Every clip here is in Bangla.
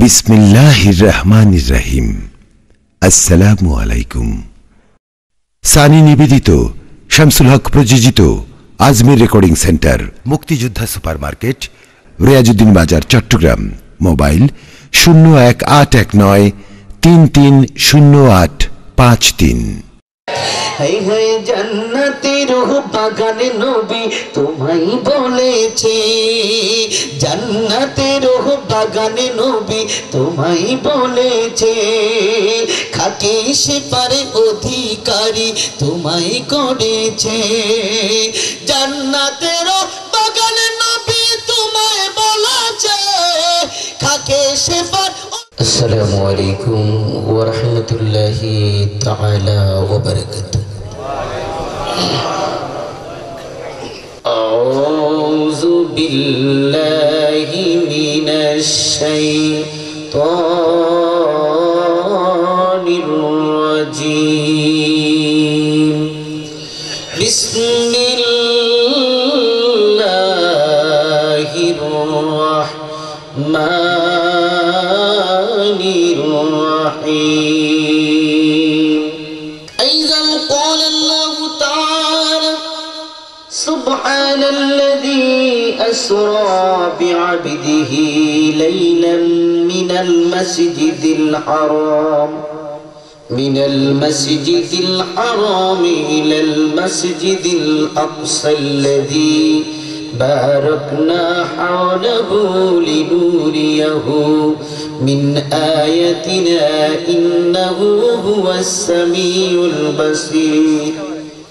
বিসমিল্লাহির রহমানির রহিম। আসসালামু আলাইকুম। সানি নিবেদিত, শামসুল হক প্রযোজিত আজমির রেকর্ডিং সেন্টার, মুক্তিযোদ্ধা সুপারমার্কেট, রিয়াজউদ্দিন বাজার, চট্টগ্রাম। মোবাইল 0189330853। হাই হাই জান্নাতের বাগানে নবী তোমায় বলেছে, জান্নাতের বাগানে নবী তোমায় বলেছে, খাকি সেপারে অধিকারী তোমায় করেছে, জান্নাতের বাগানে নবী তোমায় বলেছে, খাকি সেপার। আসসালামু আলাইকুম ওয়া রাহমাতুল্লাহি তাআলা ওয়া বারাকাতুহু। আউযু বিল্লাহি মিনাশ শাইতানির রাজীম। বিসমিল্লাহির রাহমানির الرحيم. أيضا قال الله تعالى سبحان الذي أسرى بعبده ليلا من المسجد الحرام إلى المسجد الأقصى الذي باركنا حوله لنريه من آياتنا إنه هو السميع البصير.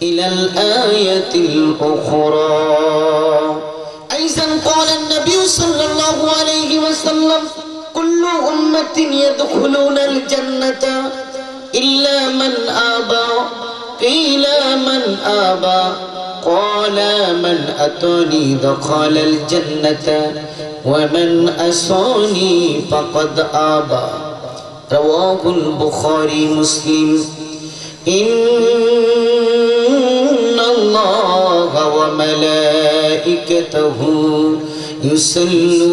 إلى الآية الأخرى. أيضا قال النبي صلى الله عليه وسلم كل أمة يدخلون الجنة إلا من آبى. قيل من آبى؟ قال من أتاني دخل الجنة ومن أساني فقد آبى. رواه البخاري مسلم. إن الله وملائكته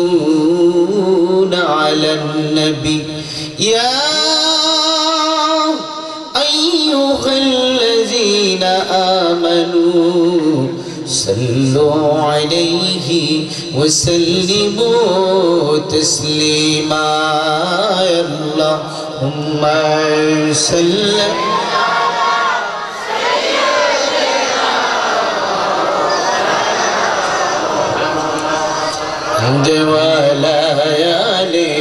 يصلون على النبي يا أيها الذين آمنوا صلوا عليه وسلموا تسليما. اللهم صل وعلى آله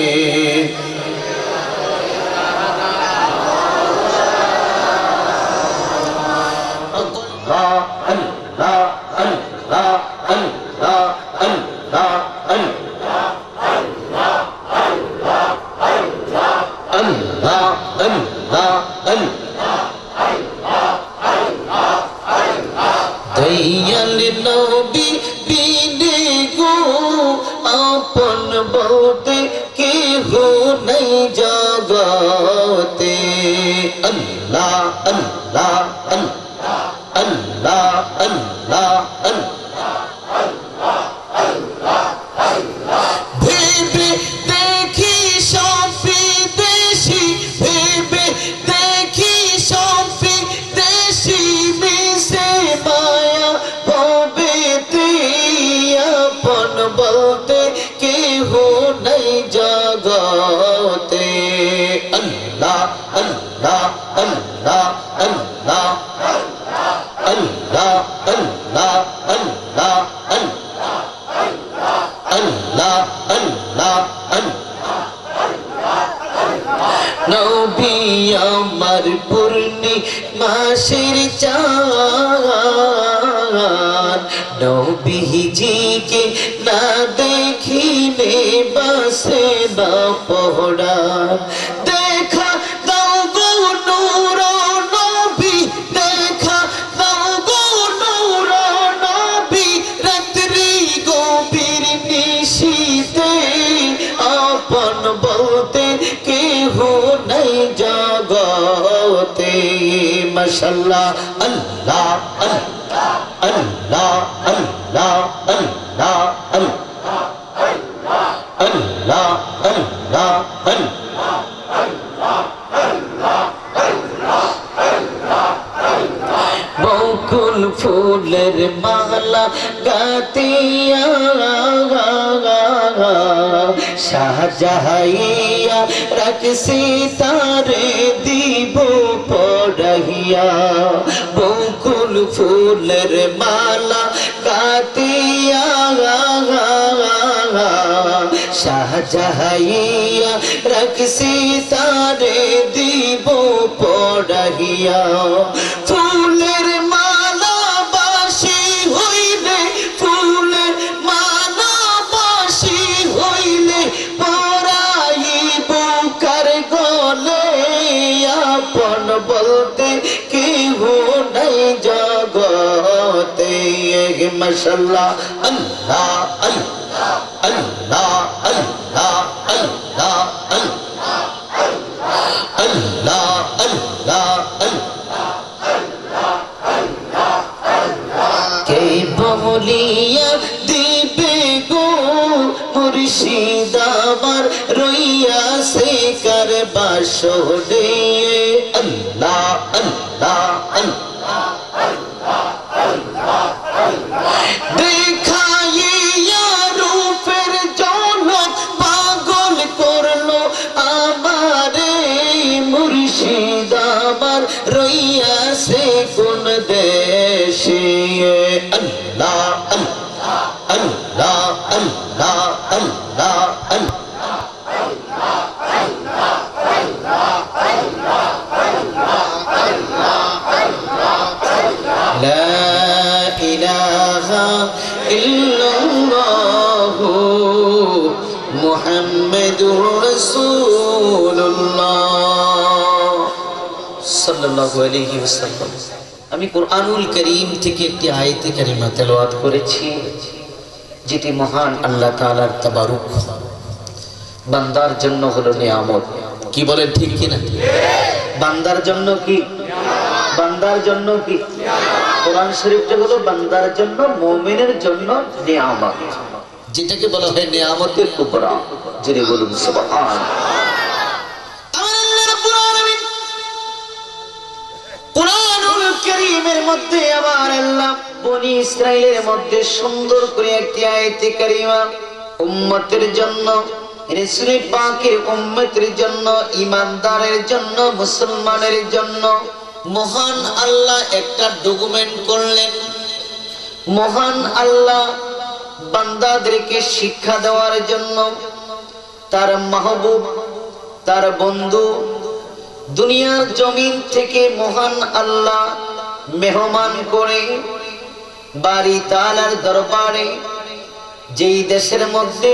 বলতে কেহ নাই জগতে। আল্লাহ আল্লাহ আল্লাহ আল্লাহ আল্লাহ আল্লাহ। ভেবে দেখি সফি দেশি, ভেবে দেখি সফি দেশি, মিশে মায়া ভবেতে আপন বলতে কেহ নাই জগতে। আল্লাহ আল্লাহ আল্লাহ আল্লাহ আল্লাহ আল্লাহ আল্লাহ আল্লাহ আল্লাহ নবী আমার পূর্ণিমাসের চাঁদ, নবীজিকে না দেখিলে বাসে না পড়ার। দেখা দাও গো নূর নবী, দেখা দাও গো নূর নবী, রাত্রি গভীর নিশীথে আপন বলতে কেহ নাই জগতে। মাশাআল্লাহ আল্লাহ আল্লাহ আল্লাহ আল্লাহ আল্লাহ আল্লাহ আল্লাহ আল্লাহ বকুল ফুলের মালা গাতিয়া সাজাইয়া রাখছি তারে দিব পড়াইয়া বকুল ফুলের মালা গাতিয়া সাজাইয়া রাখছি তারে দিব পড়াইয়া ফুলের মালা বাসি হইলে ফুলের মালা বাসি হইলে পরাইব কার গলে আপন বলতে কেহ নাই জগতে মাশাআল্লাহ আল্লাহ আল্লাহ আল্লাহ আল্লাহ আল্লাহ আল্লাহ আল্লাহ কে বলিয়া দিবে গো মুর্শিদ আমার রইয়া সে কার বাসরে আল্লাহ আল্লাহ দেখাইয়া রূপের জনক পাগল করলো আমারে মুর্শিদ আমার রইয়া সে কোন দেশে আল্লাহ আল্লাহ আল্লাহ আল্লাহ আল্লাহ লা ইলাহা ইল্লাল্লাহু মুহাম্মাদুর রাসূলুল্লাহ সাল্লাল্লাহু আলাইহি ওয়াসাল্লাম। আমি কুরআনুল কারীম থেকে একটি আয়াতে কারিমা তেলাওয়াত করেছি, যেটি মহান আল্লাহ তাআলার তাবারুক, বান্দার জন্য হলো নিয়ামত। কি বলেন ঠিক কি না? বান্দার জন্য কি? বান্দার জন্য কি? কোরআন শরীফটা হলো বান্দার জন্য, মুমিনের জন্য নিয়ামত, যেটাকে বলা হয় নিয়ামতের কুবরা। যিনি বলুন সুবহান। কুরআনুল কারীমের মধ্যে আবার আল্লাহ বনি ইসরাইলের মধ্যে সুন্দর করে একটি আয়াতে কারিমা উম্মতের জন্য, রাসূল পাকের উম্মতের জন্য, ঈমানদারের জন্য, মুসলমানের জন্য মহান আল্লাহ একটা ডকুমেন্ট করলেন। মহান আল্লাহ বান্দাদেরকে শিক্ষা দেওয়ার জন্য তার মাহবুব, তার বন্ধু দুনিয়ার জমিন থেকে মহান আল্লাহ মেহমান করে বাড়ি তাআলার দরবারে, যেই দেশের মধ্যে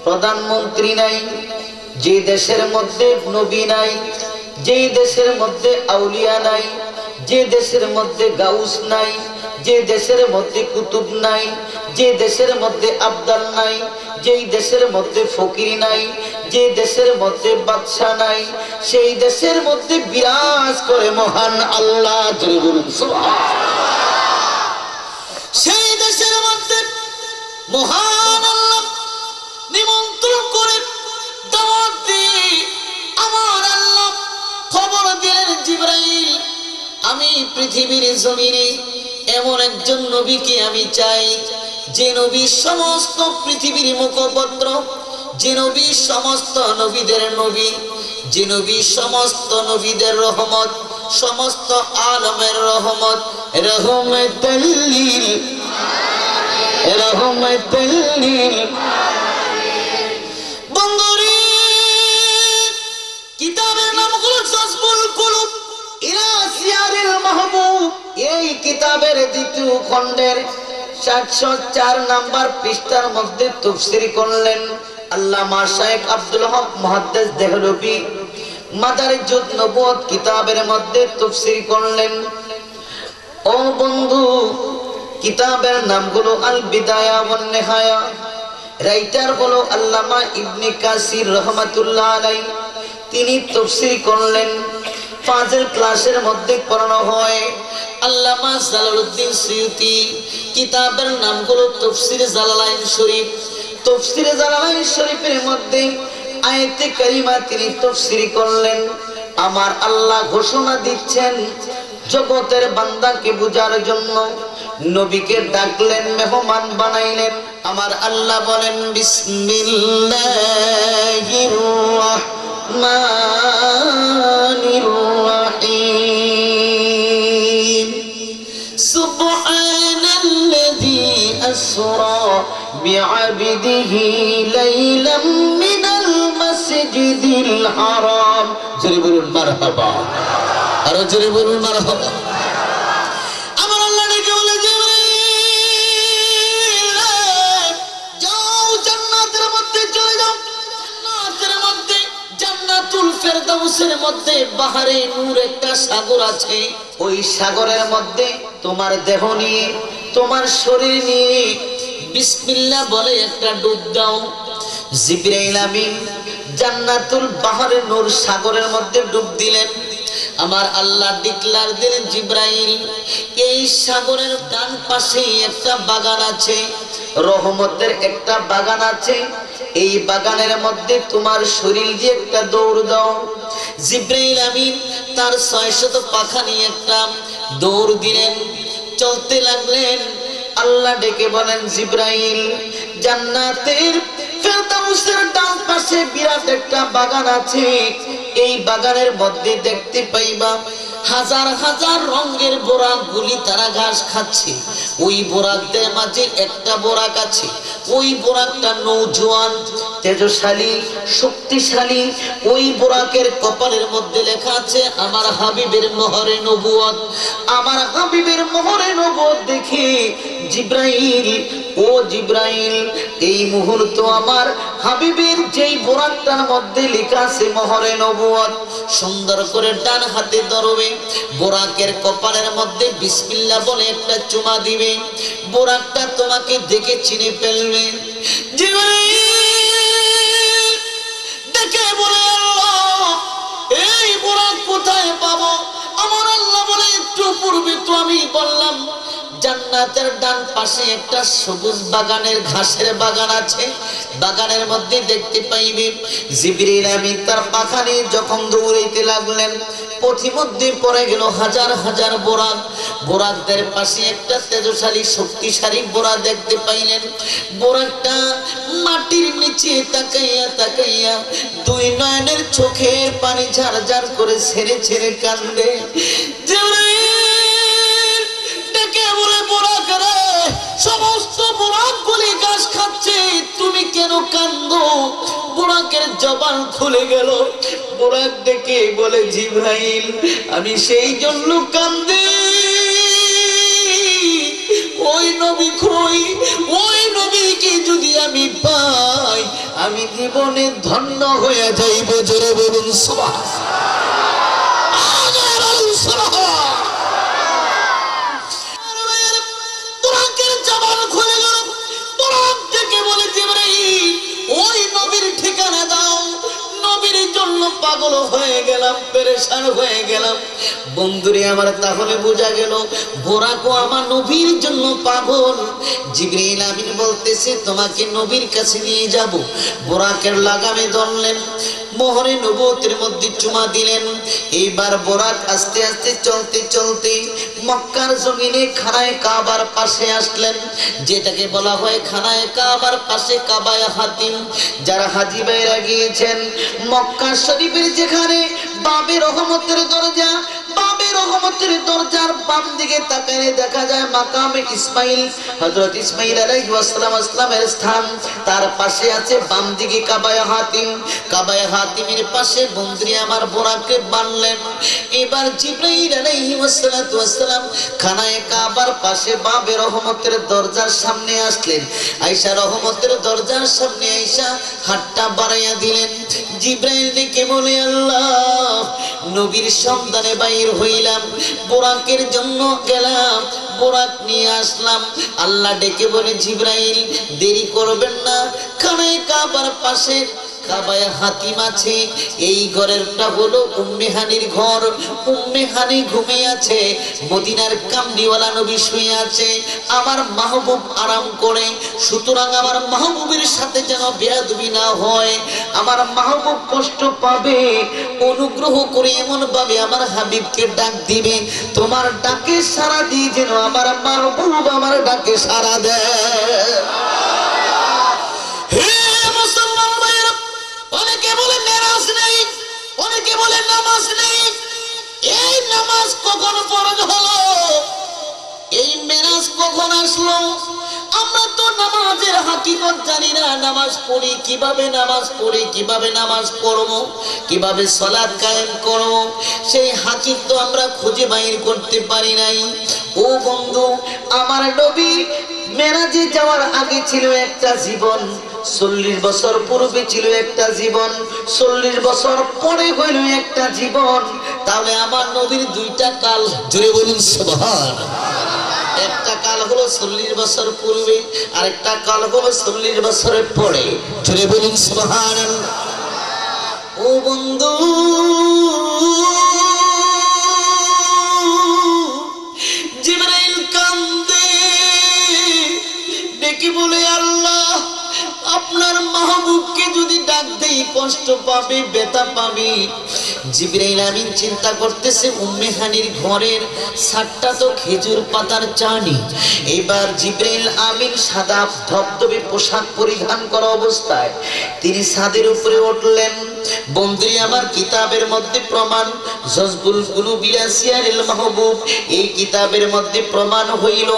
প্রধানমন্ত্রী নাই, যে দেশের মধ্যে নবী নাই, যে দেশের মধ্যে আউলিয়া নাই, যে দেশের মধ্যে গাউস নাই, যে দেশের মধ্যে কুতুব নাই, যে দেশের মধ্যে আবদাল নাই, যেই দেশের মধ্যে ফকির নাই, যে দেশের মধ্যে বাদশা নাই, সেই দেশের মধ্যে বিরাজ করে মহান আল্লাহ। সেই দেশের মধ্যে মহান আল্লাহ নিমন্ত্রণ করে দাওয়াত দিয়ে আমার আল্লাহ খবর দিলেন, জিবরাইল আমি পৃথিবীর জমিনে এমন একজন নবীকে আমি চাই, যে নবী সমস্ত পৃথিবীর মুখপত্র, যে নবী সমস্ত নবীদের নবী, যে নবী সমস্ত নবীদের রহমত, সমস্ত আলমের রহমত, রহমতুল লিল রহমতুল লিল। বন্ধুরে, কিতাবের নাম হলো জাযবুল কুলুব ইলা সিয়ারিল মাহবুব। এই কিতাবের দ্বিতীয় খণ্ডের 704 নাম্বার পৃষ্ঠার মধ্যে তাফসীর করলেন আল্লামা শাইখ আব্দুল হক মুহাদ্দিস দেহলভী। মাদারিজুন নবুওয়াত কিতাবের মধ্যে তাফসীর করলেন। ও বন্ধু, কিতাবের নাম হলো আল বিদায়া ওয়ান নিহায়া, রাইটার হলো আল্লামা ইবনে কাসির রহমাতুল্লাহ আলাইহি। তিনি তাফসীর করলেন। ফাজিল ক্লাসের মধ্যে পড়ানো হয় আল্লামা জালালউদ্দিন সুয়ুতি। কিতাবের নাম হলো তাফসীর জালালাইন শরীফ। তাফসীর জালালাইন শরীফের মধ্যে আয়াতে কারিমা তিনি তাফসীর করলেন। আমার আল্লাহ ঘোষণা দিচ্ছেন জগতের বান্দাকে বুঝার জন্য নবীকে ডাকলেন, মেহমান বানাইলেন। আমার আল্লাহ বলেন বিসমিল্লাহির রাহমানির রাহিম সুবহানাল্লাযী আসরা বিআবদিহি লাইলাম মিনাল মাসজিদিল হারাম। জোরে বলুন মারহাবা, আরো জোরে বলুন মারহাবা। আমার আল্লাহ ডেকে বলে জিবরাইল যাও জান্নাতের মধ্যে চলে যাও। জান্নাতের মধ্যে জান্নাতুল ফেরদাউসের মধ্যে বাহারে নূর একটা সাগর আছে। ওই সাগরের মধ্যে তোমার দেহ নিয়ে তোমার শরীর নিয়ে বিসমিল্লাহ বলে একটা ডুব দাও। জিবরাইল আমিন জান্নাতুল বাহারে নূর সাগরের মধ্যে ডুব দিলেন। আমার আল্লাহ ডিক্লার দিলেন জিবরাইল এই সাগরের ডান পাশে একটা বাগান আছে, রহমতের একটা বাগান আছে। এই বাগানের মধ্যে তোমার শরীর দিয়ে একটা দৌড় দাও। জিবরাইল আমিন তার 600 পাখা নিয়ে একটা দৌড় দিলেন, চলতে লাগলেন। আল্লাহ ডেকে বলেন জিবরাইল জান্নাতের ফেরদাউসের ডান পাশে বিরাট একটা বাগান আছে। এই বাগানের মধ্যে দেখতে পাইবা হাজার হাজার রঙের বোরাক গুলি তারা ঘাস খাচ্ছে। ওই বোরাকদের মাঝে একটা বোরাক আছে, ওই বোরাকটা নৌজওয়ান, তেজশালী, শক্তিশালী। ওই বোরাকের কপালের মধ্যে লেখা আছে আমার হাবিবের মোহরে নবুয়ত। আমার হাবিবের মোহরে নবুয়ত দেখে জিবরাইল, ও জিবরাইল এই মুহূর্ত আমার হাবিবের যেই বোরাকটার মধ্যে লেখা আছে মোহরে নবুয়ত, সুন্দর করে ডান হাতে ধরবে, বোরাকের কপালের মধ্যে বিসমিল্লাহ বলে একটা চুমা দিবে। বোরাকটা তোমাকে দেখে চিনে ফেলবে। জিবরাইল দেখে বলে আল্লাহ এই বোরাক কোথায় পাবো? আমার আল্লাহ বলে একটু পূর্বে তো আমি বললাম জান্নাতের ডান পাশে একটা সবুজ বাগানের ঘাসের বাগান আছে, বাগানের মধ্যে দেখতে পাইবে। জিবরাইল আমিন তার পাখা নিয়ে যখন দৌড়াইতে লাগলেন পথিমধ্যে পড়ে গেল হাজার হাজার বোরাক। বোরাকদের পাশে একটা তেজশালী শক্তিশালী বোরাক দেখতে পাইলেন। বোরাকটা মাটির নিচে তাকাইয়া তাকাইয়া দুই নয়নের চোখের পানি ঝারঝার করে ছেড়ে ছেড়ে কান্দে। জিবরাইল ডেকে বলে বোরাক রে, সমস্ত বোরাক গুলি ঘাস খাচ্ছে, তুমি কেন কান্দো? বোরাকের জবান খুলে গেল। বোরাক ডেকে বলে জিবরাইল আমি সেই জন্য কান্দি, ওই নবী কই, ওই নবীকে যদি আমি পাই আমি জীবনে ধন্য হয়ে যাইব। জোরে বলুন সুবহানাল্লাহ। বোরাকের জবান খুলে গেল। বোরাক ডেকে বলে জিবরাইল ওই নবীর ঠিকানা দাও। নবীর জন্য পাগল হয়ে গেলাম, পেরেশান হয়ে গেলাম। বন্ধুরে আমার তাহলে বোঝা গেল বোরাকও আমার নবীর জন্য পাগল। জিবরাইল আমিন বলতেছে তোমাকে নবীর কাছে নিয়ে যাব। বোরাকের লাগামে ধরলেন, মোহরে নবুয়তের মধ্যে চুমা দিলেন। এইবার বোরাক আস্তে আস্তে চলতে চলতে মক্কার জমিনে খানায়ে কাবার পাশে আসলেন, যেটাকে বলা হয় খানায়ে কাবার পাশে কাবায়ে হাতিম। যারা হাজী ভাইরা গিয়েছেন মক্কা শরীফের যেখানে বাবে রহমতের দরজা, বাবে রহমতের দরজার বাম দিকে তাকালে দেখা যায় মাকামে ইসমাইল, হযরত ইসমাইল আলাইহিস সালামের স্থান। তার পাশে আছে বাম দিকে কাবায়ে হাতিম। কাবায়ে হাতিমের পাশে বন্ধুরি আমার বোরাককে বানলেন। এবার জিবরাইল আলাইহিস সালাম খানায়ে কাবার পাশে বাবে রহমতের দরজার সামনে আসলেন। আয়েশা রহমতের দরজার সামনে আয়েশা হাতটা বাড়াইয়া দিলেন। জিবরাইল ডেকে বলে আল্লাহ নবীর সন্ধানে বাইর হইলাম, বোরাকের জন্য গেলাম, বোরাক নিয়ে আসলাম। আল্লাহ ডেকে বলে জিবরাইল দেরি করবেন না, খানায়ে কাবার পাশে কাবায়ে হাতিম আছে, এই ঘরেরটা হলো উম্মে হানির ঘর। উম্মে হানি ঘুমিয়ে আছে, মদিনার কামলিওয়ালা নবী শুয়ে আছে, আমার মাহবুব আরাম করে। সুতরাং আমার মাহবুবের সাথে যেন বেয়াদবি না হয়, আমার মাহবুব কষ্ট পাবে, অনুগ্রহ করে এমন ভাবে আমার হাবিবকে ডাক দিবে, তোমার ডাকে সাড়া দিয়ে যেন আমার মাহবুব আমার ডাকে সাড়া দেয়। হে মুসলমান ভাইরা, অনেকে বলে মেরাজ নেই, অনেকে বলে নামাজ নেই। এই নামাজ কখন ফরজ হলো? এই মেরাজ কখন আসলো? আমরা তো নামাজের হাকিকত জানি না। নামাজ পড়ি কিভাবে, নামাজ পড়ি কিভাবে, নামাজ পড়বো কিভাবে, সালাত কায়েম করব, সেই হাকিকত তো আমরা খুঁজে বাইর করতে পারি নাই। ও বন্ধু, আমার নবী মেরাজে যাওয়ার আগে ছিল একটা জীবন, 40 বছর পূর্বে ছিল একটা জীবন, 40 বছর পরে হইল একটা জীবন। তাহলে আমার নবীর দুইটা কাল, জোরে বলুন সুবহানাল্লাহ। একটা কাল হলো 40 বছর পূর্বে, আর একটা কাল হলো 40 বছরের পরে, জোরে বলুন সুবহানাল্লাহ। ও বন্ধু, জিবরাইল কান্দে, ডেকে বলে, আল্লাহ আপনার মাহবুবকে যদি ডাক দেই কষ্ট পাবে, ব্যথা পাবে। জিবরাইল আমিন চিন্তা করতেছে, উম্মে হানির ঘরের ছাদটা তো খেজুর পাতার চানি। এবার জিবরাইল আমিন সাদা ধবধবে পোশাক পরিধান করা অবস্থায় তিনি ছাদের উপরে উঠলেন। বন্ধুরি আমার, কিতাবের মধ্যে প্রমাণ, জজবুল কুলুব ইলা সিয়ারিল মাহবুব, এই কিতাবের মধ্যে প্রমাণ হইল।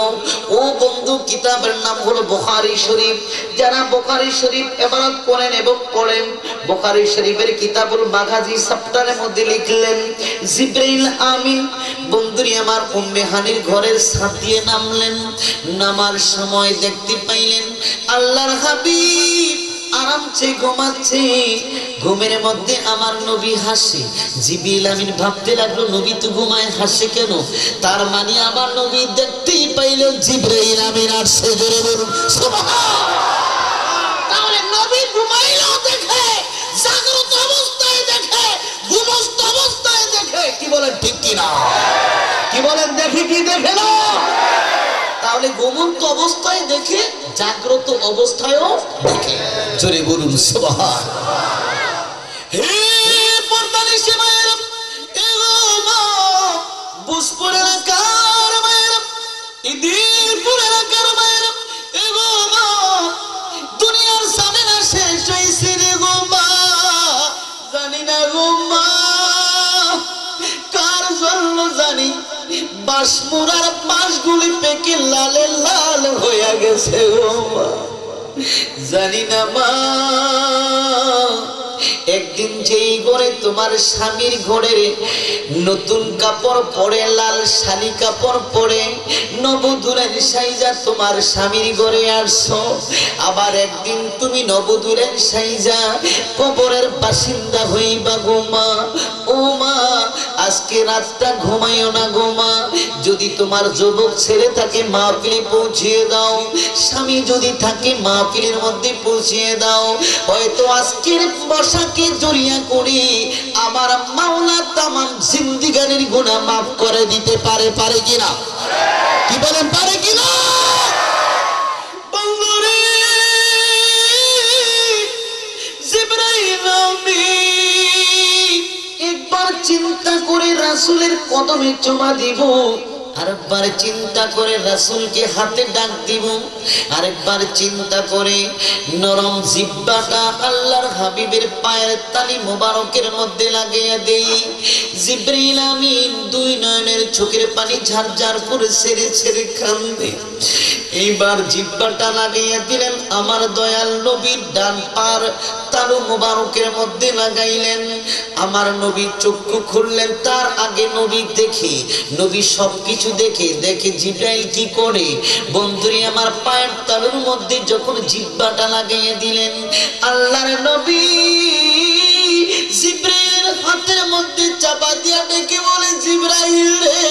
ও বন্ধু, কিতাবের নাম হলো বুখারী শরীফ। যারা বুখারী শরীফ ইবাদত করেন এবং পড়েন, বুখারী শরীফের কিতাবুল মাগাজি চ্যাপ্টারের মধ্যে লিখলেন, জিবরাইল আমিন বন্ধুরি আমার উম্মে হানির ঘরের ছাদ দিয়ে নামলেন। নামার সময় দেখতে পাইলেন আল্লাহর হাবিব আরামসে ঘুমাচ্ছে। ঘুমের মধ্যে আমার নবী হাসে। জিবরিল আমিন ভাবতে লাগলো, নবী তো ঘুমায়, হাসে কেন? তার মানে আমার নবী দেখতেই পাইলেন জিবরাইল আমিন আসছে, জোরে বলুন সুবহানাল্লাহ। তাহলে নবী ঘুমাইলেও দেখে, জাগ্রত অবস্থায় দেখে, ঘুমস্ত অবস্থায় দেখে। কি বলেন ঠিক কিনা? কি বলেন, দেখি কি দেখে না? তাহলে ঘুমন্ত অবস্থায় দেখে, জাগ্রত অবস্থায়ও দেখে, জোরে বলুন সুবহানাল্লাহ। হে পর্দানিশি মায়েরা, এগো বুসপুর এলাকার মায়েরা, ইদিরপুর এলাকার মায়েরা, এগো দুনিয়ার সামেনা শেষ হয়েছে রে গো মা, জানি না গো মা কার জন্য জানি বাসমুরার বাঁশগুলি পেকে লালে লাল হয়ে গেছে গো মা, জানি না মা। একদিন যেই ঘরে তোমার স্বামীর ঘরে নতুন কাপড় পরে, লাল শালি কাপড় পরে নবধূরের সাইজা তোমার স্বামীর ঘরে আসছো, আবার একদিন তুমি নবধূরের সাইজা কবরের বাসিন্দা হইবা গো মা। ও মা, আজকে রাতটা ঘুমাইও না গো মা। যদি তোমার যুবক ছেলে থাকে মাহফিলে পৌঁছিয়ে দাও, স্বামী যদি থাকে মাহফিলের মধ্যে পৌঁছিয়ে দাও। হয়তো আজকের বসাকে জড়িয়া করি আমার মাওলা তামাম জিন্দিগানির গুনাহ মাফ করে দিতে পারে, পারে কিনা? কি বলেন, পারে কিনা? বন্ধুরে, জিবরাইল আমিন একবার চিন্তা করে রাসূলের কদমে চুমা দিব, আরেকবার চিন্তা করে রাসূলকে হাতে ডাক দিব, আরেকবার চিন্তা করে নরম জিহ্বাটা আল্লাহর হাবিবের পায়ের তালি মোবারকের মধ্যে লাগিয়ে দেই। জিবরাইল আমিন দুই নয়নের চোখের পানি ঝারঝার করে ছেড়ে ছেড়ে কান্দে। এইবার জিহ্বাটা লাগিয়ে দিলেন আমার দয়াল নবীর ডান পার তালু মোবারকের মধ্যে লাগাইলেন। আমার নবী চক্ষু খুললেন, তার আগে নবী দেখে, নবী সবকিছু দেখে দেখে জিবরাইল কি করে। বন্ধুরি আমার পায়ের তালুর মধ্যে যখন জিহ্বাটা লাগাইয়ে দিলেন, আল্লাহর নবী জিবরাইলের হাতের মধ্যে চাপা দিয়া ডেকে বলে, জিবরাইল রে,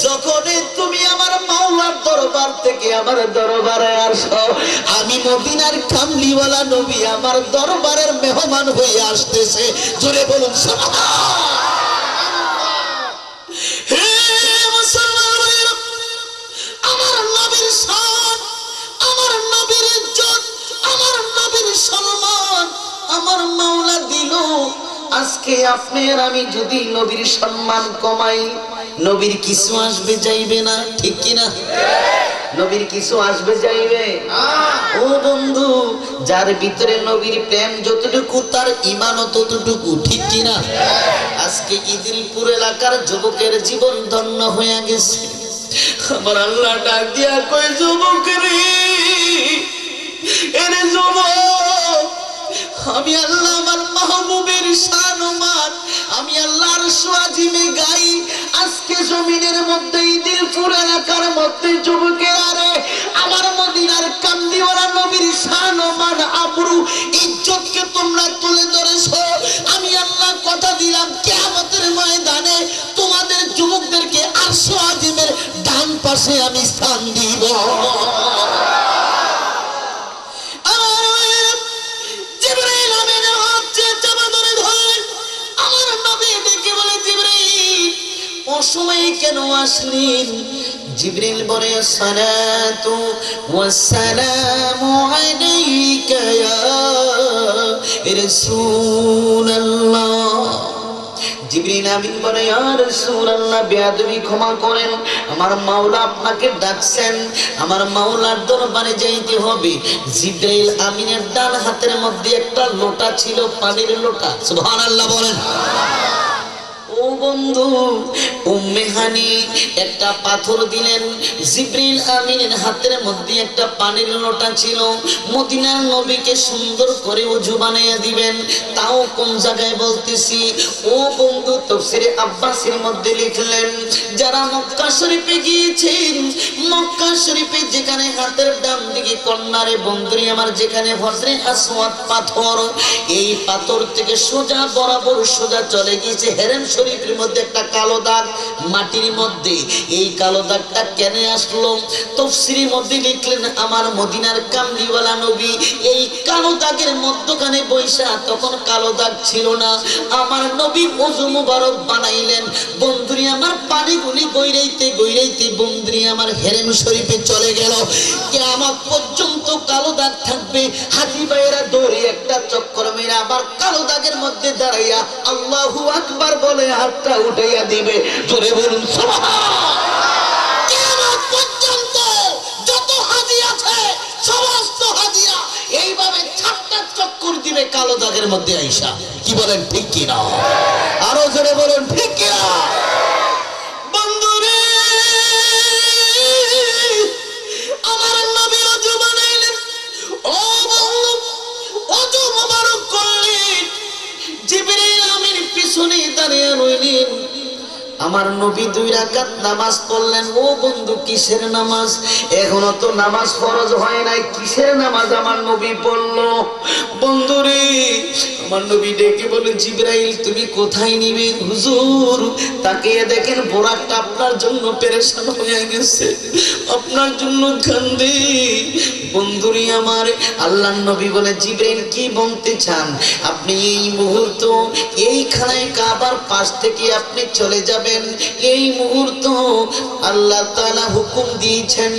যখন তুমি আমার মাওলার দরবার থেকে আমার দরবারে আসো। আমি মদিনার কামলিওয়ালা নবী আমার দরবারের মেহমান হয়ে আসতেছে। জোরে বলুন সুবহানাল্লাহ। হে মুসলমান ভাইরা, আমার নবীর শান, আমার নবীর ইজ্জত, আমার নবীর সম্মান আমার মাওলা দিল। আজকে আপনার আমি যদি নবীর সম্মান কমাই, নবীর কিছু আসবে যাইবে না, ঠিক কি না? নবীর কিছু আসবে যাইবে? ও বন্ধু, যার ভিতরে নবীর প্রেম যতটুকু তার ঈমানও ততটুকু, ঠিক কি না? আজকে ইদিলপুর এলাকার যুবকের জীবন ধন্য হয়ে গেছে। আমার আল্লাহ ডাক দিয়া কয়, যুবক রে, এরে যুবক, আমি আল্লাহ আমার মাহবুবের শান ও মান আমি আল্লাহর সুআজিমে গাই। আজকে জমিনের মধ্যে ইদিলপুর এলাকার মধ্যে যুবকের আরে আমার মদিনার কামলিওয়ালা নবীর শান ও মান আবরু ইজ্জতকে তোমরা তুলে ধরেছো। আমি আল্লাহ কথা দিলাম কিয়ামতের ময়দানে তোমাদের যুবকদেরকে আরশ আজিমের ডান পাশে আমি স্থান দিব। অসময়ে কেন আসলেন? জিবরিল বলে, সালাতু ওয়াস সালামু আলাইকা ইয়া রাসূলুল্লাহ। জিবরিল আমিন বলে, ইয়া রাসূলুল্লাহ, বেয়াদবি ক্ষমা করেন, আমার মাওলা আপনাকে ডাকছেন, আমার মাওলার দরবারে যাইতে হবে। জিবরিল আমিনের ডান হাতের মধ্যে একটা লোটা ছিল, পানির লোটা। সুবহানাল্লাহ বলেন। ও বন্ধু, উম্মে হানি একটা পাথর দিলেন, জিবরিল আমিনের হাতের মধ্যে একটা পানির লোটা ছিল। মদিনার নবীকে সুন্দর করে ওযু বানাইয়া দিবেন, তাও কোন জায়গায় বলতেছি। ও বন্ধু, তাফসীরে আব্বাসীর মধ্যে লিখলেন, যারা মক্কা শরীফে গিয়েছেন, মক্কা শরীফে যেখানে হাতের ডান দিকে কর্নারে বন্ধুরি আমার যেখানে হজরে আসওয়াদ পাথর, এই পাথর থেকে সোজা বরাবর সোজা চলে গিয়েছে হেরেম শরীফের মধ্যে একটা কালো দাগ মাটির মধ্যে। এই কালো দাগটা কেন আসলো? তাফসীরের মধ্যে লিখলেন, আমার মদিনার কামলিওয়ালা নবী এই কালো দাগের মধ্যখানে বৈশা, তখন কালো দাগ ছিল না, আমার নবী ওযু মুবারক বানাইলেন। বন্ধুরি আমার পানিগুলি গইরাইতে গইরাইতে বন্ধুরি আমার হেরেম শরীফে চলে গেল। কিয়ামত পর্যন্ত কালো দাগ থাকবে। হাজী ভাইয়েরা দৌড়ে একটা চক্কর মেরে আবার কালো দাগের মধ্যে দাঁড়াইয়া আল্লাহু আকবার বলে হাতটা উঠাইয়া দিবে। জোরে বলুন সুবহানাল্লাহ। কিয়ামত পর্যন্ত যত হাজী আছে সমস্ত হাজীরা এইভাবে ছাট্টা চক্কর দিবে কালো দাগের মধ্যে আইসা। কি বলেন, ঠিক কি না? আরো জোরে বলুন, ঠিক কি না? বন্ধুরে, আমার নবী ওযু বানাইলেন। ও বন্ধু, ওযু মুবারক করলেন, জিবরিল আমিন পিছনে দাঁড়িয়ে রইলেন। আমার নবী 2 রাকাত নামাজ পড়লেন। ও বন্ধু, কিসের নামাজ? এখনো তো নামাজ ফরজ হয় নাই, কিসের নামাজ আমার নবী পড়লো? বন্ধুরে, আমার নবী ডেকে বলে, জিবরাইল তুমি কোথায় নিবে? হুজুর, তাকিয়ে দেখেন বোরাকটা আপনার জন্য পেরেশান হয়ে গেছে, আপনার জন্য কান্দে। বন্ধুরে আমার, আল্লাহর নবী বলে, জিবরাইল কি বলতে চান? আপনি এই মুহূর্ত এই খানায় কাবার পাশ থেকে আপনি চলে যাবেন। এই মুহূর্ত আল্লাহ তাআলা হুকুম দিয়েছেন,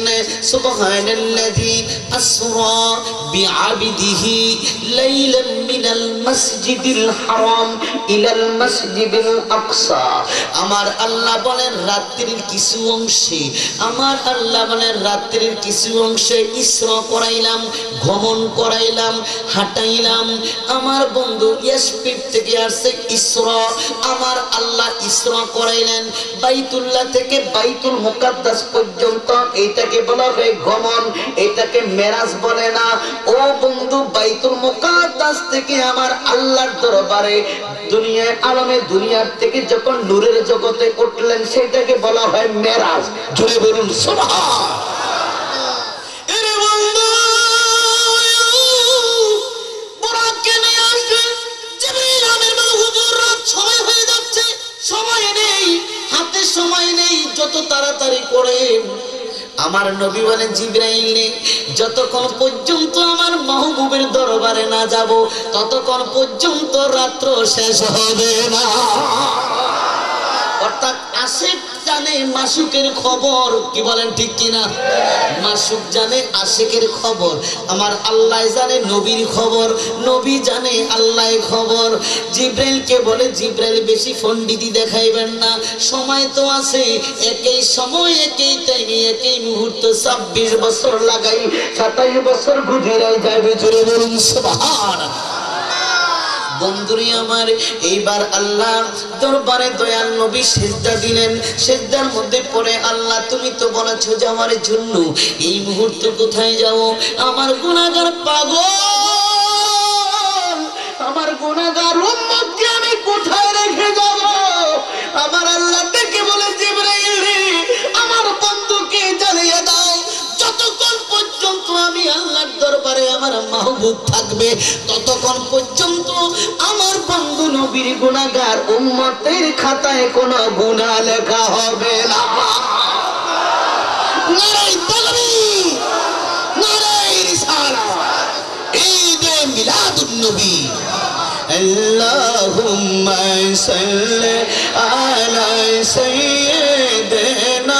সুবহানাল্লাযী আসরা বিআবদিহি লাইলাম মিনাল মসজিদিল হারাম ইলাল মসজিদিল আকসা। আমার আল্লাহ বলেন, রাত্রির কিছু অংশে, আমার আল্লাহ বলেন, রাত্রির কিছু অংশে ইসরা করাইলাম, ভ্রমণ করাইলাম, হাঁটাইলাম। আমার বন্ধু ইয়াসপির থেকে আসছে ইসরা। আমার আল্লাহ ইসরা করাইলেন বাইতুল্লাহ থেকে বাইতুল মুকাদ্দাস পর্যন্ত। এইটাকে বলা হয় ভ্রমণ, এটাকে মেরাজ বলে না। ও বন্ধু, বাইতুল মুকাদ্দাস থেকে আমার আল্লাহর দরবারে দুনিয়ায় আলমে দুনিয়ার থেকে যখন নূরের জগতে উঠলেন, সেটাকে বলা হয় মেরাজ। জোরে বলুন সুবহানাল্লাহ। এরে বন্ধু, বোরাককে নিয়ে আসলেন জিবরিল আমিন বলে, হুজুর রাত সময় হয়ে যাচ্ছে, সময় নেই, হাতে সময় নেই, যত তাড়াতাড়ি করে আমার নবী বলেন জিবরাইল যতক্ষণ পর্যন্ত আমার মাহবুবের দরবারে না যাব ততক্ষণ পর্যন্ত রাত্র শেষ হবে না। অর্থাৎ আশিক জানে মাসুকের খবর, কি বলেন ঠিক কিনা? মাসুক জানে আশিকের খবর, আমার আল্লাহ জানে নবীর খবর, নবী জানে আল্লাহ খবর। জিব্রাইলকে বলে জিব্রাইল বেশি পণ্ডিতি দেখাইবেন না, সময় তো আছে, একই সময় একই টাইমে একই মুহূর্ত 26 বছর লাগাই 27 বছর গুজরাই যাবে। জোরে বলুন সুবহানাল্লাহ। বন্ধুরি আমার, এইবার আল্লাহ দরবারে দয়াল নবী সিজদা দিলেন। সিজদার মধ্যে পড়ে আল্লাহ তুমি তো বলেছো যে আমার জন্য এই মুহূর্তে কোথায় যাও? আমার গুনাহগার পাগল, আমার গুনাহগার উম্মতকে আমি কোথায় রেখে যাব? আমার আল্লাহ ডেকে বলে জিবরাইল আমার বন্ধুকে জ্বালিয়ে দাও, যতক্ষণ পর্যন্ত আমি আল্লাহর দরবারে আমার মাহবুব থাকবে ততক্ষণ পর্যন্ত আমার বন্ধু নবীর গুনাহগার উম্মতের খাতায় কোনো গুনাহ লেখা হবে না। নারে তাকবীর, নারে রিসালাত, ঈদে মিলাদুন নবী। আল্লাহুম্মা সাল্লি আলা সাইয়্যিদিনা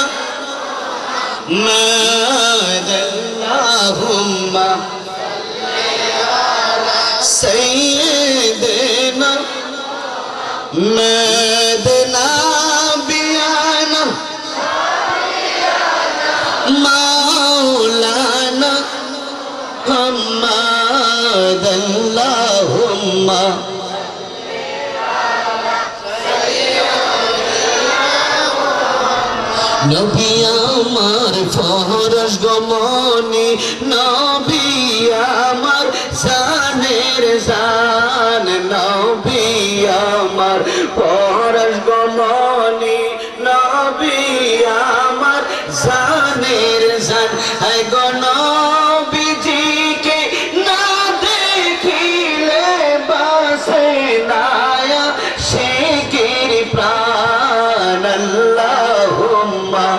محمد اللهم سيدنا محمد نبينا مولانا محمد اللهم নবী আমার ফরজ গমনি, নবী আমার জানের জান, নবী আমার ফরজ গমনি, নবী আমার জানের জান। হে গো নবীজিকে না দেখিলে বাসে না শেখের প্রাণ। আল্লাহুম্মা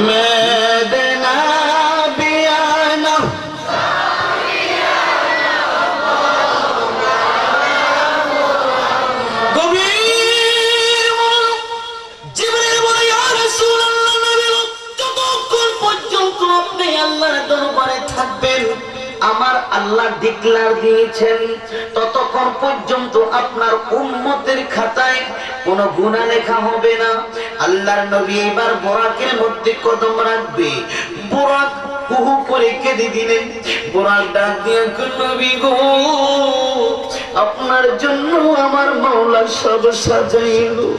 মেদনা বিয়ানা গভীর জিবরাইল বলে ইয়া রাসূলুল্লাহ, নবী যতক্ষণ পর্যন্ত আপনি আল্লাহর দরবারে থাকবেন, আমার আল্লাহ ডিক্লার দিয়েছেন ততক্ষণ পর্যন্ত আপনার উম্মতের খাতায় কোনো গুনাহ লেখা হবে না। আল্লাহর নবী এবার বুরাকের মধ্যে কদম রাখবে, বুরাক হুহু করে কেঁদে দিলেন। বুরাক ডাক দিয়ে নবী গো, আপনার জন্য আমার মাওলা সব সাজাইলো,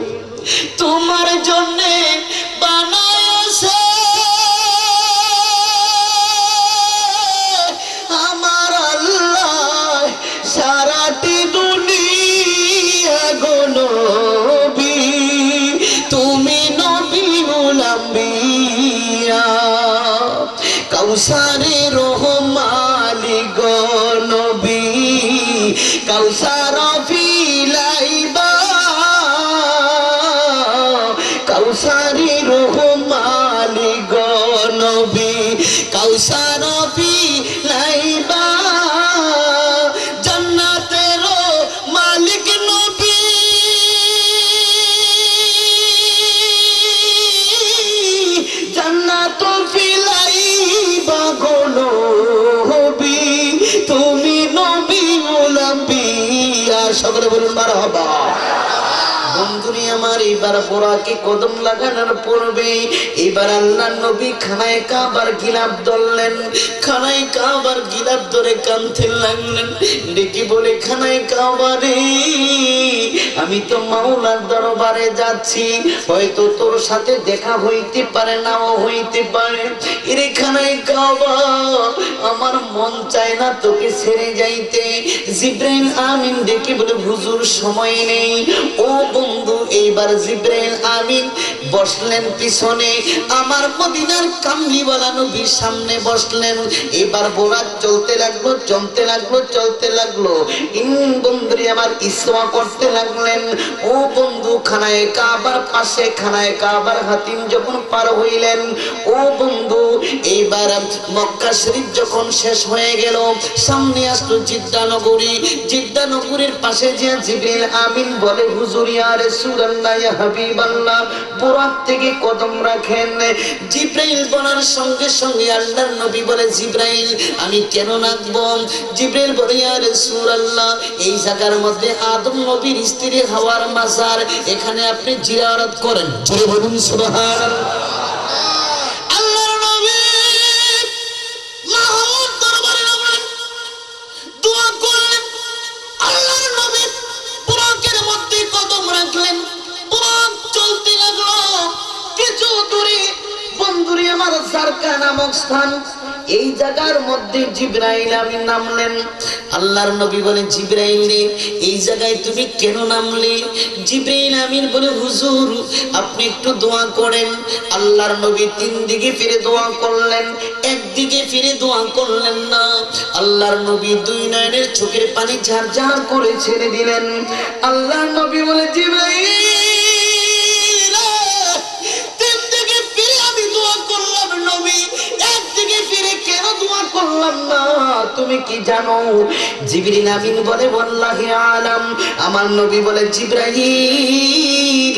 তোমার জন্য বানাইছে আমার আল্লাহ সারাটি দুনিয়া গো নবী, তুমি নবী আম্বিয়া কাউসারের রহমালি গো নবী, কাউসার ফিলাইবা কাউসারি রহমালি গো নবী, কাউসার ফিলাইবা জান্নাতের মালিক নবী, জান্নাত ফিলাইবা গো নবী, তুমি নবী আম্বিয়া। সকলে বলুন মারহাবা। বন্ধুরি আমার, এবার বুরাকে কদম লাগানোর পূর্বে এবার আল্লাহর নবী খানায় কাবার গিলাফ ধরলেন। খানায় কাবার গিলাফ ধরে কাঁদতে লাগলেন, ডেকে বলে খানায় কাবারে আমি তো মাওলার দরবারে যাচ্ছি, হয়তো তোর সাথে দেখা হইতে পারে নাও হইতে পারে। এরে খানায় কাবা, আমার মন চায় না তোকে ছেড়ে যাইতে। জিবরাইল আমিন ডেকে বলে হুজুর সময় নেই। ও বন্ধু, এইবার এবার জিবরাইল আমিন বসলেন পিছনে, আমার মদিনার কামলিওয়ালা নবীর সামনে বসলেন। এবার বোরাক চলতে লাগলো, চলতে লাগলো, চলতে লাগলো। বন্ধুরে আমার ইসরা করতে লাগলেন। ও বন্ধু, খানায়ে কাবার পাশে, খানায়ে কাবার হাতিম যখন পার হইলেন, ও বন্ধু এইবার মক্কা শরীফ যখন শেষ হয়ে গেল, সামনে আসলো জিদ্দা নগরী। জিদ্দা নগরীর পাশে যে জিবরিল আমিন বলে, হুজুর ইয়া রাসূলুল্লাহ ইয়া হাবিবাল্লাহ, বুরাক থেকে কদম রাখেন। জিবরাইল বলার সঙ্গে সঙ্গে আল্লাহর নবী বলে, জিবরাইল আমি কেন রাখব? জিবরাইল বলে, ইয়া রাসূলুল্লাহ এই জায়গার মধ্যে আদম নবীর স্ত্রী হাওয়ার মাজার, এখানে আপনি জিয়ারত করেন। জোরে বলুন সুবহানাল্লাহ। আল্লাহর নবী মাহমুদ দরবারে নামলেন, দোয়া করলেন। আল্লাহর নবী বুরাকের মধ্যে কদম রাখলেন। বুরাক চলতে লাগলো। কিছু দূরে বন্ধুরে আমার জারকা নামক স্থান, এই জায়গার মধ্যে জিবরাইল আমিন নামলেন। আল্লাহর নবী বলেন, জিবরাইল রে এই জায়গায় তুমি কেন নামলে? জিবরাইল আমিন বলে, হুজুর আপনি একটু দোয়া করেন। আল্লাহর নবী তিন দিকে ফিরে দোয়া করলেন, একদিকে ফিরে দোয়া করলেন না। আল্লাহর নবী দুই নয়নের চোখের পানি ঝারঝার করে ছেড়ে দিলেন। আল্লাহর নবী বলে, জিবরাইল তুমি কি জানো? জিবরিল আমিন বলে, ওয়াল্লাহি আলাম। আমার নবী বলে, জিবরাইল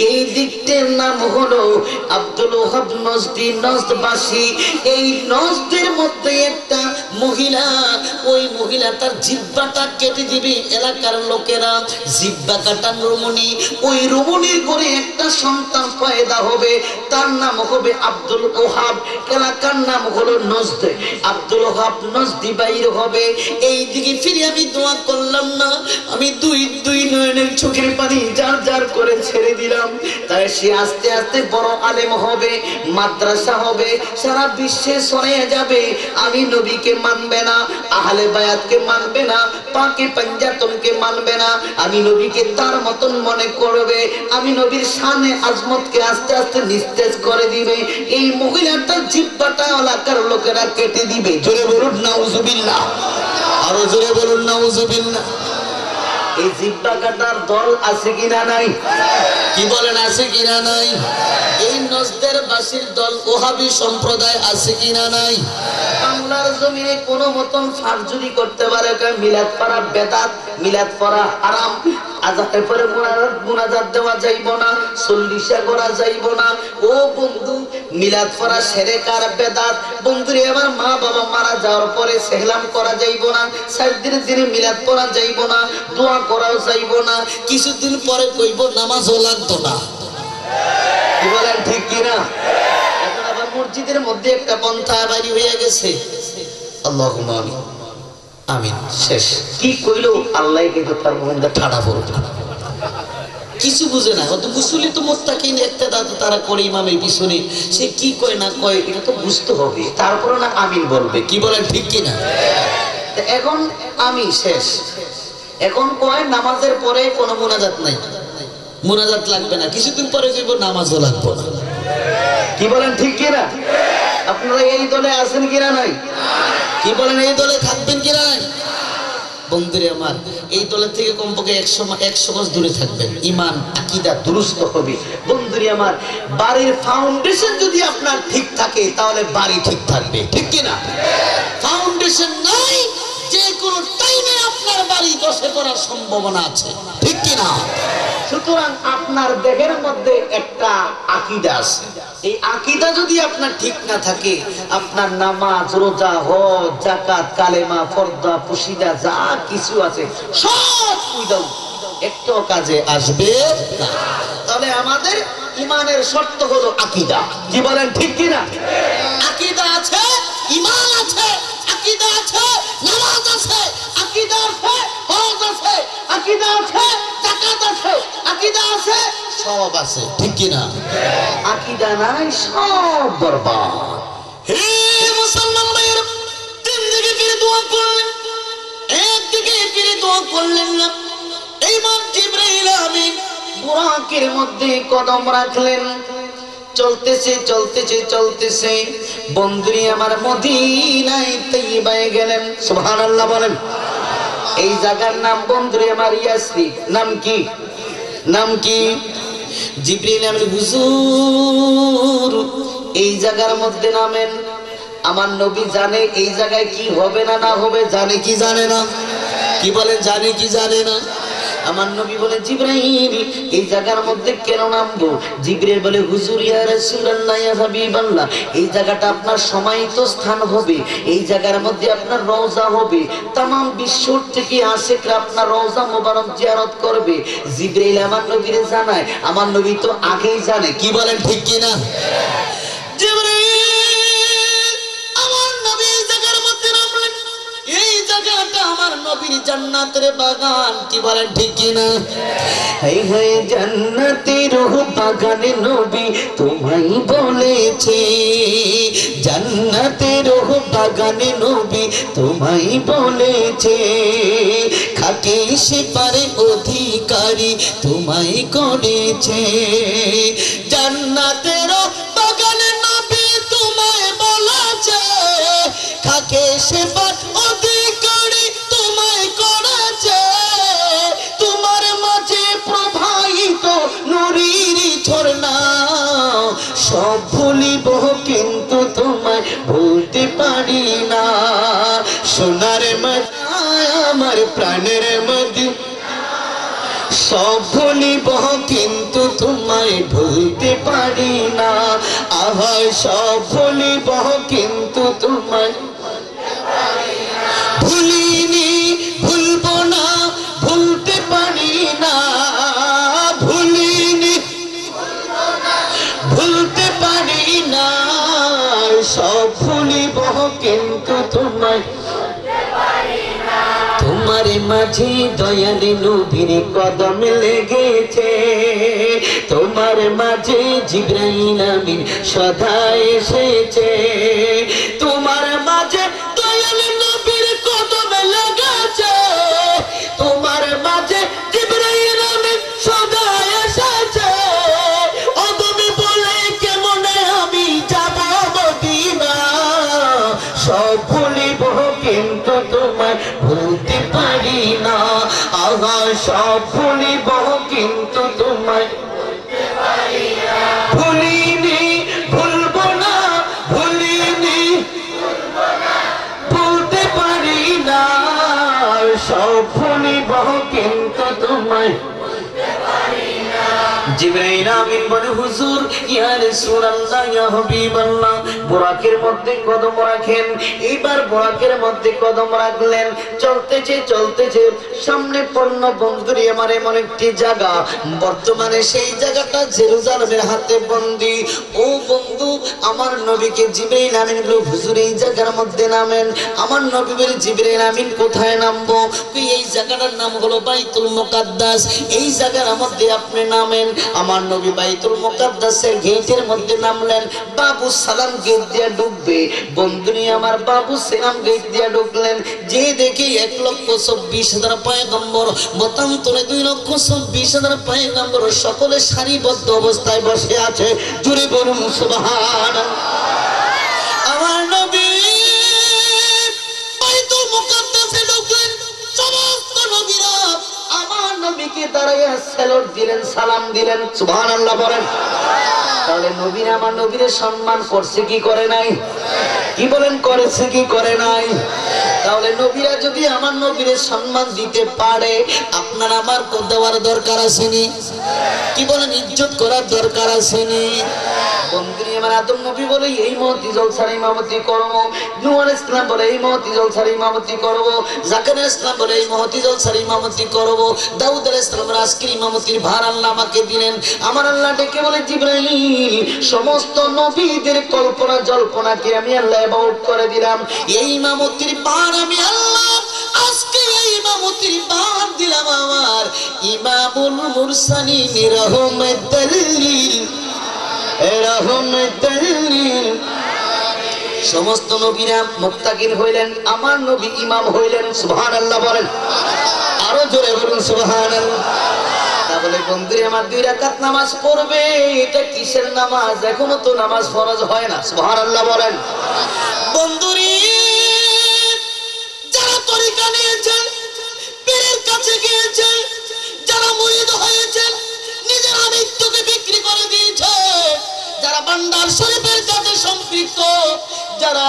এই দিকটার নাম হলো আব্দুল ওহাব নজদি, নজদবাসী। এই নজদের মধ্যে একটা মহিলা, ওই মহিলা তার জিহ্বাটা কেটে দিবে। এলাকার লোকেরা জিহ্বা কাটান রমণী, ওই রমণীর করে একটা সন্তান পয়দা হবে, তার নাম হবে আব্দুল ওহাব। এলাকার নাম হলো নজদ। আব্দুল ওহাব নজদি বাইর হবে। এই দিকে ফিরে আমি দোয়া করলাম না, আমি দুই নয়নের চোখের পানি জার জার করে ছেড়ে দিলাম। তাই সে আস্তে আস্তে বড় আলেম হবে, মাদ্রাসা হবে, সারা বিশ্বে ছড়িয়ে যাবে। আমি নবীকে মানবে না, আহলে বায়াতকে মানবে না, পাকে পাঞ্জাতনকে মানবে না, আমি নবীকে তার মতন মনে করবে। আমি নবীর শানে আজমতকে আস্তে আস্তে নিস্তেজ করে দিবে। এই মহিলাটার জিহ্বাটা এলাকার লোকেরা কেটে দিবে। জোরে বলুন নাউজুবিল্লাহ, আরো জোরে বলুন নাউজুবিল্লাহ। এই জিহ্বা কাটার দল আছে কিনা নাই? কি বলেন, আছে কিনা নাই? এই নজদের বাসীর দল ওহাবী সম্প্রদায় আছে কিনা নাই? বাংলার জমিনে কোনো মতন ফারজুরি করতে পারে, মিলাদ পড়া বেদাত, মিলাদ পড়া হারাম, আজানের পরে মুনাজাত দেওয়া যাইব না, চল্লিশা করা যাইব না। ও বন্ধু, মিলাদ পড়া শিরক আর বেদাত। বন্ধুরে আমার মা বাবা মারা যাওয়ার পরে সেহলাম করা যাইব না, 7 দিনের দিনে মিলাদ পড়া যাইব না, দোয়া করাও যাইব না। কিছুদিন পরে কইব নামাজও লাগতো না। কি বলেন, ঠিক কিনা? এখন আবার মসজিদের মধ্যে একটা পন্থা বাড়ি হয়ে গেছে, আল্লাহুম্মা আমিন আমিন, শেষ। কি কইলো আল্লাহ কিন্তু তার মধ্যে ঠাড়া পড়ল, কিছু বুঝে না। অত মুসলি তো মুত্তাকিন ইক্তেদা তারা করে ইমামের পিছনে, সে কি কয় না কয় এটা তো বুঝতে হবে, তারপরে না আমিন বলবে। কি বলেন, ঠিক কিনা? এখন আমি শেষ। এখন কয় নামাজের পরে কোনো মুনাজাত নাই, মুনাজাত লাগবে না, কিছুদিন পরে কইব নামাজও লাগবে না। কি বলেন, ঠিক কিনা? আপনারা এই দলে আছেন কিনা নাই? কি বলেন, এই দলে থাকবেন কিনা নাই? বন্ধুরে আমার, এই দলের থেকে কমপক্ষে 100 গজ দূরে থাকবেন। ইমান আকীদা দুরুস্ত হবে। বন্ধুরে আমার, বাড়ির ফাউন্ডেশন যদি আপনার ঠিক থাকে তাহলে বাড়ি ঠিক থাকবে, ঠিক কিনা? ফাউন্ডেশন নাই, যে কোনো টাইমে আপনার বাড়ি ধসে পড়ার সম্ভাবনা আছে, ঠিক কিনা? সুতরাং আপনার দেহের মধ্যে একটা আকীদা আছে। এই আকীদা যদি আপনার ঠিক না থাকে, আপনার নামাজ, রোজা, হজ, যাকাত, কালেমা, পর্দা, পুশিদা যা কিছু আছে সব উইদাউ, একটু কাজে আসবে না। তাহলে আমাদের ইমানের শর্ত হলো আকীদা। কি বলেন, ঠিক কিনা? আকীদা আছে, ঈমান আছে, আকীদা আছে, নামাজ আছে, আকীদা আছে, হজ আছে, আকীদা আছে, যাকাত আছে, আকীদা আছে, সব আছে, ঠিক কিনা? আকীদা নাই, সব বরবাদ। হে মুসলমান ভাইরা, তিন দিকে ফিরে দোয়া করলেন, একদিকে ফিরে দোয়া করলেন না। এইবার জিবরাইল আমিন বুরাকের মধ্যে কদম রাখলেন। চলতেছে চলতেছে চলতেছে বন্ধুরি আমার মদিনায় তাইয়্যিবায় গেলেন। সুবহানাল্লাহ বলেন। এই জায়গার নাম বন্ধুরি আমার ইয়াসরিব। নাম কি? নাম কি? জিবরিল আমিন হুজুর এই জায়গার মধ্যে নামেন। আমার নবী জানে এই জায়গায় কি হবে না না হবে, জানে কি জানে না? কি বলেন, জানে কি জানে না? আমার নবী বলে জিবরাইল এই জায়গার মধ্যে কেন নামবো? জিবরাইল বলে হুজুর ইয়া রাসূলুল্লাহ ইয়া হাবিবাল্লাহ এই জায়গাটা আপনার সমাহিত স্থান হবে, এই জায়গার মধ্যে আপনার রওজা হবে, तमाम বিশ্ব থেকে আশিকরা আপনার রওজা মোবারক জিয়ারত করবে। জিবরাইল আমার নবীরে জানায়, আমার নবী তো আগেই জানে। কি বলেন ঠিক কি না? জিবরাইল আমার নবী এই জায়গার মধ্যে নামলেন। এই জায়গাটা আমার নবীর জান্নাতের বাগান। কি বলেন ঠিক কি না? হে হে জান্নাতের বাগানে নবী তোমায় বলেছে, জান্নাতের বাগানে নবী তোমায় বলেছে, খাকে সে পারে অধিকারী তোমায় করেছে। জান্নাতের বাগানে নবী তোমায় বলেছে, খাকে সে পারে অধিকারী তোমায় করেছে, তোমার মাঝে প্রবাহিত নূরের ঝর্ণা, সব ভুলিব কিন্তু তোমায় ভুলতে পারি না। সোনার মদিনায় আমার প্রাণের মদিনা, সব ভুলিব কিন্তু তোমায় ভুলতে পারি না। আহা সব ভুলিব কিন্তু তোমায় ভুলিনি, ভুলবো না, ভুলতে পারি না, ভুলিনি, ভুলতে পারি না, সব ভুলিব কিন্তু তোমায় তোমার মাঝে দয়াল নবীর কদম লেগেছে, তোমার মাঝে জিবরাইল আমিন সদা এসেছে, তোমার মাঝে দয়াল নবীর কদম লেগেছে, তোমার মাঝে জিবরাইল আমিন সদা এসেছে। ও তুমি বলে কেমনে আমি যাব মদিনা, সব ভুলিব কিন্তু তোমায় ভুলতে পারি না। আহা সব ভুলিব কিন্তু তোমায় ভুলিনি, ভুলবো না, ভুলিনি, ভুলতে পারি না, সব ভুলিব কিন্তু তোমায়। জিবরাইল আমিন বলে হুজুর ইয়া রাসূলুল্লাহ ইয়া হাবিবাল্লাহ বুরাকের মধ্যে কদম রাখেন। এইবার বুরাকের মধ্যে কদম রাখলেন। চলতেছে চলতেছে সামনে পড়ল বন্ধুরি আমার এমন একটি জায়গা, বর্তমানে সেই জায়গাটা জেরুজালেমের হাতে বন্দী। ও বন্ধু আমার নবীকে জিবরাইল আমিন বলে হুজুর এই জায়গার মধ্যে নামেন। আমার নবী বলে জিবরাইল আমিন কোথায় নামবো? এই জায়গাটার নাম হলো বাইতুল মুকাদ্দাস, এই জায়গার মধ্যে আপনি নামেন। আমার নবী বাইতুল মুকাদ্দাসের গেটের মধ্যে নামলেন। বাবু সালাম গেট দিয়ে ঢুকবে, বন্ধুনি আমার বাবু সালাম গেট দিয়ে ঢুকলেন। যে দেখি 1,24,000 পয়গম্বর, মতান্তরে 2,24,000 পয়গম্বর সকলে সারিবদ্ধ অবস্থায় বসে আছে। জুড়ে বলুন সুবহানাল্লাহ। আমার নবী বাইতুল মুকাদ্দাসে ঢুকলেন। সমস্ত নবীরা আমার নবীকে দাঁড়াইয়া স্যালুট দিলেন, সালাম দিলেন। সুবহানাল্লাহ বলেন। তাহলে নবী আমার নবীরে সম্মান করছে কি করে নাই? কি বলেন, করেছে কি করে নাই? তাহলে নবীরা যদি আমার নবীরে সম্মান দিতে পারে, আপনার আমার দেওয়ার দরকার আসেনি? কি বলেন, ইজ্জত করার দরকার আসেনি? বন্ধুরি আমার আদম নবী বলে এই মহতি জলসার ইমামতি করব, নূহ আলাইহিস সালাম বলে এই মহতি জলসার ইমামতি করব, জাকারিয়া আলাইহিস সালাম বলে এই মহতি জলসার ইমামতি করব, দাউদ আলাইহিস সালামের আজকের ইমামতির ভার আল্লাহ আমাকে দিলেন। আমার আল্লাহ ডেকে বলে জিবরাইল সমস্ত নবীদের কল্পনা জল্পনাকে আমি আল্লাহ ইবাদত করে দিলাম। এই ইমামতির ভার আমি আল্লাহ আজকে এই ইমামতির ভার দিলাম আমার ইমামুল মুরসালিন রাহমাতুল লিল রাহমাতুল লিল সমস্ত নবীরা মুত্তাকিন হইলেন, আমার নবী ইমাম হইলেন। সুবহানাল্লাহ বলেন, আরো জোরে বলুন সুবহানাল্লাহ। তাহলে বন্ধুরে আমার 2 রাকাত নামাজ পড়বে, এটা কিসের নামাজ? এখনো তো নামাজ ফরজ হয় না। সুবহানাল্লাহ বলেন। বন্ধুরে যারা তরিকা নিয়েছেন, পীরের কাছে গিয়েছেন, যারা মুরিদ হয়েছেন, নিজের আমিত্বকে বিক্রি করে দিয়েছে, যারা ভান্ডার শরীফের কাছে সম্পৃক্ত, যারা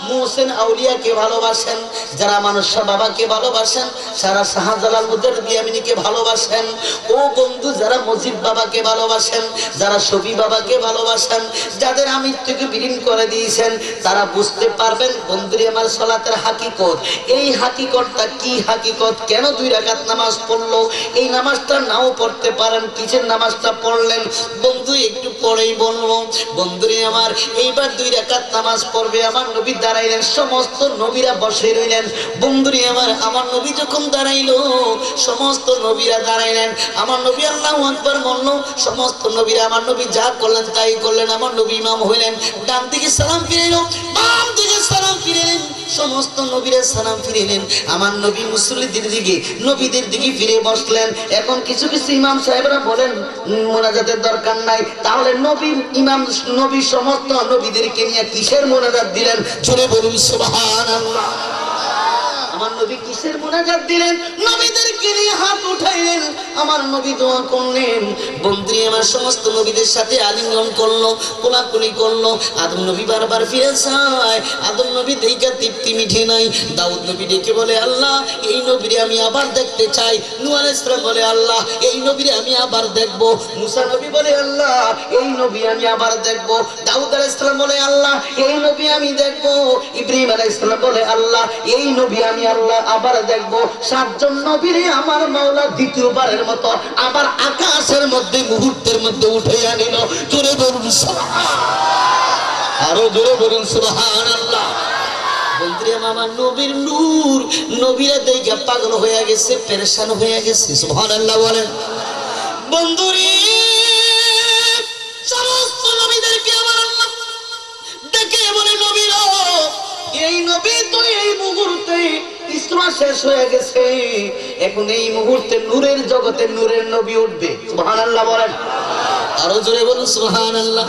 মুহসিন আউলিয়াকে ভালোবাসেন, যারা মানসা বাবাকে ভালোবাসেন, সারা শাহজালাল মুজাদ্দিদিকে ভালোবাসেন, ও বন্ধু যারা মজিদ বাবাকে ভালোবাসেন, যারা শফি বাবাকে ভালোবাসেন, যাদের আমিত্বকে বিলীন করে দিয়েছেন, তারা বুঝতে পারবেন বন্ধুরে আমার সালাতের হাকিকত। এই হাকিকতটা কি হাকিকত? কেন 2 রাকাত নামাজ পড়লো? এই নামাজটা নাও পড়তে পারেন, কিসের নামাজটা পড়লেন বন্ধু একটু পরেই বলবো। বন্ধুরে আমার এইবার 2 রাকাত নামাজ পড়বে, আমার নবী দাঁড়াইলেন, সমস্ত নবীরা বসে রইলেন। বন্ধুরে আমার নবী যখন দাঁড়াইলো, সমস্ত নবীরা দাঁড়াইলেন। আমার নবী আল্লাহু আকবার বলল, সমস্ত নবীরা আমার নবী যা করলেন তাই করলেন। আমার নবী ইমাম হইলেন, ডান দিকে সালাম ফিরাইল, বাম দিকে সালাম ফিরাইলেন, সমস্ত নবীরা সালাম ফিরাইলেন। আমার নবী মুসল্লিদের দিকে, নবীদের দিকে ফিরে বসলেন। এখন কিছু কিছু ইমাম সাহেবরা বলেন মোনাজাতের দরকার নাই, তাহলে নবী ইমাম নবী সমস্ত নবীদেরকে নিয়ে কিসের মোনাজাত দিলেন? জোরে বলুন সুবহানাল্লাহ। আমার নবী কিসের মোনাজাত দিলেন? নবীদেরকে নিয়ে হাত উঠাইলেন, আমার নবী দোয়া করলেন। বন্ধুরে আমার সমস্ত নবীদের সাথে আলিঙ্গন করলো, কোলাকুলি করলো। আদম নবী বারবার ফিরে যায়, আদম নবী দেখা তৃপ্তি মিঠে নাই। দাউদ নবী ডেকে বলে, আল্লাহ এই নবীরে আমি আবার দেখতে চাই। নূহ আলাইহিস সালাম বলে, আল্লাহ এই নবীরে আমি আবার দেখব। মুসা নবী বলে, আল্লাহ এই নবী আমি আবার দেখব। দাউদ আলাইহিস সালাম বলে, আল্লাহ এই নবী আমি দেখব। ইব্রাহিম আলাইহিস সালাম বলে, আল্লাহ এই নবী আমি আল্লাহ আবার দেখবো। 7 জন নবীরে আমার মাওলা দ্বিতীয়বারের মতো আবার আকাশের মধ্যে মুহূর্তের মধ্যে উঠে আনিল। জোরে বলুন সুবহানাল্লাহ, আরো জোরে বলুন সুবহানাল্লাহ। বন্ধুরে আমার নবীর নূর, নবীরা দেখে পাগল হয়ে গেছে, পেরেশান হয়ে গেছে। সুবহানাল্লাহ বলেন। বন্ধুরে সমস্ত নবীদেরকে আমার আল্লাহ ডেকে বলে, নবীরা এই নবী তো এই মুহূর্তে ইসরা শেষ হয়ে গেছে, এখন এই মুহূর্তে নূরের জগতে নূরের নবী উঠবে। সুবহানাল্লাহ বলেন, আরো জোরে বলুন সুবহানাল্লাহ।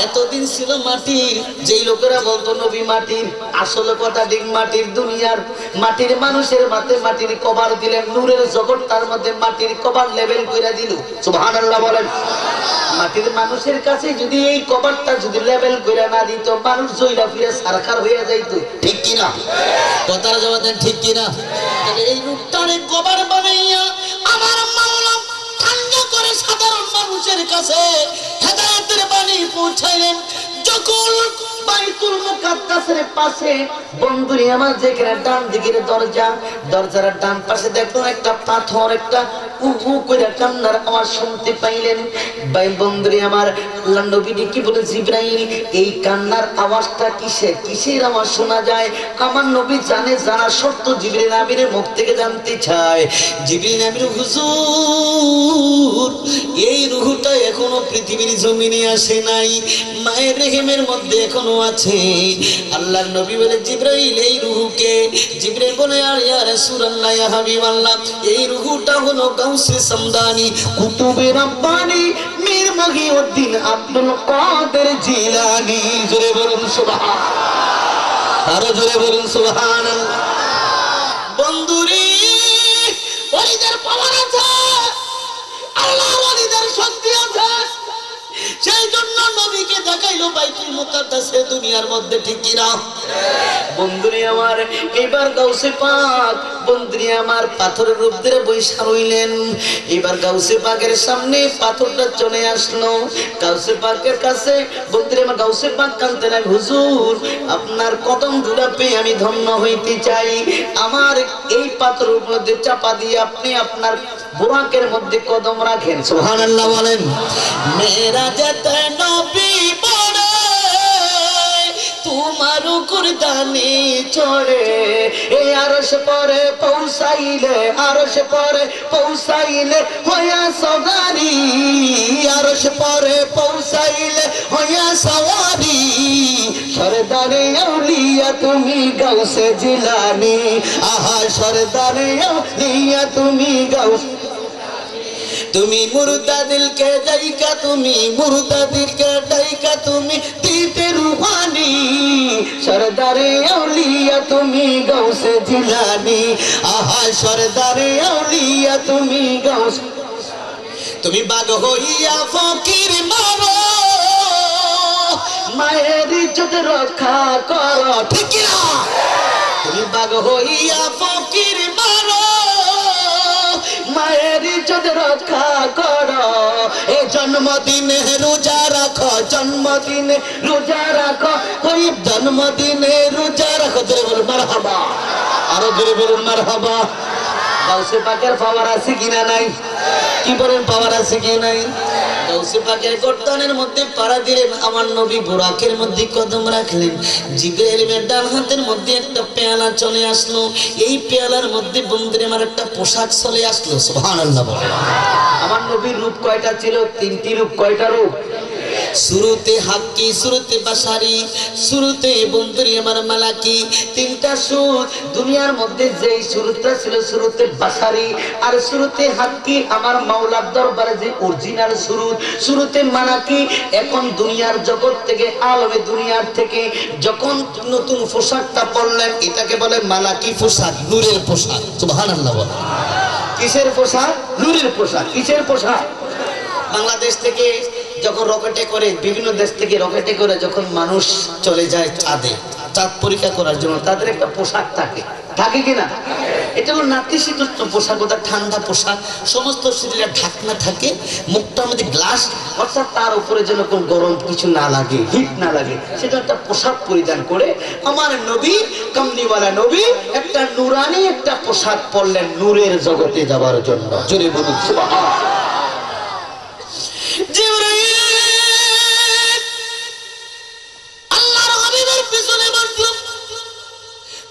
এতদিন ছিল মাটির, যেই লোকেরা বলতো নবী মাটির, আসলে কথা ঠিক মাটির। দুনিয়ার মাটির মানুষের মাথায় মাটির কভার দিলেন, নূরের জগৎ তার মধ্যে মাটির কভার লেভেল করে দিল। সুবহানাল্লাহ বলেন। মাটির মানুষের কাছে যদি এই কভারটা যদি লেভেল করে না দিত, মানুষ জয়লা ফিরে সারকার হয়ে যাইতো। ঠিক কিনা? কথার জবাব দেন, ঠিক কিনা? তাহলে এই রূপটারে কভার বানাইয়া আমার মাওলা ঠান্ডা করে সাধারণ মানুষের কাছে হেদায়েতের বাণী পৌঁছাইলেন। যখন বাইতুল মুকাদ্দাসের পাশে বন্ধুরে আমার যেখানে ডান দিকের দরজা, দরজার ডান পাশে দেখুন একটা পাথর, একটা উহু করে কান্নার আওয়াজ শুনতে পাইলেন। ভাই বন্ধুরে আমার আল্লাহর নবী কি বলে, জিবরাইল এই কান্নার আওয়াজটা কিসের? কিসের আওয়াজ শোনা যায়? আমার নবী জানে, জানা সত্য জিবরাইল আমিরের মুখ থেকে জানতে চায়। জিবরাইল আমির, হুজুর এই রূহটা এখনো পৃথিবীর জমিনে আসে নাই, মায়ের রেহেমের মধ্যে এখনো আছে। আল্লাহর নবী বলে, জিবরাইল এই রূহকে? জিবরাইল বলে, ইয়া রাসূলুল্লাহ, ইয়া হাবিবাল্লাহ, এই রূহটা হলো গাউসে সামদানি, কুতুবে রাব্বানি, মীর মহিউদ্দিন আব্দুল কাদের জিলানী। জোরে বলুন সুবহানাল্লাহ, আরো জোরে বলুন সুবহানাল্লাহ। বন্ধুরে ওলিদের পাওয়ার আছে, আল্লাহর ওলিদের শক্তি আছে, সেই জন্য নবীকে দেখাইলো বাইতুল মুকাদ্দাসে দুনিয়ার মধ্যে। ঠিক কিনা বন্ধুরে আমার? এবার গাউসে পাক বন্ধুরে আমার পাথরের রূপ ধরে বৈশা রইলেন। এবার গাউসে পাকের সামনে পাথরটা চলে আসলো। গাউসে পাকের কাছে বন্ধুরে আমার গাউসে পাক কাঁদতে লাগলেন, হুজুর আপনার কদম ধুলা পেয়ে আমি ধন্য হইতে চাই, আমার এই পাথরের মধ্যে চাপা দিয়ে আপনি আপনার বুরাকের মধ্যে কদম রাখেন। সুবহানাল্লাহ বলেন। মেরাজতে নবী পড়ে তোমার নুকুরদানি চড়ে এই আরশ পরে পৌঁছাইলে হইয়া সওয়ারি আরশ পরে পৌঁছাইলে হইয়া সওয়ারি সরদারে আউলিয়া তুমি গাউসে জিলানী আহা সরদারে আউলিয়া তুমি গাউস তুমি মুর্দা দিলকে ডাইকা তুমি দিতে রুহানি সরদারে আউলিয়া তুমি গাউসে জিলানী আহা সরদারে আউলিয়া তুমি গাউস তুমি বাগ হইয়া ফকির মারো মায়ের ইজ্জত রক্ষা করো ঠিক না তুমি বাগ হইয়া ফকির মারো মায়ের ইজ্জত রক্ষা করো এ জন্মদিনে রোজা রাখো ওই জন্মদিনে রোজা রাখো জোরে বলুন মারহাবা আরো জোরে বলুন মারহাবা গাউসে পাকের পাওয়ার আছে কিনা নাই কি বলেন পাওয়ার আছে কি নাই গাউসে পাকের গর্দানের মধ্যে পাড়া দিলেন আমার নবী বুরাকের মধ্যে কদম রাখলেন জিবরাইলের ডান হাতের মধ্যে একটা পেয়ালা চলে আসলো এই পেয়ালার মধ্যে বন্ধুরে আমার একটা পোশাক চলে আসলো সুবহানাল্লাহ বলে আমার নবীর রূপ কয়টা ছিল তিনটি রূপ কয়টা রূপ শুরুতে হাক্কি শুরুতে বাশারি শুরুতে বন্ধুরি আমার মালাকি তিনটা সুর দুনিয়ার মধ্যে যেই শুরুটা ছিল শুরুতে বাশারি আর শুরুতে হাক্কি আমার মাওলার দরবারে যে অরিজিনাল শুরুতে মালাকি এখন দুনিয়ার জগৎ থেকে আলমে দুনিয়ার থেকে যখন নতুন পোশাকটা পরলেন এটাকে বলে মালাকি পোশাক নূরের পোশাক সুবহানাল্লাহ বলে কিসের পোশাক নূরের পোশাক কিসের পোশাক বাংলাদেশ থেকে যখন রকেটে করে বিভিন্ন দেশ থেকে রকেটে করে যখন মানুষ চলে যায় চাঁদে চাঁদ পরীক্ষা করার জন্য তাদের একটা পোশাক থাকে কিনা এটা হলো নাতিশীতোষ্ণ পোশাক ওটা ঠান্ডা পোশাক সমস্ত শরীরে ঢাকনা থাকে মুখটার মধ্যে গ্লাস অর্থাৎ তার উপরে যেন কোনো গরম কিছু না লাগে হিট না লাগে সেটা একটা পোশাক পরিধান করে আমার নবী কামলিওয়ালা নবী একটা নুরানি একটা পোশাক পরলেন নূরের জগতে যাওয়ার জন্য জোরে বলুন সুবহানাল্লাহ আল্লাহর হাবিবের পিছনে বসলো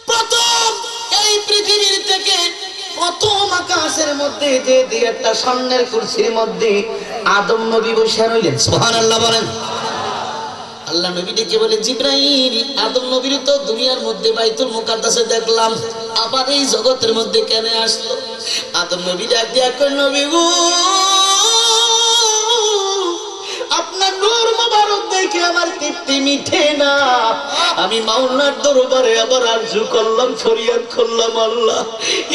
প্রথম এই পৃথিবীর থেকে প্রথম আকাশের মধ্যে যে দিয়ে একটা স্বর্ণের কুরসির মধ্যে আদম নবী বসে রইলেন সুবহানাল্লাহ বলেন আল্লাহ নবী ডেকে বলে জিবরাইল আদম নবীর তো দুনিয়ার মধ্যে বাইতুল মুকাদ্দাসে দেখলাম আবার এই জগতের মধ্যে কেন আসলো আদম নবী ডাক দিয়া কই নবী গো আপনার নূর মোবারক দেখে আমার তৃপ্তি মিঠে না আমি মাওলার দরবারে আবার আরজু করলাম ফরিয়াদ করলাম আল্লাহ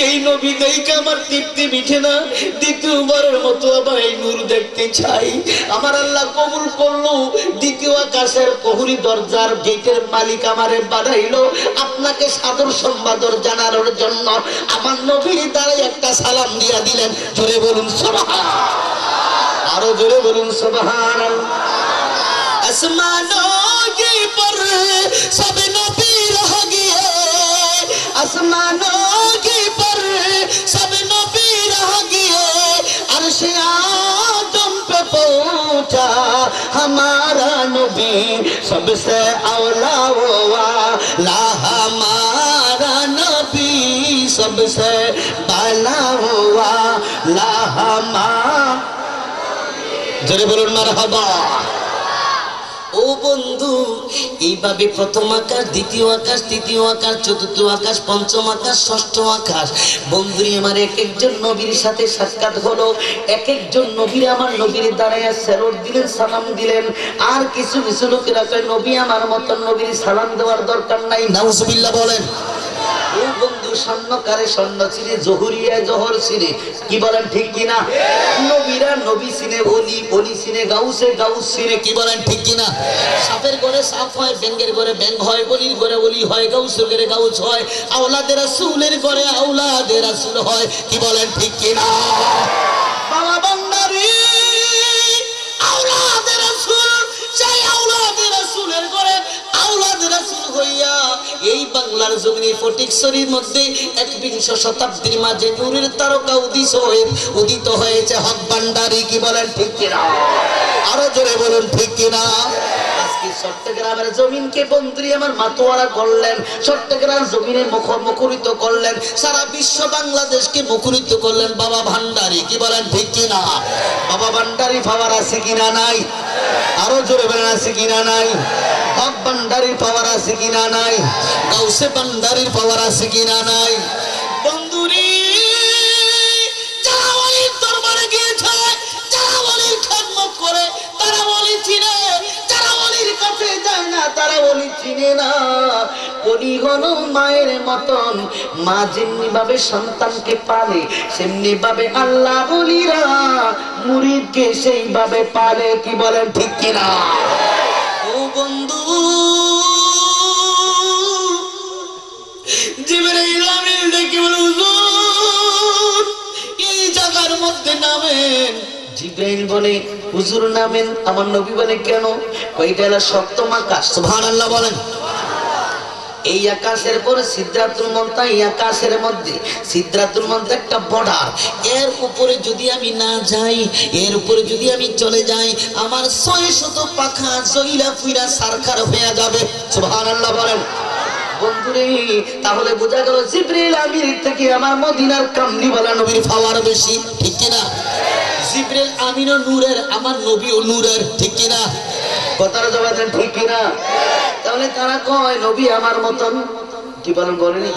এই নবী দেখে আমার তৃপ্তি মিঠে না দ্বিতীয়বারের মতো আবার এই নূর দেখতে চাই আমার আল্লাহ কবুল করলো দ্বিতীয় আকাশের প্রহরী দরজার গেটের মালিক আমারে বাড়াইলো আপনাকে সাদর সম্মাদর জানানোর জন্য আমার নবীর দ্বারাই একটা সালাম দিয়া দিলেন জোরে বলুন সুবহানাল্লাহ आरो जोरे बोलूं सुभान अल्लाह आसमानों के पर सब नबी रह गए आसमानों के पर सब नबी रह गए अर्श आदम पे पहुंचा हमारा नबी सबसे औला हुआ ला हमारा नबी सबसे बाला हुआ ला हमारा জোরে বলুন মারহাবা ও বন্ধু এইভাবে প্রথম আকাশ দ্বিতীয় আকাশ তৃতীয় আকাশ চতুর্থ আকাশ পঞ্চম আকাশ ষষ্ঠ আকাশ বন্ধুরি আমার এক একজন নবীর সাথে সাক্ষাৎ হলো এক একজন নবীর আমার নবীর দাঁড়ায় স্যালুট দিলেন সালাম দিলেন আর কিছু কিছু লোকেরা কয় নবী আমার মতন নবীর সালাম দেওয়ার দরকার নাই নাউজুবিল্লাহ বলেন ও বন্ধু স্বর্ণকারে স্বর্ণ চিনে জহুরিয়া জহর চিনে কি বলেন ঠিক কিনা নবীরা নবী চিনে ওলি ওলি চিনে গাউসে গাউস চিনে কি বলেন ঠিক কিনা সাপের ঘরে সাপ হয় ব্যাঙের ঘরে ব্যাঙ হয় ওলির ঘরে ওলি হয় গাউসের ঘরে গাউস হয় আওলাদের রাসূলের ঘরে আওলাদের রাসূল হয় কি বলেন ঠিক কিনা বাবা বান্দারি আওলাদের রাসূল চাই আওলাদের রাসূলের ঘরে আওলাদের রাসূল হইয়া এই বাংলার জমিনে ফটিকছড়ির মধ্যে 21 শতাব্দীর মাঝে নূরের তারকা উদিত হয়েছে হক ভান্ডারী কি বলেন ঠিক কিনা আরো জোরে বলুন ঠিক কিনা আজকে চট্টগ্রামের জমিনকে বন্ধুরি আমার মাতোয়ারা করলেন, চট্টগ্রাম জমিনে মুখরিত করলেন, সারা বিশ্ব বাংলাদেশকে মুখরিত করলেন বাবা ভান্ডারী। কি বলেন ঠিক কিনা? বাবা ভান্ডারী পাওয়ার আছে কিনা নাই? আরো জোরে বলেন আছে কিনা নাই? হক ভান্ডারীর পাওয়ার আছে কিনা নাই? গাউসে ভান্ডারীর পাওয়ার আছে কিনা নাই? বন্ধুরি যারা ওলির দরবারে গিয়েছে, যারা ওলির খেদমত করে তারা ওলি চিনে, যারা ওলির কাছে যায় না তারা ওলি চিনে না। ওলি হলো মায়ের মতন, মা যেমনি ভাবে সন্তানকে পালে সেমনি ভাবে আল্লাহ ওলিরা মুরিদকে সেইভাবে পালে। কি বলেন ঠিক কিনা? ও বন্ধু জিবরাইল আমিন দেখি বলে হুজুর এই জায়গার মধ্যে নামেন। জিবরাইল বলে হুজুর নামেন। আমার নবী বলে কেন? ওইটা হলো সপ্তম আকাশ। সুবহানাল্লাহ বলেন। এই আকাশের পরে সিদরাতুল মুনতাহা, এই আকাশের মধ্যে সিদরাতুল মুনতাহা একটা বর্ডার। এর উপরে যদি আমি না যাই, এর উপরে যদি আমি চলে যাই, আমার ৬০০ পাখা জইলা ফুইরা সারখার হয়ে যাবে। সুবহানাল্লাহ বলেন। বন্ধুরে তাহলে বোঝা গেল জিবরাইল আমির থেকে আমার মদিনার কামলিওয়ালা নবীর পাওয়ার বেশি। ঠিক কিনা? জিবরাইল আমিনও নূরের, আমার নবীও নূরের। ঠিক কিনা? কথাটা জবাব দেন ঠিক কিনা? তাহলে তারা কয় নবী আমার মতন। কি বলেন? বলেনি?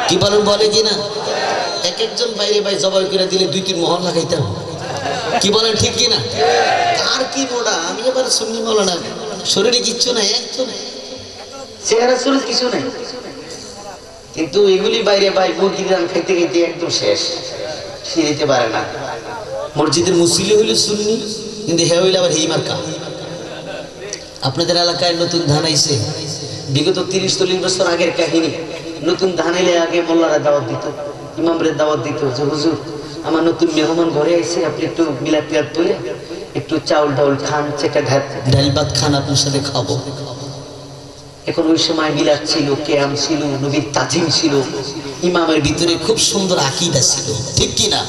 কি বলেন? বলে কিনা? এক একজন বাইরে ভাই জবাই করে দিলে ২-৩ মোহর লাগাইতাম। কি বলেন ঠিক কিনা? আর কি মোড়া, আমি এবার সুন্নি মাওলানা, শরীরে কিচ্ছু নাই, একদম চেহারা শরীর কিছু নাই, কিন্তু এগুলি বাইরে ভাই মুরগির রান খাইতে খাইতে একদম শেষ, ফিরিতে পারে না। মসজিদের মুসল্লি হইলে সুন্নি, কিন্তু হে হইলে আবার হেই মার্কা। আপনাদের এলাকায় নতুন ধান আইছে, বিগত ৩০-৪০ বছর আগের কাহিনী। নতুন ধান এলে আগে মোল্লারা দাওয়াত দিত, ইমামদের দাওয়াত দিত যে হুজুর আমার নতুন মেহমান ঘরে আইছে, আপনি একটু মিলাদ টিলাদ তুলে একটু চাউল ডাউল খান, চেটা ডাল ভাত খান, আপনার সাথে খাবো। এখন ওই সময় মিলাদ ছিল, কেয়াম ছিল, নবীর তাজিম ছিল, ইমামের ভিতরে খুব সুন্দর আকীদা ছিল। ঠিক কিনা?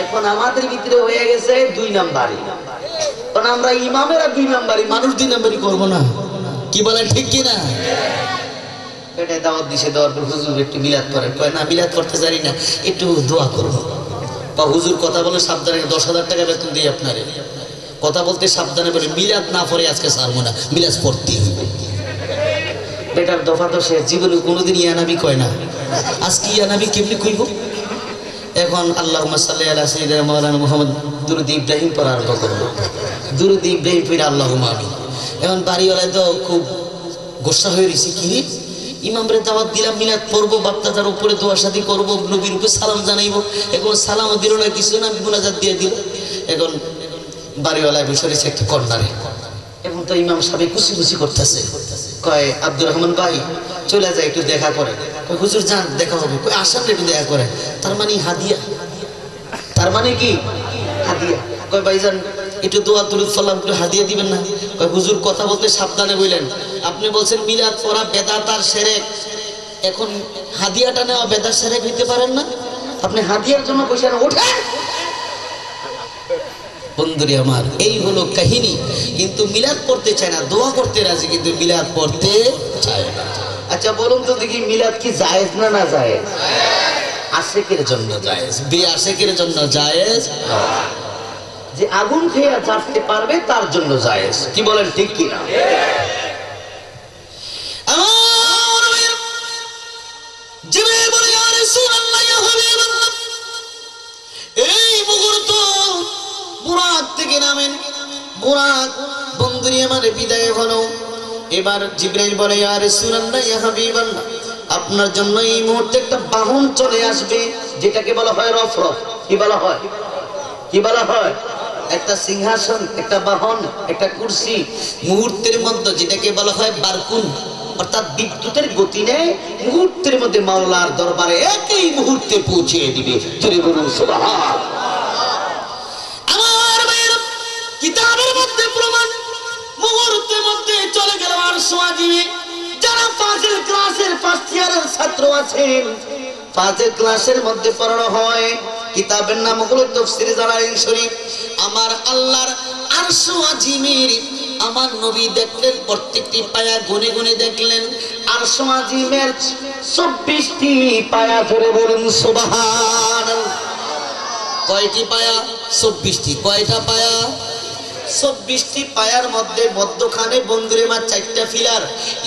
এখন আমাদের ভিতরে হয়ে গেছে ২ নাম্বারি। কারণ আমরা ইমামেরা ২ নাম্বারি, মানুষ ২ নাম্বারি করবো না। কি বলেন ঠিক কিনা? এটা দাওয়াত দিছে, দেওয়ার পর হুজুর একটু মিলাদ করেন, কয় না মিলাদ করতে জানি না, একটু দোয়া করবো। বা হুজুর কথা বলে সাবধানে ১০,০০০ টাকা বেতন দিই আপনারে, কথা বলতে সাবধানে বলে মিলাদ না পড়ে আজকে ছাড়বো না, মিলাদ পড়তেই হবে। বেটার দফা তো সে জীবনে কোনোদিন ইয়ানাবি কয় না, আজকে ইয়ানাবি কেমনি কইব? এখন আল্লাহুম্মা সাল্লি আলা সাইয়্যিদিনা মাওলানা মুহাম্মদ দুরুদ ইব্রাহিম পড়া আরম্ভ করবো। দুরুদ ইব্রাহিম পড়ে আল্লাহুম্মা আমিন। এখন বাড়িওয়ালায় তো খুব গোসা হয়ে রয়েছে, কি ইমামরে দাওয়াত দিলাম, মিলাদ পড়বো, বাপ্তাদার উপরে দোয়া শাদি করবো, নবীর উপরে সালাম জানাইবো, এখন সালামও দিল না, কিছু না, মুনাজাত দিয়ে দিল। এখন বাড়িওয়ালায় বসে রয়েছে একটা কর্নারে। এখন তো ইমাম সাহেব খুশি খুশি করতেছে, কয় আব্দুর রহমান ভাই চলে যায় একটু দেখা করে। কয় হুজুর যান, দেখা হবে। কয় আসাম একটু দেখা করে। তার মানে হাদিয়া, তার মানে কি হাদিয়া। কয় ভাইজান একটু দোয়া দুরুদ সালাম একটু হাদিয়া দিবেন না? কয় হুজুর কথা বলতে সাবধানে বললেন, আপনি বলছেন মিলাদ পড়া বেদাত আর শিরক, এখন হাদিয়াটা নেওয়া বেদাত শিরক হইতে পারেন না, আপনি হাদিয়ার জন্য পয়সা না ওঠেন। বন্ধুরে আমার, এই হলো কাহিনী। কিন্তু মিলাদ পড়তে চায় না, দোয়া করতে রাজি, কিন্তু মিলাদ পড়তে চায় না। আচ্ছা বলুন তো দেখি, মিলাদ কি জায়েজ না না জায়েজ? আশিকের জন্য জায়েজ, বেআশিকের জন্য জায়েজ। যে আগুন খেয়ে জ্বালতে পারবে তার জন্য জায়েজ। কি বলেন ঠিক কিনা? এই মুহূর্ত বুরাক থেকে নামেন, বুরাক বন্ধুরি আমার বিদায় হলো। এবার জিবরাইল বলে ইয়া রাসূলুল্লাহ ইয়া হাবিবাল্লাহ, আপনার জন্য এই মুহূর্তে একটা বাহন চলে আসবে, যেটাকে বলা হয় রফরফ। কি বলা হয়? কি বলা হয়? একটা সিংহাসন, একটা বাহন, একটা কুরসি মুহূর্তের মধ্যে, যেটাকে বলা হয় বারকুন, অর্থাৎ বিদ্যুতের গতি নেয়, মুহূর্তের মধ্যে মাওলার দরবারে একই মুহূর্তে পৌঁছে দিবে। জোরে বলুন সুবহান। আমার ভাইয়ের কিতাবের মধ্যে প্রমাণ, মুহূর্তের মধ্যে চলে গেল আরশ আজিমে। যারা ফাজিল ক্লাসের ফার্স্ট ইয়ারের ছাত্র আছেন, ফাজিল ক্লাসের মধ্যে পড়ানো হয়, কিতাবের নাম হলো তাফসীর জালালাইন শরীফ। আমার আল্লাহর আরশ আজিমের আমার নবী দেখলেন প্রত্যেকটি পায়া গুনে গুনে দেখলেন আরশ আজিমের 24টি পায়া। ধরে বলুন সুবহানাল্লাহ। কয়টি পায়া? 24টি। কয়টা পায়া? 24টি পায়ার মধ্যে মধ্যখানে বন্ধুরে মা 4টা ফিলার।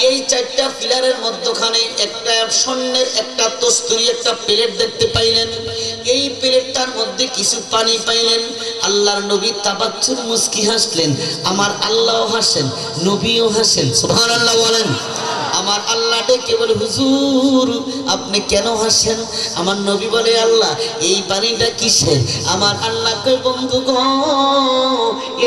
এই 4টা ফিলারের মধ্যখানে একটা স্বর্ণের একটা তস্তুরি একটা প্লেট দেখতে পাইলেন। এই প্লেটটার মধ্যে কিছু পানি পাইলেন। আল্লাহর নবী তাবাজ্জুর মুস্কি হাসলেন। আমার আল্লাহও হাসেন, নবীও হাসেন। সুবহানাল্লাহ বলেন। আমার আল্লাহ ডেকে বলে হুজুর আপনি কেন হাসেন? আমার নবী বলে আল্লাহ এই পানিটা কিসের? আমার আল্লাহ কয় বন্ধু গো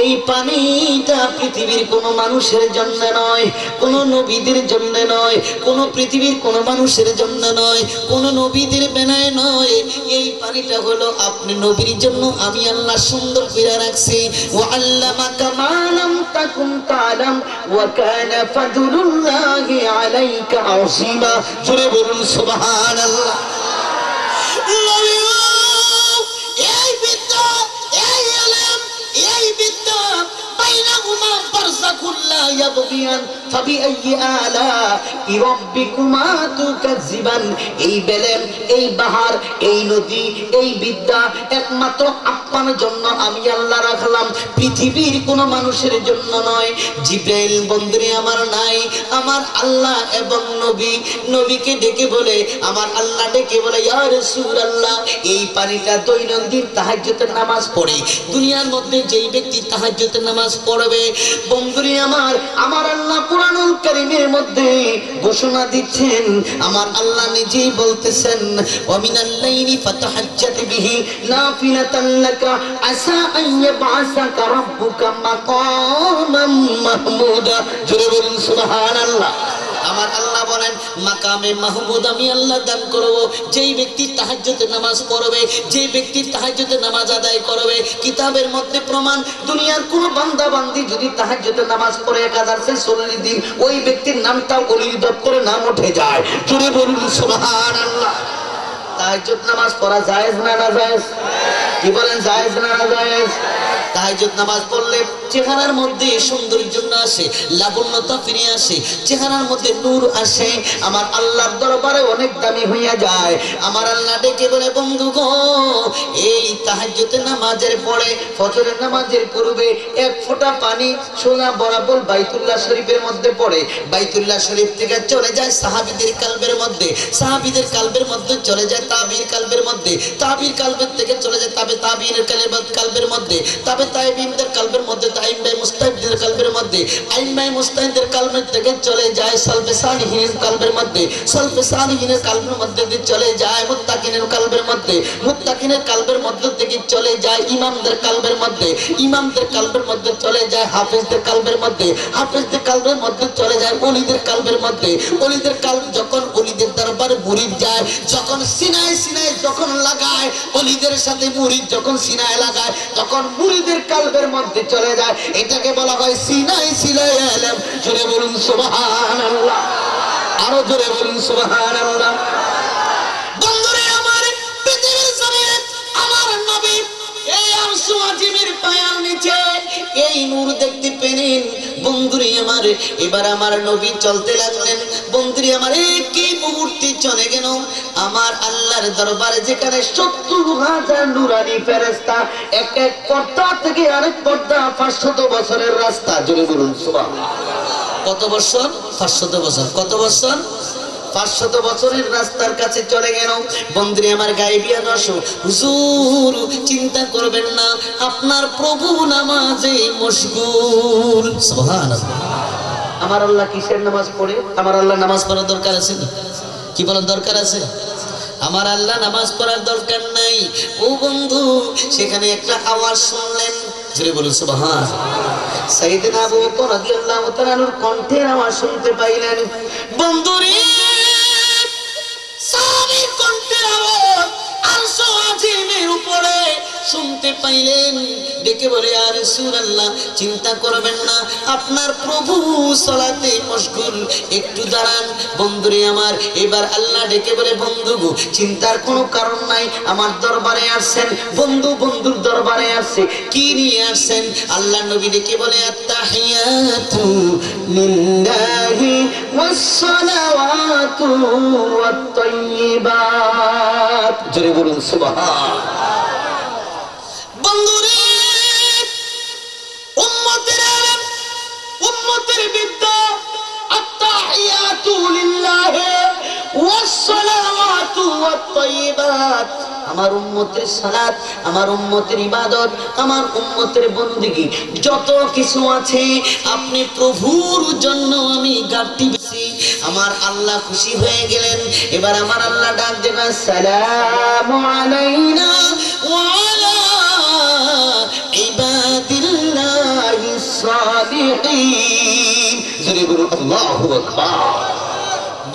এই পানিটা পৃথিবীর কোনো মানুষের জন্য নয়, কোনো নবীদের জন্য নয়, কোনো পৃথিবীর কোনো মানুষের জন্য নয়, কোনো নবীদের বেনায় নয়। এই পানিটা হলো আপনি নবীর জন্য আমি আল্লাহ সুন্দর করে রাখছি। ওয়া আল্লামাকা মা লাম তাকুন তা'লাম ওয়া কানা ফাদলুল্লাহি আলাইকা আযীমা। জোরে বলুন সুবহানাল্লাহ। এই বিদ্যা, এই ইলম, এই বিদ্যা বাইনাহুমা বারযাখুন লা ইয়াবগিয়ান ফাবিআইয়ি আলা'i রাব্বিকুমা তুকাজ্জিবান। এই বেলেম, এই বাহার, এই নদী, এই বিদ্যা একমাত্র আপনার জন্য আমি আল্লাহ রাখলাম, পৃথিবীর কোনো মানুষের জন্য নয়। জিবরাইল বন্ধুরে আমার নাই, আমার আল্লাহ এবং নবী। নবীকে ডেকে বলে আমার আল্লাহ ডেকে বলে ইয়া রাসূলুল্লাহ এই পানিটা দৈনন্দিন তাহাজ্জুদের নামাজ পড়ে। দুনিয়ার মধ্যে যেই ব্যক্তি তাহাজ্জুদের নামাজ পড়বে বন্ধুরে আমার আল্লাহ কুরআনুল কারীমের মধ্যে ঘোষণা দিচ্ছেন, আমার আল্লাহ নিজেই বলতেছেন ওয়া মিনাল লাইলি ফাতাহাজ্জাত বিহি নাফিলাতান লাকা আসা আন ইয়াবআসাকা রাব্বুকা মাকামান মাহমুদা। জোরে বলুন সুবহানাল্লাহ। আমার আল্লাহ বলেন মাকামে মাহমুদ আমি আল্লাহ দান করব যেই ব্যক্তি তাহাজ্জুদের নামাজ পড়বে, যেই ব্যক্তি তাহাজ্জুদের নামাজ আদায় করবে। কিতাবের মধ্যে প্রমাণ দুনিয়ার কোন বান্দা বান্দি যদি তাহাজ্জুদের নামাজ পড়ে 1040 দিন ওই ব্যক্তির নামটা ওলির দপ্তরে নাম উঠে যায়। জোরে বলুন সুবহানাল্লাহ। তাহাজ্জুদ নামাজ পড়া জায়েজ না না জায়েজ? কি বলেন জায়েজ না না জায়েজ? তাহাজ্জুদ নামাজ পড়লে চেহারার মধ্যে সৌন্দর্য আসে, লাবণ্যতা ফিরে আসে, চেহারার মধ্যে নূর আসে, আমার আল্লাহর দরবারে অনেক দামি হইয়া যায়। আমার আল্লাহ ডেকে বলে বন্ধু গো এই তাহাজ্জুদের নামাজের পরে ফজরের নামাজের পূর্বে এক ফোঁটা পানি সোনা বরাবর বাইতুল্লাহ শরীফের মধ্যে পড়ে। বাইতুল্লাহ শরীফ থেকে চলে যায় সাহাবীদের কালবের মধ্যে, সাহাবীদের কালবের মধ্যে চলে যায় তাবির কালবের মধ্যে, তাবির কালবের থেকে চলে যায় তাবির কালবের মধ্যে, তাইবিনদের কালবের মধ্যে, আইম্মায়ে মুস্তাহিদের কালবের মধ্যে, আইম্মায়ে মুস্তাহিদের কালবের থেকে চলে যায় সালফে সালিহিনের কালবের মধ্যে, সালফে সালিহিনের কালবের মধ্যে দিয়ে চলে যায় মুত্তাকিনের কালবের মধ্যে, মুত্তাকিনের কালবের মধ্যে থেকে চলে যায় ইমামদের কালবের মধ্যে, ইমামদের কালবের মধ্যে চলে যায় হাফেজদের কালবের মধ্যে, হাফেজদের কালবের মধ্যে চলে যায় ওলিদের কালবের মধ্যে, ওলিদের কালব যখন ওলিদের দরবারে মুরিদ যায়, যখন সিনায় সিনায় যখন লাগায় ওলিদের সাথে মুরিদ যখন সিনায় লাগায় তখন মুরিদের কালবের মধ্যে চলে যায়। এটাকে বলা হয় সিনাই সিলাই ইলম। জোরে বলুন সুবহানাল্লাহ। আরো জোরে বলুন সুবহানাল্লাহ। বন্ধুরে আমার পৃথিবীর জমিনে আমার নবী এই আরশ আজিমের পায়ের নিচে এই নূর দেখতে পেলেন। বন্ধুরে আমার এবার আমার নবী চলতে লাগলেন। বন্ধুরে আমার একই মুহূর্তে চলে গেল আমার আল্লাহর দরবারে যেখানে 70,000 নূরানি ফেরেশতা এক এক পর্দা থেকে আরেক পর্দা 500 বছরের রাস্তা। জোরে বলুন সুবহানাল্লাহ। কত বছর? 500 বছর। কত বছর? 500 বছরের রাস্তার কাছে চলে গেল। বন্ধুরে আমার গায়েবিয়া দর্শক হুজুর চিন্তা করবেন না আপনার প্রভু নামাজে মশগুল। সুবহানাল্লাহ। আমার আল্লাহ কিসের নামাজ পড়ে? আমার আল্লাহ নামাজ পড়ার দরকার আছে? কি বলার দরকার আছে? আমার আল্লাহ নামাজ পড়ার দরকার নাই। ও বন্ধু সেখানে একটা আওয়াজ শুনলেন। জোরে বলুন সুবহান। সাইয়েদনা আবু বকর রাদিয়াল্লাহু তাআলার কণ্ঠের আওয়াজ শুনতে পাইলেন। বন্ধুরে সাহাবীর কণ্ঠের আওয়াজ আরশ আজিমের উপরে শুনতে পাইলেন, ডেকে বলে ইয়া রাসূলুল্লাহ চিন্তা করবেন না, আপনার প্রভু সালাতে মশগুল, একটু দাঁড়ান। বন্ধুরে আমার, এবার আল্লাহ ডেকে বলে বন্ধু গো চিন্তার কোনো কারণ নাই, আমার দরবারে আসছেন। বন্ধু বন্ধুর দরবারে আসছে, কি নিয়ে আসছেন? আল্লাহ নবী ডেকে বলে আত্তাহিয়াতু লিল্লাহি ওয়াসসালাওয়াতু ওয়াত-তাইয়্যিবাত। জোরে বলুন সুবহান। বন্ধুরে, উম্মতের আলেম, উম্মতের বিদ্যা, আত্তাহিয়াতু লিল্লাহি ওয়াসসালাওয়াতু ওয়াত-তাইয়্যিবাত। আমার উম্মতের সালাত, আমার উম্মতের ইবাদত, আমার উম্মতের বন্দেগী, যত কিছু আছে আপনি প্রভুর জন্য আমি গাড়তি বেশি। আমার আল্লাহ খুশি হয়ে গেলেন। এবার আমার আল্লাহ ডাক দেবেন সালামু আলাইনা ওয়া আলা ইবাদিল্লাহিস সালিহিন। জোরে বলুন আল্লাহু আকবার।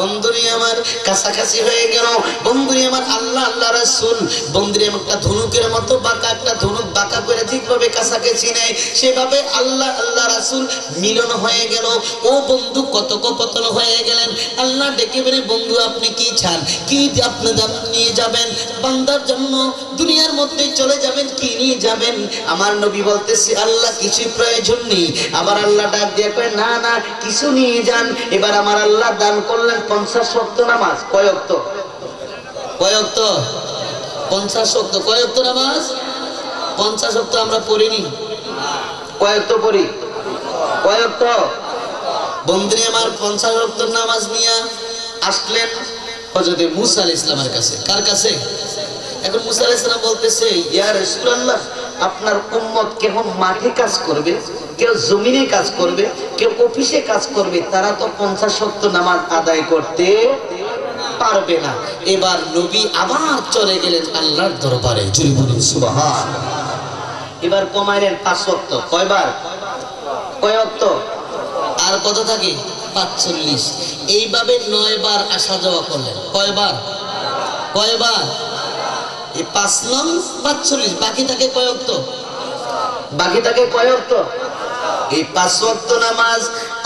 বন্ধুরে আমার কাছাকাছি হয়ে গেল। বন্ধুরে আমার আল্লাহ আল্লাহ রাসূল, বন্ধুরে একটা ধনুকের মতো বাঁকা, একটা ধনুক বাঁকা করে ঠিকভাবে কাছাকাছি নেয়, সেভাবে আল্লাহ আল্লাহ রাসূল মিলন হয়ে গেল। ও বন্ধু কথোপকথন হয়ে গেলেন। আল্লাহ ডেকে বলে বন্ধু আপনি কি চান, কি আপনি নিয়ে যাবেন বান্দার জন্য? দুনিয়ার মধ্যে চলে যাবেন, কি নিয়ে যাবেন? আমার নবী বলতেছে আল্লাহ কিছু প্রয়োজন নেই। আবার আল্লাহ ডাক দিয়ে কয় না না কিছু নিয়ে যান। এবার আমার আল্লাহ দান করলেন 50 ওয়াক্ত নামাজ। কয় ওয়াক্ত? কয় ওয়াক্ত? 50 ওয়াক্ত। কয় ওয়াক্ত নামাজ? 50 ওয়াক্ত আমরা পড়িনি। কয় ওয়াক্ত পড়ি? কয় ওয়াক্ত? বন্ধুরে আমার 50 ওয়াক্ত নামাজ নিয়ে আসলেন হযরত মুসা আলাইহিস সালামের কাছে। কার কাছে? এখন মুসা আলাইহিস সালাম বলতেছে ইয়া রাসূলুল্লাহ আপনার উম্মত কেউ মাঠে কাজ করবে, কেউ জমিনে কাজ করবে, কেউ অফিসে কাজ করবে, তারা তো 50 ওয়াক্ত নামাজ আদায় করতে পারবে না। এবার নবী আবার চলে গেলেন আল্লাহর দরবারে। জোরে বলুন সুবহান। এবার কমাইলেন 5 ওয়াক্ত। কয়বার? কয় ওয়াক্ত? আর কত থাকে? 45। এইভাবে 9 বার আসা যাওয়া করলেন। কয়বার? কয়বার? এই 5 নং 45, বাকি থাকে কয় ওয়াক্ত? বাকি থাকে কয় ওয়াক্ত? এই 5 ওয়াক্ত নামাজ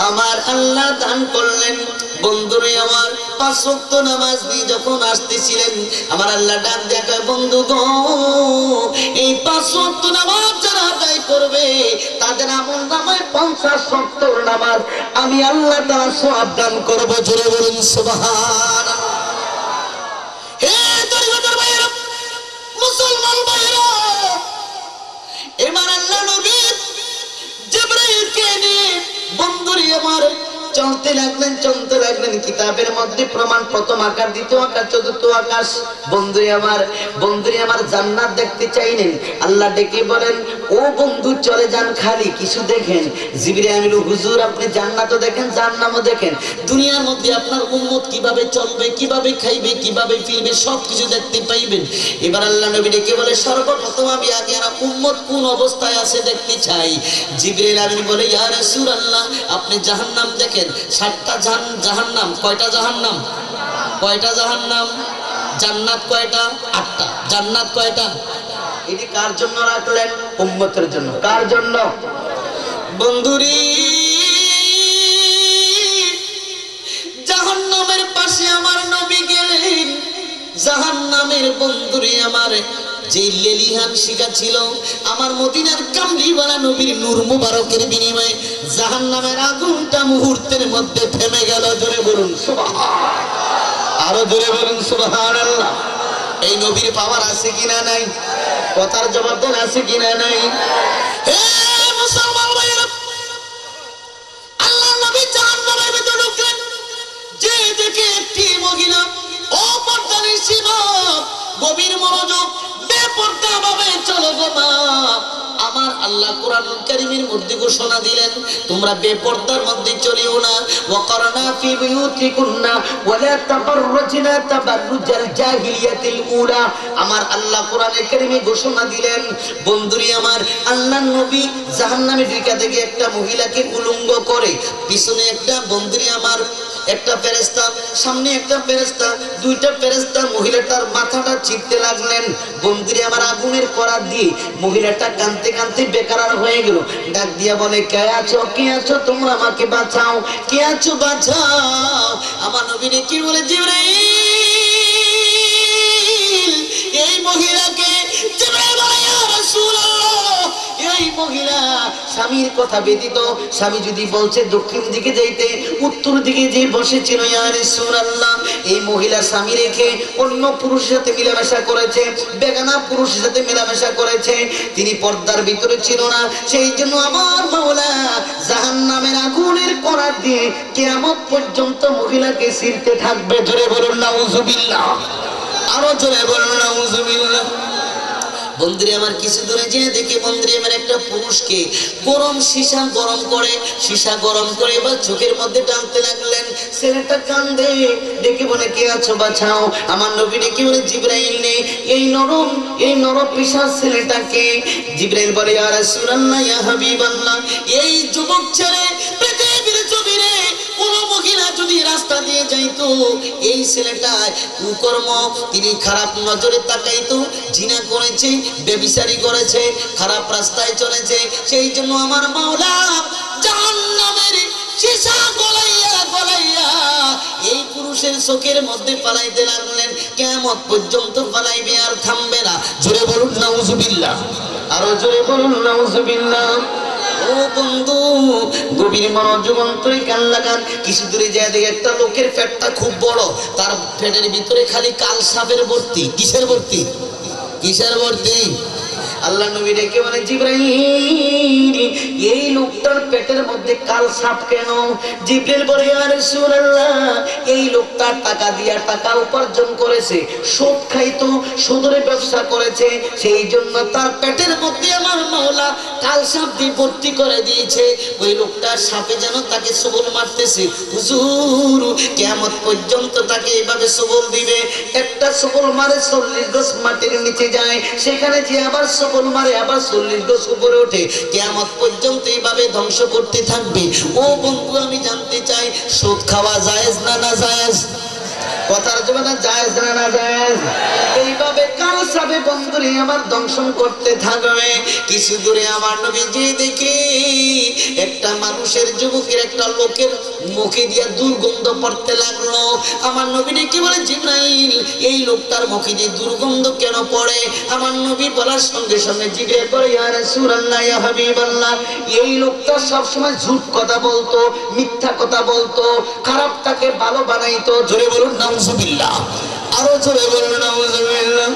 আমার আল্লাহ দান করলেন। বন্ধুরে আমার 5 ওয়াক্ত নামাজ নিয়ে যখন আসতেছিলেন আমার আল্লাহ ডাক দেয়া কয় বন্ধু গো এই 5 ওয়াক্ত নামাজ যারা আদায় করবে তাদের আমলনামায় 50 ওয়াক্ত নামাজ আমি আল্লাহ তাআলা সওয়াব দান করব। জোরে বলুন সুবহানাল্লাহ। হে দরগাদার ভাইরা, মুসলমান ভাইরা, এবার আল্লাহ নবী জিবরাইলকে নিয়ে বন্ধুরে আমার চলতে লাগলেন, চলতে লাগলেন। কিতাবের মধ্যে প্রমাণ প্রথম আকার, দ্বিতীয় আকার, চতুর্থ আকাশ। বন্ধুরে আমার জান্নাত দেখতে চাইলেন। আল্লাহ ডেকে বলেন ও বন্ধু চলে যান, খালি কিছু দেখেন। জিবরাইল আমিন হুজুর আপনি জান্নাতও দেখেন জাহান্নামও দেখেন, দুনিয়ার মধ্যে আপনার উম্মত কিভাবে চলবে, কিভাবে খাইবে, কিভাবে ফিরবে সবকিছু দেখতে পাইবেন। এবার আল্লাহ নবী ডেকে বলে সর্বপ্রথম আমি আগে আমার উম্মত কোন অবস্থায় আছে দেখতে চাই। জিবরাইল আমিন বলে ইয়া রাসূলুল্লাহ আপনি জাহান্নাম দেখেন। 7টা জাহান্নাম। কয়টা জাহান্নাম? কয়টা জাহান্নাম? জান্নাত কয়টা? 8টা। জান্নাত কয়টা? এটি কার জন্য রাখলেন? উম্মতের জন্য। কার জন্য? বন্ধুরি জাহান্নামের পাশে আমার নবী গেলেন। জাহান্নামের বন্ধুরি আমার যে লেলিহান শিখা ছিল আমার মদিনার কামলিওয়ালা নবীর নূর মুবারকের বিনিময়ে জাহান্নামের আগুনটা মুহূর্তের মধ্যে থেমে গেল। জোরে বলুন সুবহান। আরো জোরে বলুন সুবহানাল্লাহ। এই নবীর পাওয়ার আছে কিনা নাই? কথার জবাব দেন আছে কিনা নাই? হে মুসলমান ভাইরা, আল্লাহর নবী জাহান্নামের ভিতরে ঢুকলেন। যে দেখে একটি মহিলা ও পর্দার সীমা গভীর মনোযোগ বেপরদা ভাবে চলো গো মা। আমার আল্লাহ কোরআনুল কারীমের মধ্যে ঘোষণা দিলেন তোমরা বেপরদার মধ্যে চলিও না। ওয়াকারনা ফি বুয়ুতিকুন্না ওয়ালা তাবাররুজনা তাবাররুজাল জাহিলিয়াতিল উলা। আমার আল্লাহ কোরআনুল কারীমে ঘোষণা দিলেন বন্ধুরি আমার আল্লাহর নবী জাহান্নামে ঢুকে দেখে একটা মহিলাকে উলঙ্গ করে, পিছনে একটা বন্ধুরি আমার একটা ফেরেশতা, সামনে একটা ফেরেশতা, দুইটা ফেরেশতা মহিলাটার মাথাটা চিরতে লাগলেন। বন্ধুরে আমার, আগুনের করাত দিয়ে মহিলাটা কাঁদতে কাঁদতে বেকারার হয়ে গেল। ডাক দিয়া বলে, কে আছো, কে আছো, তোমরা আমাকে বাঁচাও, কে আছো বাঁচাও। আমার নবী কি বলে, জিবরাইল এই মহিলাকে, জিবরাইল বলে, ইয়া রাসূলুল্লাহ এই মহিলা স্বামীর কথা ব্যতীত, স্বামী যদি বলছে দক্ষিণ দিকে যাইতে উত্তর দিকে যে বসেছিল, ইয়া রাসূলুল্লাহ এই মহিলা স্বামী রেখে অন্য পুরুষের সাথে মেলামেশা করেছে, বেগানা পুরুষের সাথে মেলামেশা করেছে, তিনি পর্দার ভিতরে ছিল না। সেই জন্য আমার মাওলা জাহান্নামের আগুনের করাত দিয়ে কিয়ামত পর্যন্ত মহিলাকে ছিঁড়তে থাকবে। জোরে বলুন নাউজুবিল্লাহ, আরো জোরে বলুন নাউজুবিল্লাহ। বন্ধুরে আমার, কিছু দূরে যেয়ে দেখে বন্ধুরে আমার একটা পুরুষকে গরম সীসা গরম করে এবার চোখের মধ্যে টানতে লাগলেন। ছেলেটা কান্দে, ডেকে বলে, কে আছো বাঁচাও। আমার নবী ডেকে বলে, জিবরাইল নেই, এই নরম পিশাচ ছেলেটাকে। জিবরাইল বলে, ইয়া রাসূলুল্লাহ ইয়া হাবিবাল্লাহ এই যুবক ছেলে পৃথিবীর জমিনে কোন মহিলা যদি রাস্তা দিয়ে যাইতো, এই ছেলেটা কুকর্ম, তিনি খারাপ নজরে তাকাইতো, জিনা করেছে, বেবিচারি করেছে, খারাপ রাস্তায় চলেছে, সেই জন্য আমার মাওলা জাহান্নামের সীসা গলাইয়া এই পুরুষের চোখের মধ্যে পালাইতে লাগলেন। কিয়ামত পর্যন্ত পালাইবে, আর থামবে না। জোরে বলুন নাউজুবিল্লাহ, আরো জোরে বলুন নাউজুবিল্লাহ। ও বন্ধু, গভীর মনোযোগ অন্তরে কান লাগান। কিছু দূরে যায় দেখে একটা লোকের পেটটা খুব বড়, তার পেটের ভিতরে খালি কাল সাপের ভর্তি। কিসের ভর্তি? আল্লাহ নবী ডেকে বলে, জিবরাইল এই লোকটার পেটের মধ্যে কাল সাপ কেন? জিবরাইল বলে, ইয়া রাসূলুল্লাহ এই লোকটা টাকা দিয়া টাকা উপার্জন করেছে, সুদ খাইতো, সুদের ব্যবসা করেছে, সেই জন্য তার পেটের মধ্যে আমার মাওলা কাল সাপ দিয়ে ভর্তি করে দিয়েছে। ওই লোকটা সাপে যেন তাকে সবল মারতেছে। হুজুর কিয়ামত পর্যন্ত তাকে এইভাবে সবল দিবে। একটা সবল মারে 40 গজ মাটির নিচে যায়, সেখানে যে আবার সবল মারে আবার 40 গজ উপরে ওঠে, কিয়ামত পর্যন্ত এইভাবে ধ্বংস করতে থাকবে। ও বন্ধু, আমি জানতে চাই সুদ খাওয়া জায়েজ না না জায়েজ? কথার জবাবে জায়েজ না না জায়েজ? এইভাবে কাল সাপে বন্ধুরে আমার দংশন করতে থাকবে। কিছু দূরে আমার নবী যে দেখে একটা মানুষের, যুবকের, একটা লোকের মুখে দিয়া দুর্গন্ধ পড়তে লাগলো। আমার নবী ডেকে বলে, জিবরাইল এই লোকটার মুখে যে দুর্গন্ধ কেন পড়ে? আমার নবী বলার সঙ্গে সঙ্গে জিজ্ঞেস করে, ইয়া রাসূলুল্লাহ ইয়া হাবিবাল্লাহ এই লোকটা সবসময় ঝুট কথা বলতো, মিথ্যা কথা বলতো, খারাপটাকে ভালো বানাইতো। জোরে বলুন নাউজুবিল্লাহ, আরো জোরে বলুন নাউজুবিল্লাহ।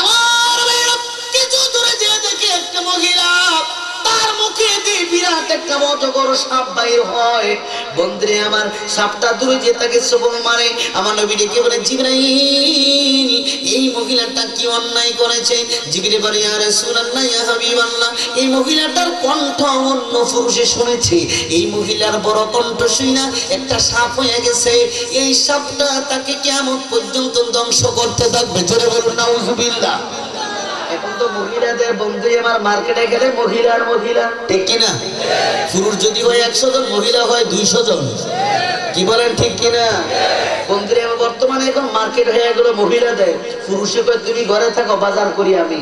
আমার ভাইরা, কিছু দূরে যে দেখে একটা মহিলা, তার মুখে দিয়ে বিরাট একটা অজগর সাপ বাইর হয়। বন্ধুরে আমার, সাপটা দূরে যে তাকে সবল মারে। আমার নবী ডেকে বলে, জিবরাইল এই মহিলাটা কি অন্যায় করেছে? জিবরাইল বলে, ইয়া রাসূলুল্লাহ ইয়া হাবিবাল্লাহ এই মহিলাটার কণ্ঠ অন্য পুরুষে শুনেছে, এই মহিলার বড় কণ্ঠ শুনা একটা সাপ হয়ে গেছে। এই সাপটা তাকে কিয়ামত পর্যন্ত ধ্বংস করতে থাকবে। জোরে বলুন নাউজুবিল্লাহ। এখন তো মহিলাদের বন্ধু আমার, মার্কেটে গেলে মহিলার মহিলা, ঠিক কিনা? পুরুষ যদি হয় 100 জন, মহিলা হয় 200 জন। কি বলেন ঠিক কিনা? বন্ধুরা আমার, বর্তমানে এখন মার্কেট হয়ে গেল মহিলাদের। পুরুষে কয় তুমি ঘরে থাকো, বাজার করি আমি।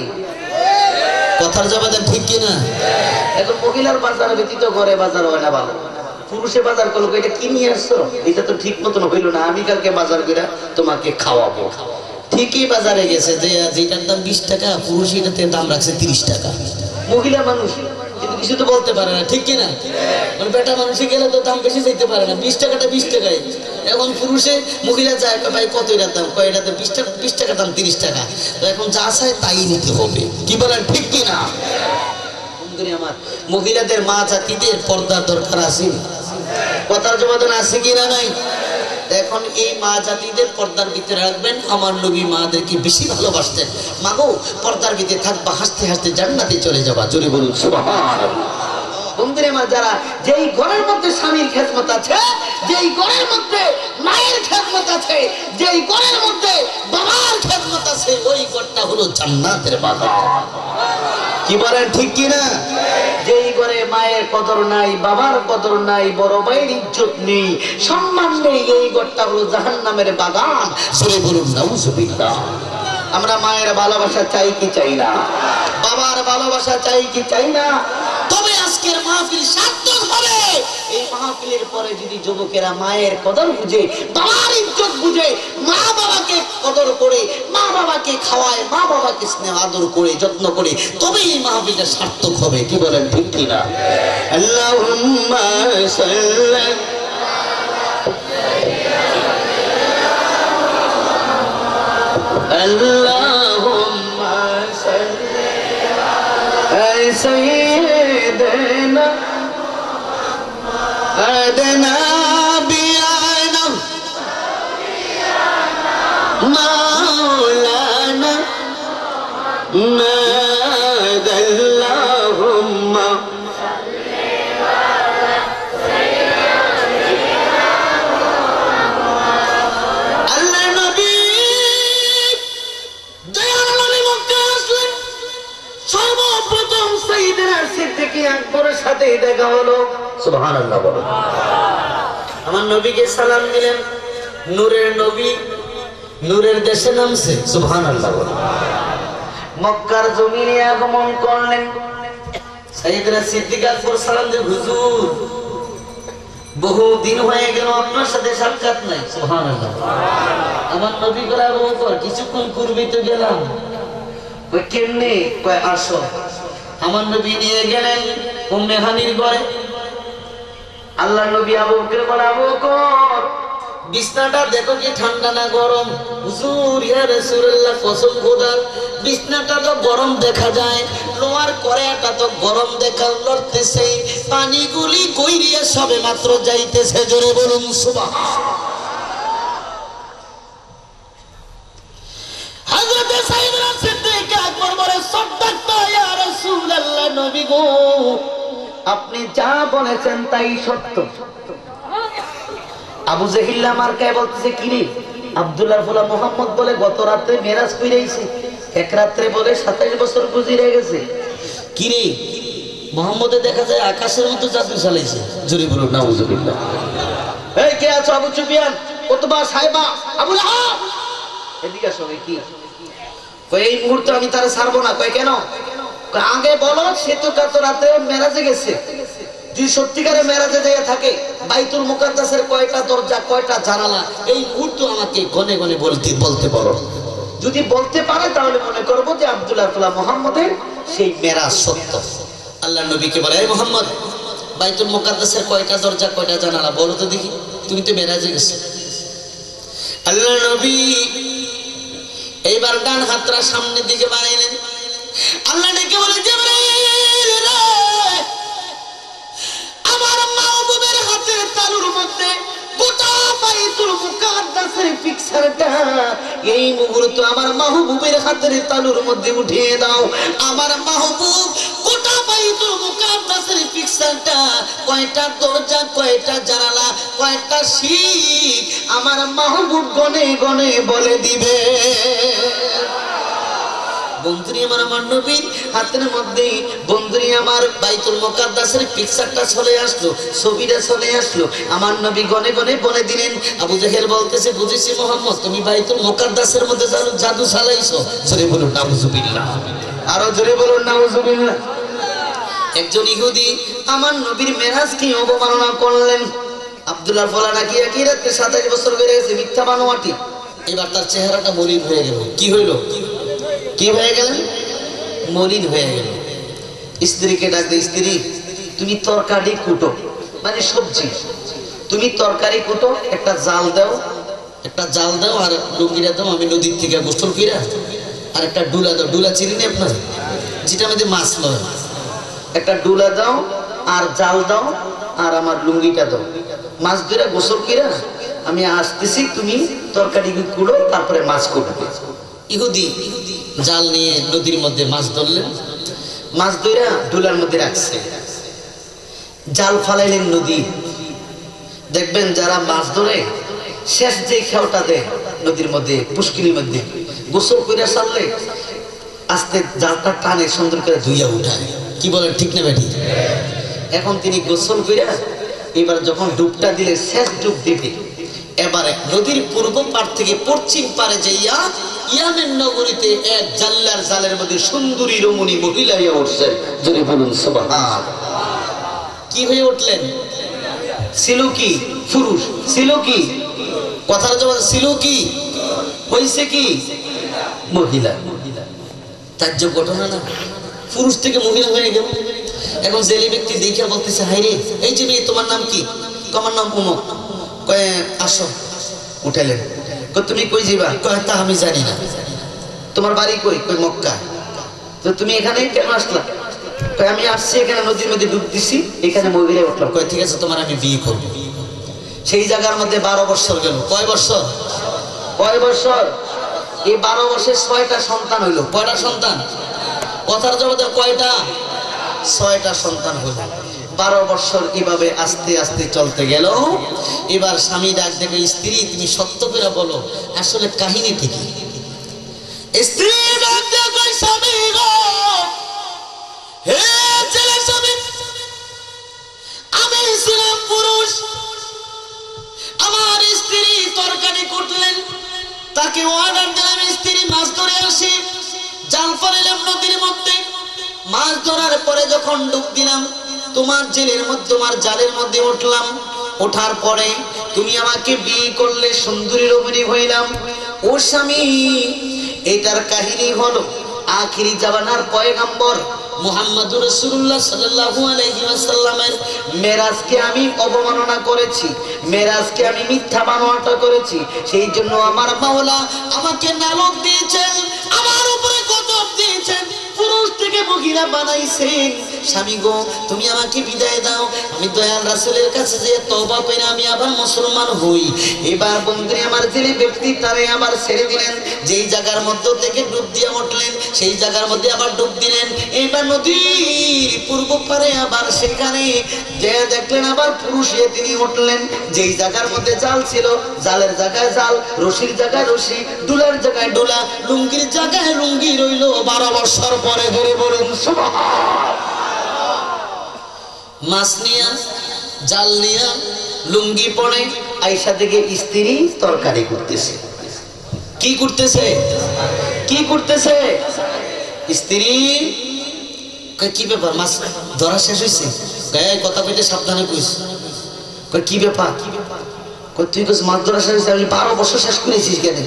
কথার জবাব দেন, ঠিক কিনা? এখন মহিলার বাজার ব্যতীত ঘরে বাজার হয় না ভালো। পুরুষে বাজার করলো, এটা কি নিয়ে আসছো? এটা তো ঠিক মতন হইল না, আমি কালকে বাজার করে তোমাকে খাওয়াবো। ঠিকই বাজারে গেছে, যে যেটার দাম 20 টাকা, পুরুষ এটাতে দাম রাখছে 30 টাকা। মহিলা মানুষ কিন্তু কিছু তো বলতে পারে না, ঠিক কিনা? মানে বেটা মানুষে গেলে তো দাম বেশি চাইতে পারে না, 20 টাকাটা 20 টাকায়। এখন পুরুষে মহিলা যায়, ভাই কত এটার দাম? কয় এটাতে 20 টাকা দাম, 30 টাকা। তো এখন যা চায় তাই নিতে হবে। কি বলেন ঠিক কিনা? বন্ধুরা আমার, মহিলাদের মা জাতিদের পর্দার দরকার আছে। কথার জবাব আছে কিনা নাই? এখন এই মা জাতিদের পর্দার ভিতরে রাখবেন। আমার নবী মাদেরকে বেশি ভালোবাসতেন। মাগো পর্দার ভিতরে থাকবা, হাসতে হাসতে জান্নাতে চলে যাবা। জোরে বলুন সুবহানাল্লাহ। বন্ধুরা আমার, যারা যেই ঘরের মধ্যে স্বামীর খেদমত আছে, যেই ঘরের মধ্যে মায়ের খেদমত আছে, যেই ঘরের মধ্যে বাবার খেদমত আছে, ওই ঘরটা হলো জান্নাতের বাগান। কি বলেন ঠিক কি না? যেই ঘরে মায়ের কদর নাই, বাবার কদর নাই, বড় ভাইয়ের ইজ্জত নেই, সম্মান নেই, এই ঘরটা হলো জাহান্নামের বাগান। জোরে বলুন নাউজুবিল্লাহ। আমরা মায়ের ভালোবাসা চাই কি চাই না? বাবার ভালোবাসা চাই কি চাই না? তবে আজকের মাহফিল সার্থক হবে এই মাহফিলের পরে যদি যুবকেরা মায়ের কদর বুঝে, বাবার ইজ্জত বুঝে, মা বাবাকে কদর করে, মা বাবাকে খাওয়ায়, মা বাবাকে স্নেহ আদর করে, যত্ন করে, তবে এই মাহফিলটা সার্থক হবে। কি বলেন ঠিক কি না? আল্লাহুম্মা সাল্লি আল্লাহুম্মা সাল্লি আলা সাইয়্যিদিনা আদনা বিআনা মাওলানা আল্লাহুম্মা আকবরের সাথে দেখা হলো। সুবহানাল্লাহ বলো। আমার নবীকে সালাম দিলেন। নূরের নবী নূরের দেশে নামছে। সুবহানাল্লাহ বলো। মক্কার জমিনে আগমন করলেন। সাইয়েদনা সিদ্দিক আকবর সালাম দিয়ে, হুজুর বহু দিন হয়ে গেল আপনার সাথে সাক্ষাৎ নাই। সুবহানাল্লাহ। আমার নবী বলে, আবু বকর কিছুক্ষণ পূর্বে তো গেলাম। কই কেমনে? কয় আসো। আমার নবী নিয়ে গেলেন উম্মে হানির ঘরে। আল্লাহর নবী আবু বকর বলে, আবু বকর বিছনাটা দেখো কি ঠান্ডা না গরম? হুজুর ইয়া রাসূলুল্লাহ কসম খোদার বিছনাটা তো গরম দেখা যায়, লোয়ার কড়াটা তো গরম দেখা লড়তেছে, পানিগুলি কইরিয়া সবে মাত্র যাইতেছে। জোরে বলুন সুবহানাল্লাহ। হযরত সাইয়েদনা সিদ্দিক আকবর বলে, সাদাক্তা ইয়া রাসূলুল্লাহ, নবী গো আপনি যা বলেছেন তাই সত্য। আবু জাহিল মার্কায় বলতেছে, কি রে আব্দুল্লাহর ফুলা মুহাম্মদ বলে গত রাতে মেরাজ কইরাইছে, এক রাতে বলে 27 বছর গুজিরে গেছে। কি রে মুহাম্মদে দেখা যায় আকাশের মতো জাদু চালাইছে। জোরে বলুন নাউজুবিল্লাহ। এই কে আছো? আবু সুফিয়ান, উতবা, সাইবা, আবু লাহাব, এদিকে আসো। কি কই? এই মুহূর্তে আমি তারে ছাড়বো না। কই কেন? আগে বলো সে তো গত রাতে মেরাজে গেছে। যদি সত্যিকারে মেরাজে যেয়ে থাকে, বাইতুল মুকাদ্দাসের কয়টা দরজা, কয়টা জানালা, এই মুহূর্তে আমাকে গনে গনে বলতে বলো। যদি বলতে পারে তাহলে মনে করবো যে আব্দুল্লাহ মুহাম্মদের সেই মেরাজ সত্য। আল্লাহ নবীকে বলে, এই মুহাম্মদ বাইতুল মুকাদ্দাসের কয়টা দরজা, কয়টা জানালা বলো তো দেখি, তুমি তো মেরাজে গেছো। আল্লাহ নবী এইবার ডান হাতটা সামনের দিকে বাড়াইলেন। আল্লাহ ডেকে বলে, জিবরাইল রে, আমার মাহবুবের হাতের তালুর মধ্যে গোটা বাইতুল মুকাদ্দাসের পিকচারটা এই মুহূর্তে আমার মাহবুবের হাতের তালুর মধ্যে উঠিয়ে দাও। আমার মাহবুব গোটা বাইতুল মুকাদ্দাসের পিকচারটা, কয়টা দরজা, কয়টা জানালা, কয়টা শিক, আমার মাহবুব গনে গনে বলে দিবে। বন্ধুরি আমার, আমার নবীর হাতের মধ্যে বন্ধুরি আমার বাইতুল মুকাদ্দাসের পিকচারটা চলে আসলো, ছবিটা চলে আসলো। আমার নবী গনে গনে বলে দিলেন। আবু জাহেল বলতেছে, বুঝেছি মুহাম্মদ তুমি বাইতুল মুকাদ্দাসের মধ্যে জাদু চালাইছো। জোরে বলুন নাউজুবিল্লাহ। আরো জোরে বলুন নাউজুবিল্লাহ। একজন ইহুদি আমার নবীর মেরাজকে অবমাননা করলেন। আব্দুল্লাহ ফলা নাকি একই রাতে 27 বছর বেড়ে গেছে, মিথ্যা বানোয়াটি। এবার তার চেহারাটা মলিন হয়ে গেল। কি হইল? কি হয়ে গেলেন? মলিন হয়ে গেল। স্ত্রীকে ডাকতে, স্ত্রী তুমি তরকারি কুটো, মানে সবজি, তুমি তরকারি কুটো, একটা জাল দাও, একটা জাল দাও, আর লুঙ্গিটা দাও, আমি নদীর থেকে গোসল কইরা, আর একটা ডুলা দাও। ডুলা চিনি আপনার, যেটা আমাদের মাছ লয়, একটা ডুলা দাও, আর জাল দাও, আর আমার লুঙ্গিটা দাও। মাছ ধরে গোসল কইরা আমি আসতেছি, তুমি তরকারি কুড়ো, তারপরে মাছ কুটবে। ইহুদি জাল নিয়ে নদীর মধ্যে মাছ ধরলেন, মাছ ধরে ডুলার মধ্যে রাখছে, জাল ফালাইলেন নদী। দেখবেন যারা মাছ ধরে শেষ যে খেওটা দেয় নদীর মধ্যে, পুষ্কিরির মধ্যে গোসল কইরা সারলে আস্তে জালটা টানে সুন্দর করে ধুইয়া উঠায়। কি বলেন ঠিক না বেটি? এখন তিনি গোসল করে এবার যখন ডুবটা দিলে, শেষ ডুব দিতে এবারে নদীর পূর্ব পার থেকে পশ্চিম পারে যাইয়া ইয়ামেন নগরীতে এক জাল্লার জালের মধ্যে সুন্দরী রমণী মহিলা হয়ে উঠছেন। যদি বলুন সুবহান। কি হয়ে উঠলেন? ছিল কি পুরুষ, ছিল কি কথার জবাব, ছিল কি হয়েছে কি মহিলা। তাজ্য ঘটনা না? পুরুষ থেকে মহিলা হয়ে গেল। এখন জেলে ব্যক্তি দেখে বলতেছে, হাই রে, এই যে মেয়ে তোমার নাম কি? তোমার নাম অমুক। কয়ে আসো। উঠাইলেন। তুমি কই যাবা? কয়ে তা আমি জানি না। তোমার বাড়ি কই? কই মক্কা। তো তুমি এখানে কেন আসলা? কয়ে আমি আসছি এখানে নদীর মধ্যে ডুব দিছি, এখানে মহিলা উঠলাম। কয়ে ঠিক আছে, তোমার আমি বিয়ে করবো। সেই জায়গার মধ্যে 12 বছর গেল। কয় বছর? কয় বছর? এই 12 বছরে 6টা সন্তান হইল। কয়টা সন্তান? কথার জবাবে কয়টা? 6টা সন্তান হইল। 12 বছর এভাবে আস্তে আস্তে চলতে গেল। এবার স্বামী ডাক দেখে, স্ত্রী তুমি সত্য করে বলো আসলে কাহিনীটা কি? স্ত্রী ডাক দেখে, স্বামী গো, হে ছেলে স্বামী, আমি ছিলাম পুরুষ, আমার স্ত্রী তরকারি কুটলেন, তাকে অর্ডার দিলাম স্ত্রী মাছ ধরে আসি, জাল ফেলাম নদীর মধ্যে। মাছ ধরার পরে যখন ডুব দিলাম, তোমার জেলের মধ্যে, তোমার জালের মধ্যে উঠলাম। ওঠার পরে তুমি আমাকে বিয়ে করলে, সুন্দরী রমণী হইলাম। ও স্বামী, এটার কাহিনী হলো আখিরি জামানার পয়গম্বর মুহাম্মদুর রাসূলুল্লাহ সাল্লাল্লাহু আলাইহি ওয়াসাল্লামের মেরাজকে আমি অবমাননা করেছি, মেরাজকে আমি মিথ্যা বানোয়াট করেছি। সেই জন্য আমার মাওলা আমাকে নালক দিয়েছেন, আমার উপরে গজব দিয়েছেন, পুরুষ থেকে মহিলা বানাইছেন। স্বামী গো, তুমি আমাকে বিদায় দাও, আমি দয়াল রাসূলের কাছে যে তওবা করে আমি আবার মুসলমান হই। এবার বন্ধুরে আমার জেলে ব্যক্তি তারে আবার ছেড়ে দিলেন। যেই জায়গার মধ্যে থেকে ডুব দিয়ে উঠলেন, সেই জায়গার মধ্যে আবার ডুব দিলেন। এবার নদীর পূর্ব পারে আবার সেখানে যে দেখলেন আবার পুরুষ হয়ে তিনি উঠলেন। যেই জায়গার মধ্যে জাল ছিল, জালের জায়গায় জাল, রশির জায়গায় রশি, ডুলার জায়গায় ডোলা, লুঙ্গির জায়গায় লুঙ্গি রইল। 12 বছর পরে ধরে বলুন সুবহান। মাছ নিয়া, জাল নিয়া, লুঙ্গি পরে আয়েশা থেকে স্ত্রী তরকারি করতেছে। কি করতেছে? কি করতেছে? স্ত্রী কি ব্যাপার, মাছ ধরা শেষ হয়েছে? কথা কইতে সাবধানে কইস। কি ব্যাপার? তুই কইস মাছ ধরা শেষ হয়েছে, আমি 12 বছর শেষ করেছিস কেন?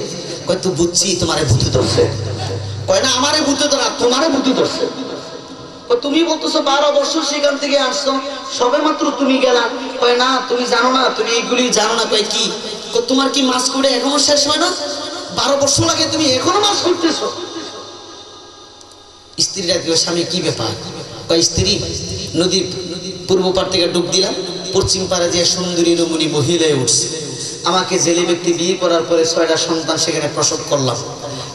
কই তুই বুঝছি তোমারে ভূতে ধরছে। কয় না আমারে ভূতে ধরা, তোমারে ভূতে ধরছে। তুমি বলতেছো 12 বছর সেখান থেকে আসছো, সবে মাত্র তুমি গেলা। কয় না তুমি জানো না, তুমি এইগুলি জানো না। কয় কি? তোমার কি মাছ করে এখনো শেষ হয় না? 12 বছর লাগে, তুমি এখনো মাছ করতেছো। স্ত্রীরা কি, স্বামী কি ব্যাপার? কয় স্ত্রী, নদীর পূর্ব পার থেকে ডুব দিলাম, পশ্চিম পারে যে সুন্দরী রমণী মহিলায় উঠছে। আমাকে জেলে ব্যক্তি বিয়ে করার পরে 6টা সন্তান সেখানে প্রসব করলাম।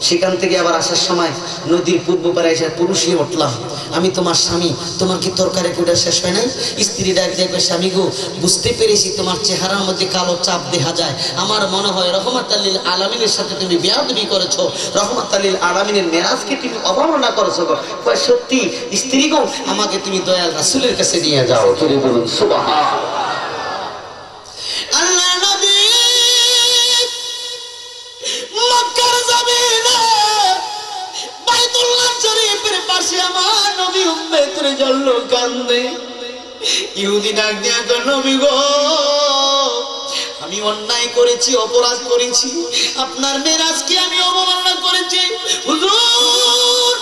সেখান থেকে আবার আসার সময় নদীর পূর্ব পারে এসে পুরুষই উঠলাম। আমি তোমার স্বামী, তোমার কি তরকারি কোটা শেষ হয় নাই? স্ত্রী ডাক দেখবে, স্বামী গো, বুঝতে পেরেছি তোমার চেহারার মধ্যে কালো চাপ দেখা যায়। আমার মনে হয় রহমাতুল লিল আলামিনের সাথে তুমি বেয়াদবি করেছো, রহমাতুল লিল আলামিনের মেরাজকে তুমি অবমাননা করেছো। কয় সত্যি? স্ত্রী গো, আমাকে তুমি দয়াল রাসূলের কাছে নিয়ে যাও। তুমি বলুন সুবহান। আল্লাহ নবী মক্কার জমিনে বাইতুল্লাহ শরীফের পাশে আমার নবী উম্মতের জন্য কান্দে। ইহুদি ডাক দিয়া কয়, নবী গো, আমি অন্যায় করেছি, অপরাধ করেছি, আপনার মেরাজকে আমি অবমাননা করেছি, হুজুর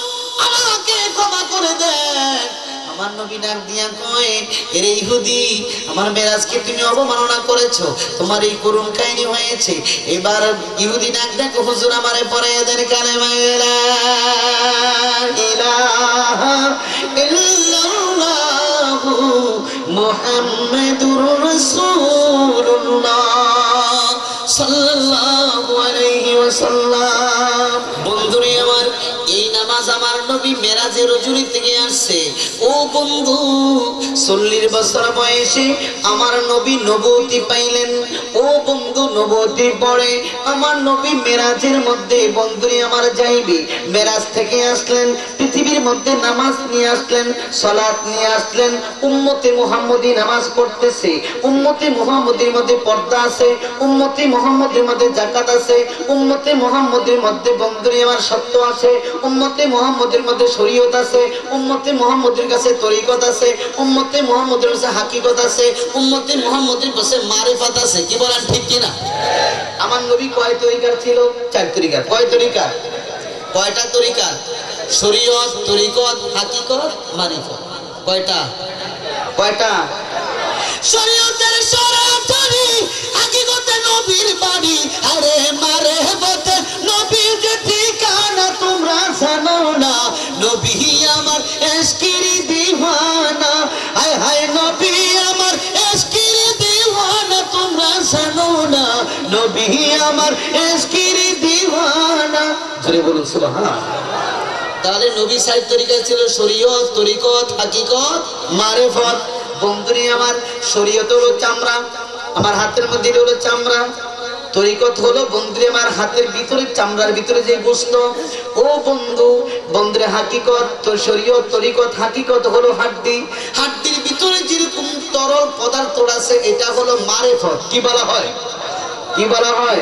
আমাকে ক্ষমা করে দেন। আমার নবী ডাক দিয়া কয়, এরে ইহুদি, আমার মেরাজকে তুমি অবমাননা করেছো, তোমার এই করুণ কাহিনী হয়েছে। এবার ইহুদি ডাক দেখো, হুজুর আমারে পড়াইয়া দেন কালেমা লা ইলাহা ইল্লাল্লাহু মুহাম্মাদুর রাসূলুল্লাহ সাল্লাল্লাহু আলাইহি ওয়াসাল্লাম। বন্ধুরে আমার, এই নামাজ নামাজ আমার নবী মেরাজের রজনী থেকে আসছে। ও বন্ধু 40 বছর বয়সে আমার নবী নবুয়তি পাইলেন। ও বন্ধু নবুয়তির পরে আমার নবী মেরাজের মধ্যে বন্ধুরে আমার যাইবে, মেরাজ থেকে আসলেন, পৃথিবীর মধ্যে নামাজ নিয়ে আসলেন, সালাত নিয়ে আসলেন। উম্মতে মুহাম্মদী নামাজ পড়তেছে, উম্মতে মুহাম্মদীর মধ্যে পর্দা আছে, উম্মতে মুহাম্মদের মধ্যে যাকাত আছে, উম্মতে মুহাম্মদের মধ্যে বন্ধুরে আমার সত্য আছে, উম্মতে মুহাম্মদের মধ্যে শরীয়ত আছে, উম্মতে মুহাম্মদের কাছে তরিকত আছে, উম্মতে মুহাম্মদের কাছে হাকিকত আছে, উম্মতে মুহাম্মদের কাছে মারিফাত আছে। কি বলেন ঠিক কি না? আমার নবী কয় তরিকার ছিল? 4 তরিকার। কয় তরিকার? কয়টা তরিকার? শরীয়ত, তরিকত, হাকিকত, মারিফাত। কয়টা? কয়টা? শরীয়তের সরাসরি, হাকিকতে নবীর বাড়ি, আরে মারিফাতে নবীর যে ঠিকানা তোমরা জানো না। নবী আমার ইশকের দিওয়ানা, হায় হায় নবী আমার ইশকের দিওয়ানা তোমরা জানো না। নবী আমার ইশকের দিওয়ানা। জোরে বলুন সুবহানাল্লাহ। তাহলে নবী সাহেব তরিকা ছিল শরীয়ত, তরিকত, হাকিকত, মারিফাত। বন্ধুরে আমার শরীয়ত হলো চামড়া, আমার হাতের মধ্যে হলো চামড়া। তরিকত হলো বন্ধুরে আমার হাতের ভিতরে চামড়ার ভিতরে যে গোশত। ও বন্ধু, বন্ধুরে হাকিকত তো শরীয়ত, তরিকত, হাকিকত হলো হাড্ডি। হাড্ডির ভিতরে যেরকম তরল পদার্থ আছে এটা হলো মারিফাত। কি বলা হয়? কি বলা হয়?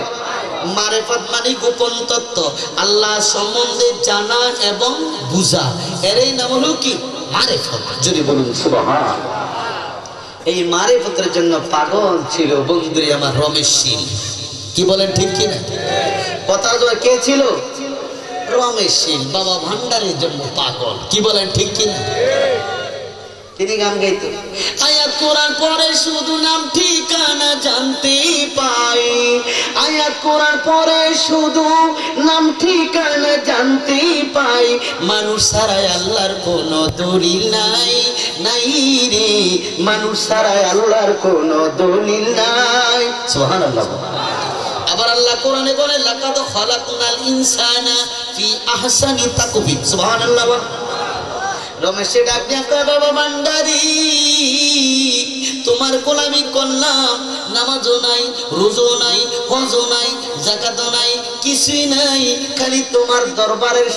মারিফাত মানে গোপন তত্ত্ব, আল্লাহ সম্বন্ধে জানা এবং বুঝা, এরই নাম হলো কি? মারিফাত। যদি বলুন সুবহানাল্লাহ। এই মারিফাতের জন্য পাগল ছিল বন্ধুরে আমার রমেশ শীল। কি বলেন ঠিক কি না? কথা জোর কে ছিল? রমেশ শীল বাবা ভান্ডারের জন্য পাগল। কি বলেন ঠিক কি না? তিনি গান গাইতো, আয়াত কোরআন পড়ে শুধু নাম ঠিকানা জানতে পাই, আয়াত কোরআন পড়ে শুধু নাম ঠিকানা জানতে পাই। মানুষ ছাড়াই আল্লাহর কোনো দলিল নাই, নাই রে মানুষ ছাড়াই আল্লাহর কোনো দলিল নাই। সুবহানাল্লাহ। আবার আল্লাহ কোরআনে বলে লাকাদ খালাকনাল ইনসানা ফি আহসানি তাকবীর। সুবহানাল্লাহ। রমেশে ডাক দিয়া কয়, বাবা ভান্ডারি তোমার গোলামি করলাম, নামাজও নাই, রোজও নাই, হজও নাই, যাকাতও নাই, কিছুই নাই, খালি তোমার দরবারের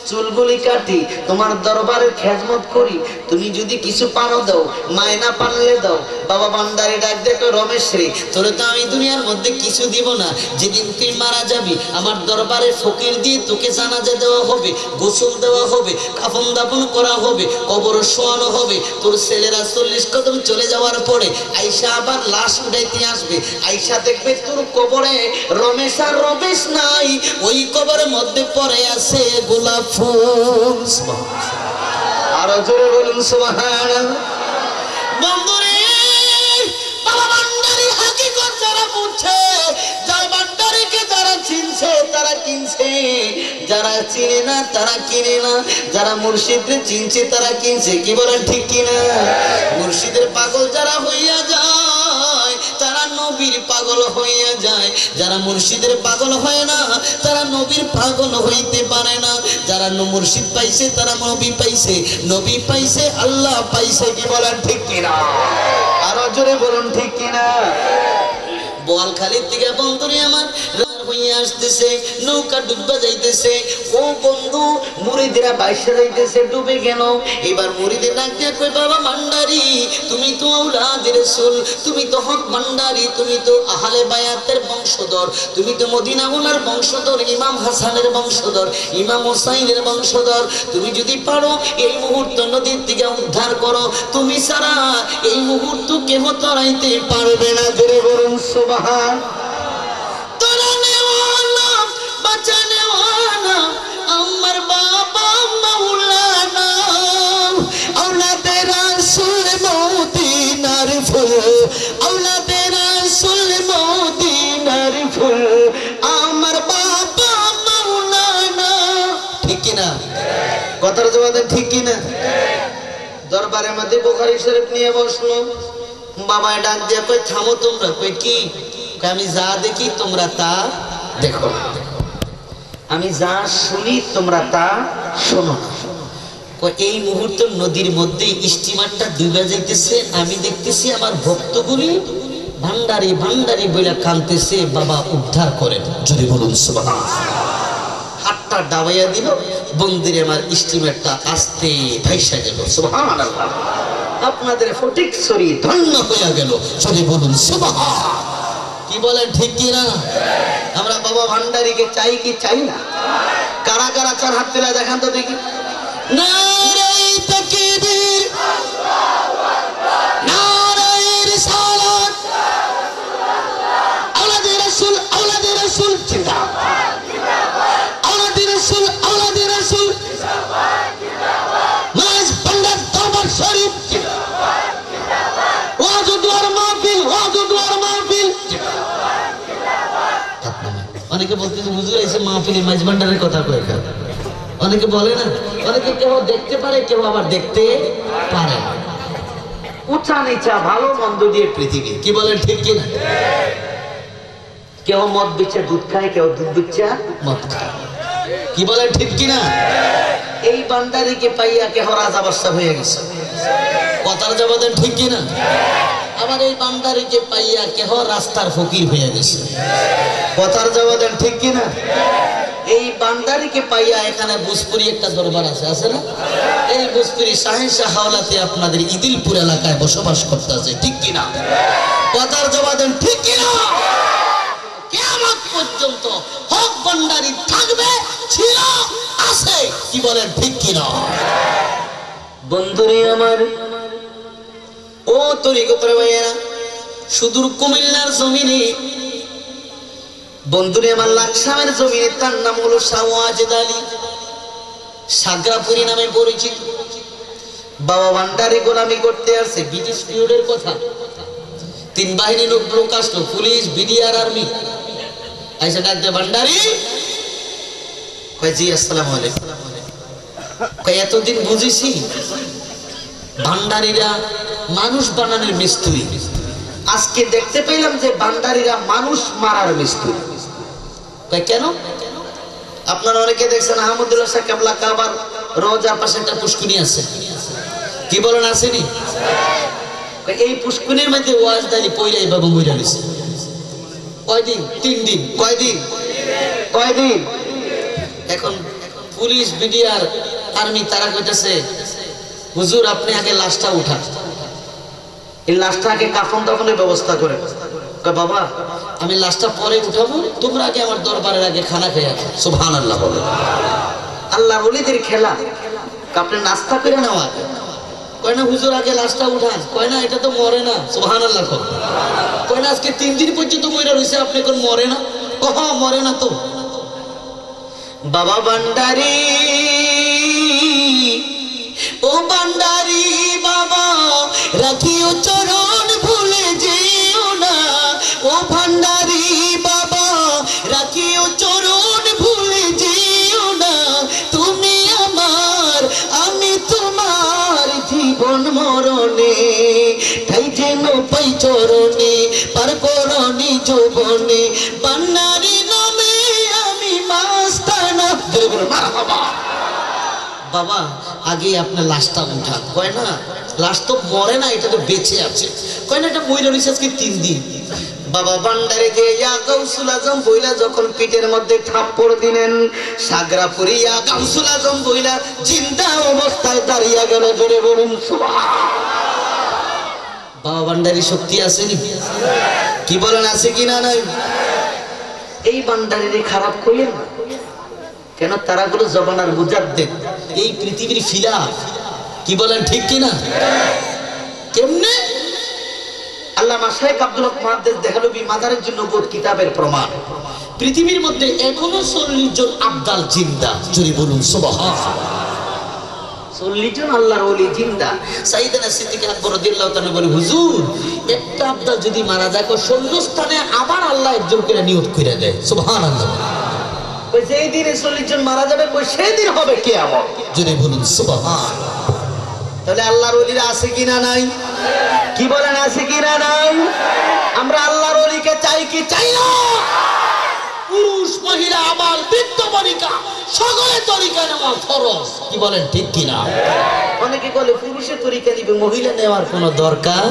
চুলগুলি কাটি, তোমার দরবারের খেদমত করি, তুমি যদি কিছু পানো দাও, মায়না পানলে দাও। বাবা ভান্ডারি ডাক দেখো, রমেশ রে তোরে তো আমি দুনিয়ার মধ্যে কিছু দিব না, যেদিন তুই মারা যাবি আমার দরবারে ফকির দিয়ে তোকে জানাজা দেওয়া হবে, গোসল দেওয়া হবে, কাফন দাফন করা হবে, কবর শোয়ানো হবে। তোর ছেলেরা 40 কদম চলে যাওয়ার পরে আইসা আবার লাশ উঠাইতে আসবে, আইসা দেখবে তোর কবরে রমেশ আর রমেশ নাই, ওই কবরের মধ্যে পড়ে আছে গোলাপ ফুল। আর জোরে বলুন সুবহানাল্লাহ। বন্ধুরে বাবা ভান্ডারি হাকিকত যারা বুঝছে, যারা ভান্ডারিকে যারা চিনছে তারা কিনছে, যারা চিনে না তারা কিনে না, যারা মুর্শিদকে চিনছে তারা কিনছে। কি বলেন ঠিক কিনা? মুর্শিদের পাগল যারা হইয়া যায় তারা নবীর পাগল হইয়া যায়, যারা মুর্শিদের পাগল হয় না তারা নবীর পাগল হইতে পারে না। যারা মুর্শিদ পাইছে তারা নবী পাইছে, নবী পাইছে আল্লাহ পাইছে। কি বলেন ঠিক কিনা? আরো জোরে বলুন ঠিক কিনা? বোয়ালখালীর থেকে বন্ধুরে আমার হইয়া আসতেছে, নৌকা ডুববা যাইতেছে। ও বন্ধু মুরিদেরা বাইসা যাইতেছে, ডুবে গেল। এবার মুরিদের ডাক দিয়ে কই, বাবা ভান্ডারি তুমি তো আওলাদের রাসূল, তুমি তো হক ভান্ডারি, তুমি তো আহলে বায়াতের বংশধর, তুমি তো মদিনা ওয়ালার বংশধর, ইমাম হাসানের বংশধর, ইমাম হুসাইনের বংশধর। তুমি যদি পারো এই মুহূর্ত নদীর থেকে উদ্ধার করো, তুমি ছাড়া এই মুহূর্ত কেহ তরাইতে পারবে না। জোরে বলুন সুবহান। আমার বাবা মাওলানা আওলাদে রাসূল মদিনার ফুল, আওলাদে রাসূল মদিনার ফুল, আমার বাবা মাওলানা। ঠিক কি না? কথার জবাব দেন ঠিক কি না? দরবারের মধ্যে বুখারী শরীফ নিয়ে বসলো, বাবা ডাক দিয়ে কই, থামো তোমরা। কই কি? আমি যা দেখি তোমরা তা দেখো। আমি যা শুনি তোমরা তা শোনো না। এই মুহূর্তে নদীর মধ্যে স্টিমারটা ডুবে যাইতেছে, আমি দেখতেছি আমার ভক্তগুলি ভান্ডারি ভান্ডারি বলে কাঁদতেছে, বাবা উদ্ধার করেন। যদি বলুন সুবহানাল্লাহ। হাতটা ডাবাইয়া দিল, বন্দিরে আমার স্টিমারটা আস্তে ভাইসা গেল। সুবহানাল্লাহ। আপনাদের ফটিকছড়ি ধন্য হইয়া গেল। যদি বলুন সুবহানাল্লাহ। কি বলেন ঠিক কি না? আমরা বাবা ভান্ডারীকে চাই কি চাই না? কারা কারা চার হাত তুলে দেখান তো দেখি। নারায়ে তাকবীর, নারায়ে রিসালাত, আওলাদে রাসূল, আওলাদে রাসূল জিন্দাবাদ, আওলাদে রাসূল, আওলাদে রাসূল জিন্দাবাদ, মাঝ ভান্ডার দরবার শরীফ জিন্দাবাদ, ওয়াজ দুয়ার মাহফিল, ওয়াজ দুয়ার মাহফিল জিন্দাবাদ, জিন্দাবাদ। অনেকে বলতেছে হুজুর এসে মাহফিলে মাঝ ভান্ডারের কথা কয়ে খায়। অনেকে বলে না, অনেকে কেউ দেখতে পারে, কেউ আবার দেখতে পারে না। উঁচা নিচা ভালো মন্দ দিয়ে পৃথিবী। কি বলেন ঠিক কিনা? কেউ মদ বিচ্ছে দুধ খায়, কেউ দুধ বিচ্ছে মদ খায়। কি বলেন ঠিক কিনা? এই বান্দারিকে পাইয়া কেহ রাজা বাদশা হয়ে গেছে। কথার জবাব দেন ঠিক কিনা? আবার এই বান্দারিকে পাইয়া কেহ রাস্তার ফকির হয়ে গেছে। কথার জবাব দেন ঠিক কিনা? এই বান্দারিকে পাইয়া এখানে ভোজপুরি একটা দরবার আছে, আছে না? এই ভোজপুরি শাহেনশাহ হাওলাতে আপনাদের ইদিলপুর এলাকায় বসবাস করতেছে। ঠিক কিনা? কথার জবাব দেন ঠিক কিনা? কিয়ামত পর্যন্ত হক ভান্ডারী থাকবে, ছিল, আছে। কি বলেন ঠিক কিনা? বন্ধুরে আমার, ও তরিকতের ভাইয়েরা, সুদূর কুমিল্লার জমিনে, বন্ধুরে আমার লাকসামের জমিনে, তার নাম হলো শাহ ওয়াজেদ আলী, সাগরাপুরি নামে পরিচিত। বাবা ভান্ডারী গোলামি করতে আসছে, ব্রিটিশ পিরিয়ডের কথা। 3 বাহিনীর লোক আসলো, পুলিশ, বিডিআর, আর্মি। আইসা ডাকতে ভান্ডারী, কয় জি আসসালামু আলাইকুম। কয় এতদিন বুঝেছি ভান্ডারীরা মানুষ বানানোর মিস্ত্রি, আজকে দেখতে পেলাম যে ভান্ডারীরা মানুষ মারার মিস্ত্রি। কয় কেন? আপনারা অনেকে দেখছেন আহমদুল্লাহ শাহ কেবলা কাবার রোজার পাশে একটা পুষ্কুনি আছে। কি বলেন আসেনি? এই পুষ্কুনির মধ্যে ওয়াজদারি পয়রা এইভাবে মইরা রইছে। কয়দিন? 3 দিন। কয়দিন? কয়দিন? এখন পুলিশ, বিডিআর, আর্মি তারা কইতাছে হুজুর আপনি আগে লাশটা উঠান, এই লাশটা আগে কাফন দাফনের ব্যবস্থা করেন। কয় বাবা আমি লাশটা পরে উঠাবো, তোমরা আগে আমার দরবারের আগে খানা খেয়ে আসো। সুবহানাল্লাহ বলে। আল্লাহর ওলিদের খেলা। আপনি নাস্তা করে নেওয়া। কয় না হুজুর আগে লাশটা উঠান। কয় না এটা তো মরে না। সুবহানাল্লাহ। কয় না আজকে 3 দিন পর্যন্ত মরে রইছে, আপনি কোন মরে না? কহ মরে না তো। বাবা ভান্ডারী, ও ভান্ডারী বাবা, রাখিও চরণ ভুলে যেও না। ও ভান্ডারী বাবা, রাখিও চরণ ভুলে যেও না। তুমি আমার, আমি তোমার, জীবন মরণে ঠাই যেন পাই চরণে, পার করণি যৌবনে। ভান্ডারী নামে আমি মাস্তানা। মারহাবা। বাবা আগে আপনার লাশটা উঠান। কয় না লাশ তো মরে না, এটা তো বেঁচে আছে। কয় না এটা মইরা রইছে আজকে 3 দিন। বাবা ভান্ডারী যে ইয়া গাউসুল আজম বইলা যখন পিঠের মধ্যে থাপ্পড় দিলেন, সাগরাপুরি ইয়া গাউসুল আজম বইলা জিন্দা অবস্থায় দাঁড়িয়ে গেল। জোরে বলুন সুবহানাল্লাহ। বাবা ভান্ডারী শক্তি আসেনি? কি বলেন আছে কি না? নাই। এই ভান্ডারী খারাপ কইলেন না কেন? তারা গুলো জবানার মুজাদ্দিদ, এই পৃথিবীর ফিলা। কি বলেন ঠিক কিনা? কেমনে? আল্লামা শেখ আব্দুল হক মুহাদ্দিস দেহলভী মাদারের জন্য নবুয়ত কিতাবের প্রমাণ, পৃথিবীর মধ্যে এখনো 40 জন আবদাল জিন্দা। যদি বলুন সুবহানাল্লাহ। 40 জন আল্লাহর ওলি জিন্দা। সাইয়েদনা সিদ্দিক আকবর রাদিয়াল্লাহু তাআলা বলে হুজুর একটা আবদাল যদি মারা যায় 16 স্থানে আবার আল্লাহ একজন করে নিয়ত করে দেয়। সুবহানাল্লাহ। যেই দিনে 40 জন মারা যাবে সেই দিন হবে কিয়ামত। যদি বলুন সুবহানাল্লাহ। তাহলে আল্লাহর ওলিরা আছে কিনা নাই? কি বলেন আছে কিনা নাই? আমরা আল্লাহর ওলিকে চাই কি চাই না? পুরুষ মহিলা আবাল বৃদ্ধ বনিতা সকলের তরিকা নেওয়া ফরজ। কি বলেন ঠিক কিনা? অনেকে বলে পুরুষের তরিকা নিবে, মহিলা নেওয়ার কোনো দরকার।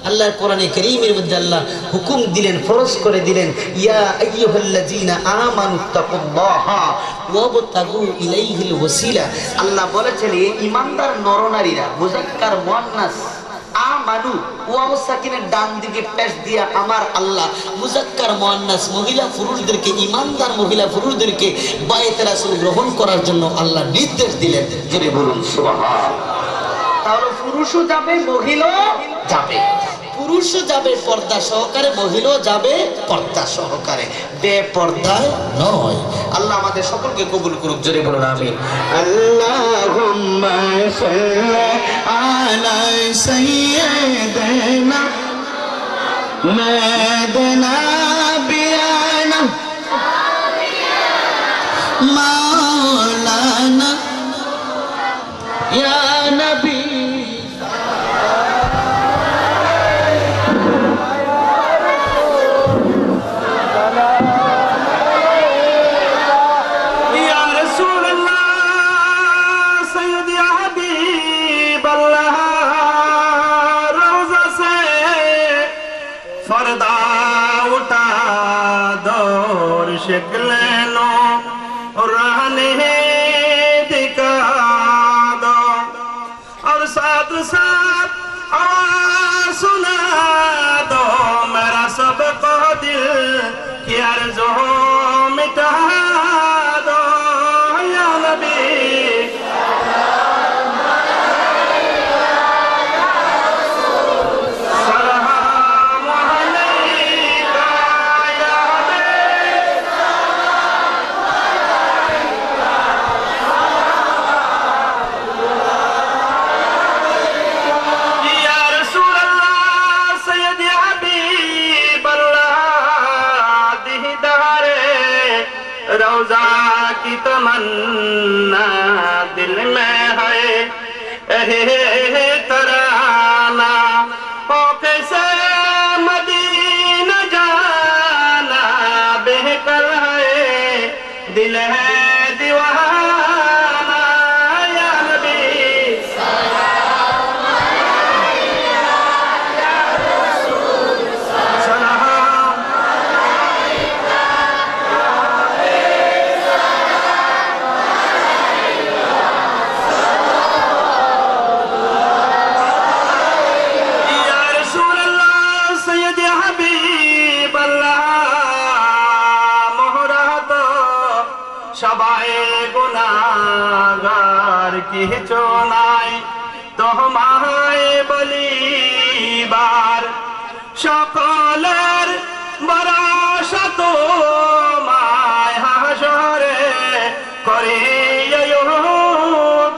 আল্লাহর কোরআনে কারীমের মধ্যে আল্লাহ হুকুম দিলেন, ফরজ করে দিলেন, ইয়া আইয়ুহাল্লাযীনা আমানুত্তাকুল্লাহা ওয়াবতাগু ইলাইহিল ওয়াসিলা। আল্লাহ বলেছেন এই ঈমানদার নরনারীরা, মুযাক্কার মুআন্নাস আমানু ওয়াও সাকিনের ডান দিকে পেশ দিয়া আমার আল্লাহ মুযাক্কার মুআন্নাস মহিলা পুরুষদেরকে, ঈমানদার মহিলা পুরুষদেরকে বায়াতে রাসূল গ্রহণ করার জন্য আল্লাহ নির্দেশ দিলেন। জোরে বলুন সুবহান। তাহলে পুরুষও যাবে, মহিলাও যাবে। পুরুষও যাবে পর্দা সহকারে, মহিলাও যাবে পর্দা সহকারে, বেপর্দায় নয়। আল্লাহ আমাদের সকলকে কবুল করুক। জোরে বলুন আমিন। আল্লাহুম্মা সাল্লি আলা সাইয়্যিদিনা মাদানা বিয়ানা মাওলানা ইয়া নবী। शिकलेनो रहने दिखा दो और साथ साथ आवाज़ सुना दो मेरा सबको दिल की आरज़ू मिटा दो या नबी। रोजा की तमन्ना दिल में है तराना ओ कैसे मदीना जाना बेहतर है दिल है दीवाना या नबी। সবাই গুনাহগার কিছু নাই তোমায় বলিবার সকলের ভরসা তোমায় হাসরে করে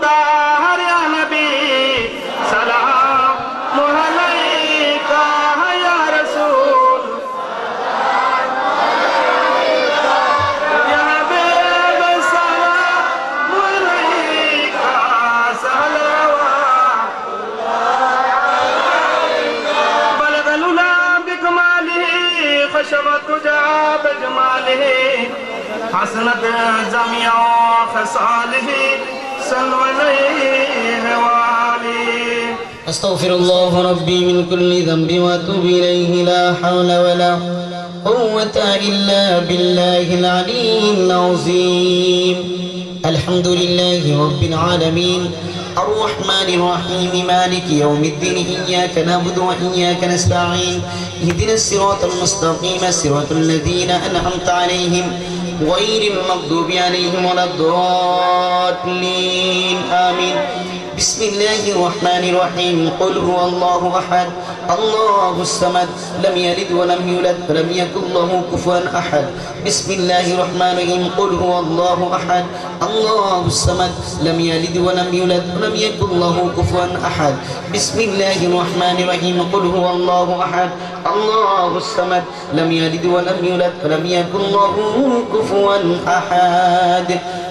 তার নবী সালাম আলাইকা ইয়া রাসূল। حسنت جميع خصاله صلوا عليه وآله. أستغفر الله ربي من كل ذنب وأتوب إليه. لا حول ولا قوة إلا بالله العلي العظيم. الحمد لله رب العالمين الرحمن الرحيم مالك يوم الدين. إياك نعبد وإياك نستعين. اهدنا الصراط المستقيم صراط الذين أنعمت عليهم غير المغضوب عليهم ولا الضالين. آمين. بسم الله الرحمن الرحيم. قل هو الله أحد الله الصمد لم يلد ولم يولد ولم يكن له كفوا أحد. بسم الله الرحمن الرحيم. قل هو الله أحد الله الصمد لم يلد ولم يولد ولم يكن له كفوا أحد. بسم الله الرحمن الرحيم. قل هو الله أحد الله الصمد لم يلد ولم يولد ولم يكن له كفوا أحد.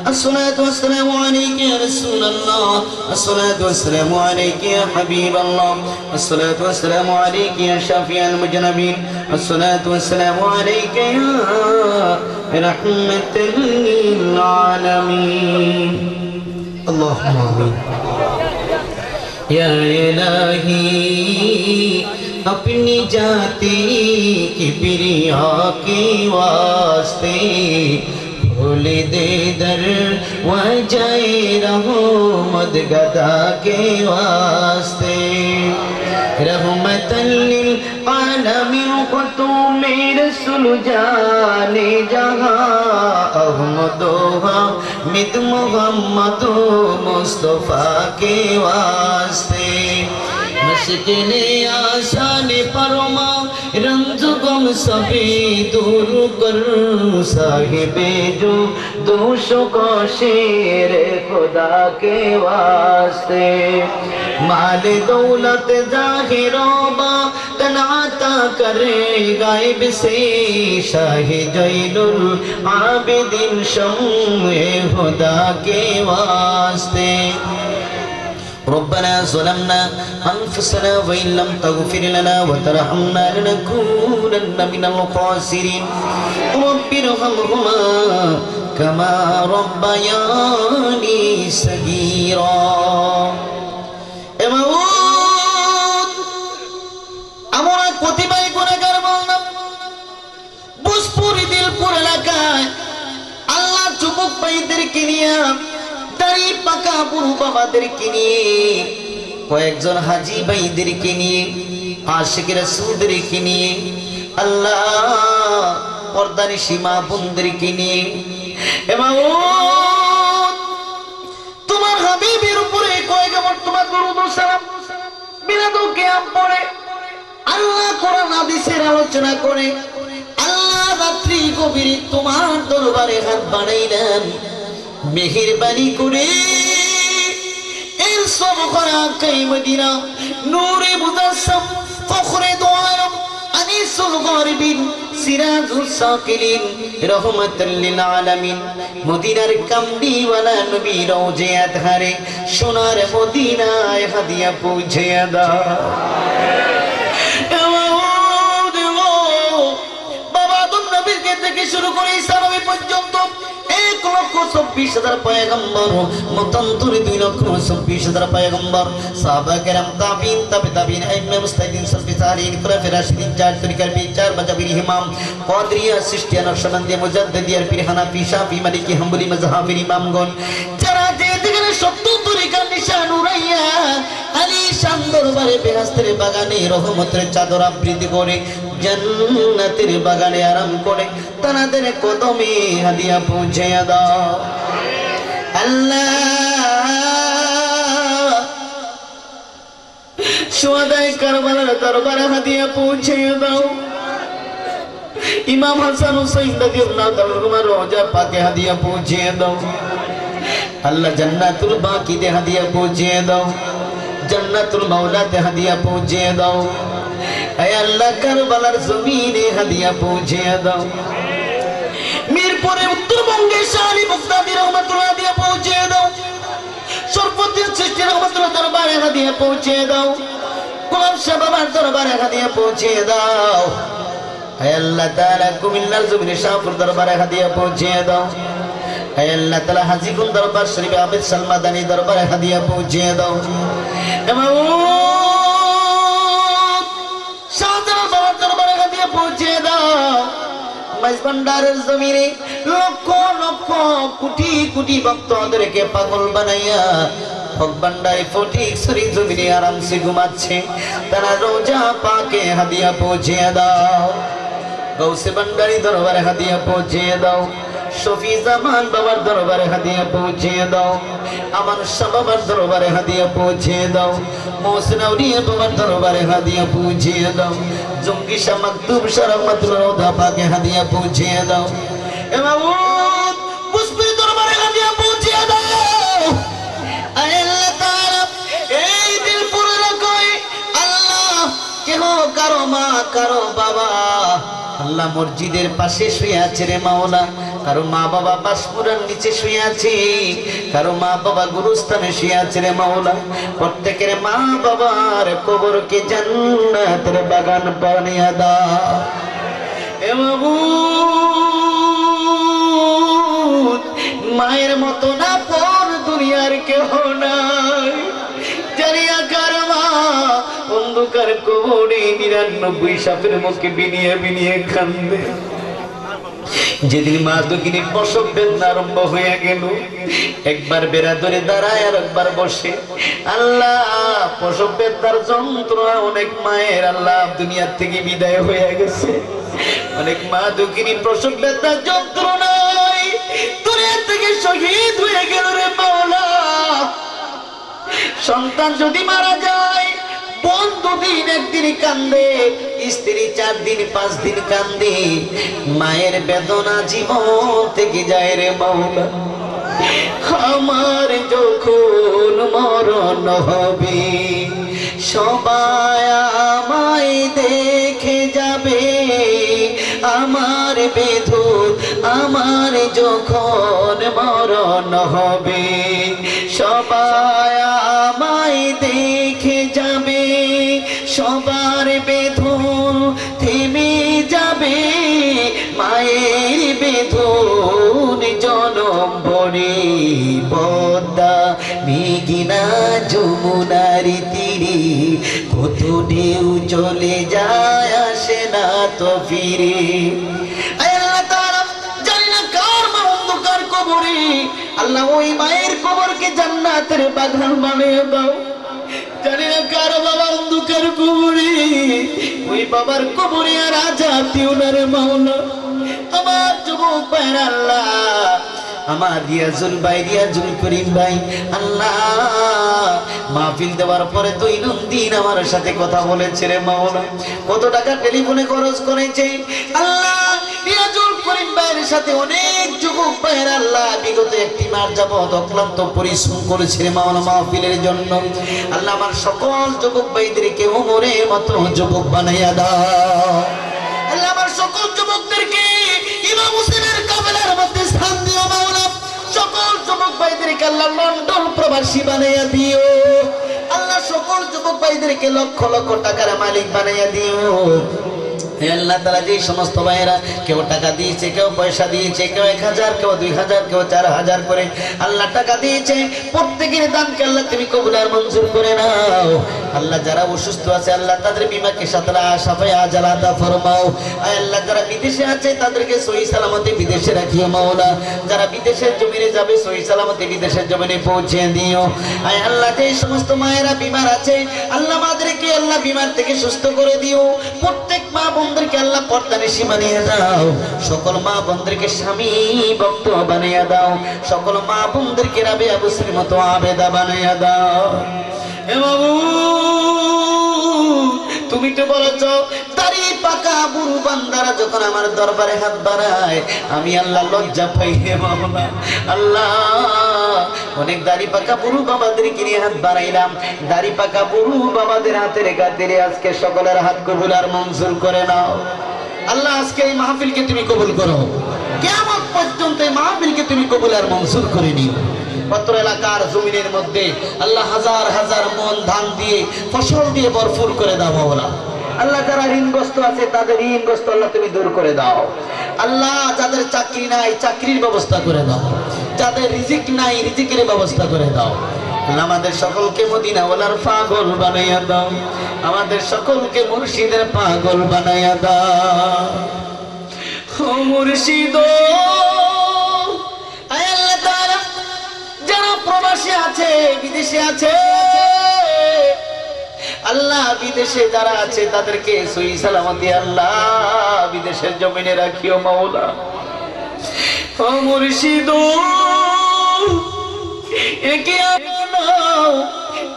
الصلاة والسلام عليك يا رسول الله الصلاة والسلام عليك يا حبيب الله الصلاة والسلام عليك يا شافع المذنبين الصلاة والسلام عليك يا رحمة للعالمين اللهم آمين या इलाही अपनी जाति की प्रिया के वास्ते भूल दे दर वजाए रहमत गदा के वास्ते रहमतल लिल आलमीन को तू मेरे रसूल जाने जहां अहमद मित मोहम्मद मुस्तफा के वास्ते मुश्किले आसान परमा रंज गम सभी दूर कर साहिबे जो दोषों का शेर खुदा के वास्ते माल दौलत जाहिरोबा तनाता करे गायब से शाह जैनुल आबिदीन शम्मे खुदा के वास्ते रब्बना ज़लमना अनफुसना व इन लम तगफिर लना व तरहमना लनकूनन्न मिनल खासिरीन रब्बिरहमहुमा कमा रब्बयानी सगीरा ए माऊद আমরা প্রতিবাই গুনাহগার বললাম বুসপুরি দিলপুর এলাকায় আল্লাহ যুবক ভাইদেরকে নিয়ে দাড়ি পাকা বুড়ো বাবাদেরকে নিয়ে কয়েকজন হাজী ভাইদেরকে নিয়ে আশিক রাসূলদেরকে নিয়ে আল্লাহ পর্দানি সীমা বোনদেরকে নিয়ে তোমার হাবিবের উপরে কয়েকবার তোমার দরুদ ও সালাম বিনা কিয়াম পড়ে আল্লাহ কোরআন হাদিসের আলোচনা করে আল্লাহ রাত্রি গভীরে তোমার দরবারে হাত বাড়াইলেন মেহেরবানি করে এর সব করা কাই মদিনা নূরে মুজাসসাম ফখরে দো আলম আনিসুল গরিবিন সিরাজুস সাকিলিন রহমাতুল লিল আলামিন মদিনার কামলিওয়ালা নবী রওজে আতহারে সোনার মদিনায় হাদিয়া পৌঁছে দাও বাবা আদম নবীর থেকে শুরু করে ঈসা নবী পর্যন্ত 1,24,000 পয়গম্বর মতান্তর 2,24,000 পয়গম্বর সাহাবা কেরাম তাবিন তাবিন আইম্মে মুস্তাহিদিন সালফিসালিন খুলাফায়ে রাশিদিন চার তরিকার বিচার মাযহাবের ইমাম কাদরিয়া সিস্তিয়া নকশবন্দিয়া মুজাদ্দিদিয়া পীর হানাফি শাফি মালিকি হাম্বলি মাযহাবের ইমামগণ যারা যেদিকে সত্য তরিকার নিশান উড়াইয়া আলী শান দরবারে বেহেশতের বাগানে রহমতের চাদর আবৃত করে জান্নাতের বাগানে আরাম করে তাদের কদমে হাদিয়া পৌঁছে দাও আল্লাহ শুহাদায়ে কারবালার দরবারে হাদিয়া পৌঁছে দাও ইমাম হাসান হুসাইন রাদিয়াল্লাহু তাআলা আনহুর রওজা পাকে হাদিয়া পৌঁছে দাও আল্লাহ জান্নাতুল বাকিতে হাদিয়া পৌঁছে দাও জান্নাতুল মাওলাতে হাদিয়া পৌঁছে দাও ऐ अल्लाह करबलार जमीने हदिया पहुंचे दाओ मीरपुरे उत्तरबंगे शाली मुक्तादी रहमतुल्लाह हदिया पहुंचे दाओ सरफुद्दीन चिश्ती रहमतुल्लाह दरबारे हदिया पहुंचे दाओ गुलाम शाह बाबा दरबारे हदिया पहुंचे दाओ ऐ अल्लाह ताला कुमिल्लार जमीने शाहपुर दरबारे हदिया पहुंचे दाओ ऐ अल्लाह ताला हाजीगुन दरबार शरीफ आबिद सलमादानी दरबारे हदिया पहुंचे दाओ পৌঁছে দাও মাইজভান্ডারের জমিনে লক্ষ লক্ষ কোটি কোটি ভক্তদেরকে পাগল বানাইয়া ভগবান্ডারে ফটিক সরি জমিনে আরামসে ঘুমাচ্ছে তারা রোজা পাকে হাদিয়া পৌঁছে দাও গৌসে ভান্ডারি দরবারে হাদিয়া পৌঁছে দাও শফি জামান বাবার দরবারে হাদিয়া পৌঁছে দাও আমান শাহ বাবার দরবারে হাদিয়া পৌঁছে দাও মোহসিন আউলিয়া বাবার দরবারে হাদিয়া পৌঁছে দাও জঙ্গি শাহ মাকতুব শাহ রহমাতুল্লাহ রওজা পাকে হাদিয়া পৌঁছে দাও এ মাওলাদ পুষ্পি দরবারে হাদিয়া পৌঁছে দাও আল্লাহ তাআলা এই দিলপুর এলাকায় আল্লাহ কেহ কারো মা কারো বাবা আল্লাহ মসজিদের পাশে শুয়ে আছে রে মাওলা কারো মা বাবা বাসপুরার নিচে শুয়ে আছে, কারো মা বাবা গুরুস্থানে শুয়ে আছে রে মাওলা। প্রত্যেকের মা বাবার কবরকে জান্নাতের বাগান বানিয়ে দাও এ মাবুদ। মায়ের মতো না পর দুনিয়ার কেহ নাই। জানিয়া কার মা অন্ধকার কবরে 99 সাপের মুখে বিনিয়ে বিনিয়ে কান্দে। যেদিন মা দুঃখিনী প্রসব বেদনা আরম্ভ হয়ে গেল, একবার বেড়া ধরে দাঁড়ায় আর একবার বসে। আল্লাহ, প্রসব বেদনার যন্ত্রণা অনেক মায়ের আল্লাহ দুনিয়ার থেকে বিদায় হয়ে গেছে। অনেক মা দুঃখিনী প্রসব বেদনার যন্ত্রণায় দুনিয়া থেকে শহীদ হয়ে গেল রে মাওলা। সন্তান যদি মারা যায়, বোন দুদিন একদিন কান্দে, স্ত্রী 4 দিন 5 দিন কান্দে। মায়ের বেদনা জীবন থেকে যায় রে মাওলা। আমার যখন মরণ হবে, সবাই আমায় দেখে যাবে। আমার বেদন আমার যখন মরণ হবে, সবাই আমায় দেখে যাবে। সবার বেদন থেমে যাবে, মায়ের বেদন জনম ভরে। পদ্মা মেঘনা যমুনার তীরে কত ঢেউ চলে যায়, আসে না তো ফিরে। আল্লাহ তাআলা জানি না কার মা অন্ধকার কবরে, আল্লাহ ওই মায়ের কবরকে জান্নাতের বাগান বানিয়ে দাও। জানি না কার বাবা অন্ধকার কবরে, ওই বাবার কবরে আর আযাব দিও না রে মাওলা। আমার যুবক ভাইরা আল্লাহ, আমার রিয়াজুল ভাই, রিয়াজুল করিম ভাই আল্লাহ, মাহফিল দেওয়ার পরে দৈনন্দিন আমার সাথে কথা বলেছে রে মাওলা। কত টাকা টেলিফোনে খরচ করেছে আল্লাহ। রিয়াজুল করিম ভাইয়ের সাথে অনেক যুবক ভাইয়ের আল্লাহ বিগত 1 মাস যাবত অক্লান্ত পরিশ্রম করেছে রে মাওলা মাহফিলের জন্য। আল্লাহ, আমার সকল যুবক ভাইদেরকে ওমরের মতো যুবক বানাইয়া দাও। আল্লাহ, আমার সকল যুবকদেরকে ইমাম হোসেনের কাফেলার মধ্যে স্থান দিও মাওলা। সকল যুবক ভাইদেরকে আল্লাহ লন্ডন প্রবাসী বানাইয়া দিও। আল্লাহ, সকল যুবক ভাইদেরকে লক্ষ লক্ষ টাকার মালিক বানাইয়া দিও। আল্লাহ তাআলা যে সমস্ত ভাইয়েরা কেউ টাকা দিয়েছে, কেউ পয়সা দিয়েছে, কেউ 1000, কেউ 2000, কেউ 4000 করে আল্লাহ টাকা দিয়েছে, প্রত্যেকের দানকে আল্লাহ তুমি কবুল আর মঞ্জুর করে নাও। আল্লাহ, যারা অসুস্থ আছে আল্লাহ তাদের বিমাকে সাতরা সাফায়ে আজাল আতা ফরমাও। আল্লাহ, যারা বিদেশে আছে তাদেরকে সহি সালামতে বিদেশে রাখিও মাওলা। যারা বিদেশের জমিনে যাবে সহি সালামতে বিদেশের জমিনে পৌঁছে দিও। আল্লাহ, যে সমস্ত মায়েরা বিমার আছে আল্লাহ মাদেরকে আল্লাহ বিমার থেকে সুস্থ করে দিও। প্রত্যেক মা বোনদেরকে আল্লাহ পর্দানিশী বানিয়ে দাও। সকল মা বোনদেরকে স্বামী ভক্ত বানিয়ে দাও। সকল মা বোনদেরকে রাবেয়া বুসরির মতো আবেদা বানিয়ে দাও। হে বাবু, তুমি তো বলেছো দাড়ি পাকা বুড়ো বান্দারা যখন আমার দরবারে হাত বাড়ায় আমি আল্লাহ লজ্জা পাই। হে মাওলা, আল্লাহ, অনেক দাড়ি পাকা বুড়ো বাবাদেরকে নিয়ে হাত বাড়াইলাম। দাড়ি পাকা বুড়ো বাবাদের হাতের গাদিরে আজকে সকলের হাত কবুল আর মঞ্জুর করে নাও। আল্লাহ, আজকে এই মাহফিলকে তুমি কবুল করো। কিয়ামত পর্যন্ত এই মাহফিলকে তুমি কবুল আর মঞ্জুর করে নিও। পত্র এলাকার জমিনের মধ্যে আল্লাহ হাজার হাজার মন ধান দিয়ে ফসল দিয়ে ভরপুর করে দাও মাওলা। আল্লাহ, যারা ঋণগ্রস্ত আছে তাদের ঋণগ্রস্ত আল্লাহ তুমি দূর করে দাও। আল্লাহ, যাদের চাকরি নাই চাকরির ব্যবস্থা করে দাও। যাদের রিজিক নাই রিজিকের ব্যবস্থা করে দাও। আমাদের সকলকে মদিনা ওয়ালার পাগল বানাইয়া দাও। আমাদের সকলকে মুর্শিদের পাগল বানাইয়া দাও। ও মুর্শিদ, আল্লাহ তাআলা যারা প্রবাসী আছে বিদেশে আছে আল্লাহ, বিদেশে যারা আছে তাদেরকে সহি সালামতি আল্লাহ বিদেশের জমিনে রাখিও মাওলা। ও মুর্শিদ, একে নাও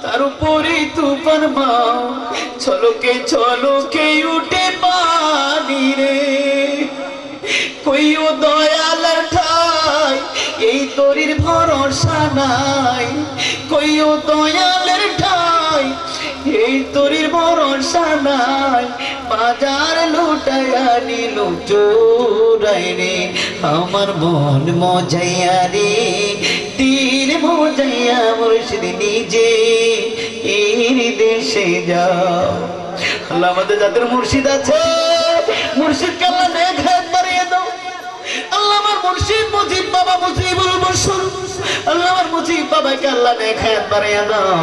তার উপরে তুফান মাও, ছলকে ছলকে উঠে পানি রে। কইও দয়াল ঠাই এই তরির ভরসা নাই, কইও দয়ালের ঠাই এই তরির ভরসা নাই বাজার লুটাইয়া নিল চোরাই রে আমার মন মজাইয়া রে তীর মজাইয়া মুর্শিদ নিজে এই দেশে যাও আল্লাহ আমাদের যাদের মুর্শিদ আছে মুর্শিদকে আল্লাহ নেক হায়াত বাড়িয়ে দাও আল্লাহ আমার মুর্শিদ মুজিব বাবা মুজিবুল বশর আল্লাহ আমার মুজিব বাবাকে আল্লাহ নেক হায়াত বাড়িয়ে দাও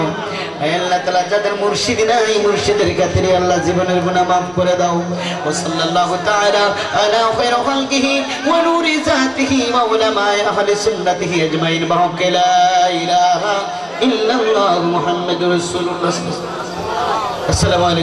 আল্লাহ তাআলা যাদের মুর্শিদ নাই মুর্শিদের খাতিরে আল্লাহ জীবনের গুনাহ maaf করে দাও ওয়া সাল্লাল্লাহু তাআলা আলা খায়রি খালকিহি ওয়া নূরি জাতিহি ওয়া উলামায়ে আহলি সুন্নাতিহি আজমাইন বাহকে লা ইলাহা ইল্লাল্লাহু মুহাম্মাদুর রাসূলুল্লাহ। আসসালামু আলাইকুম।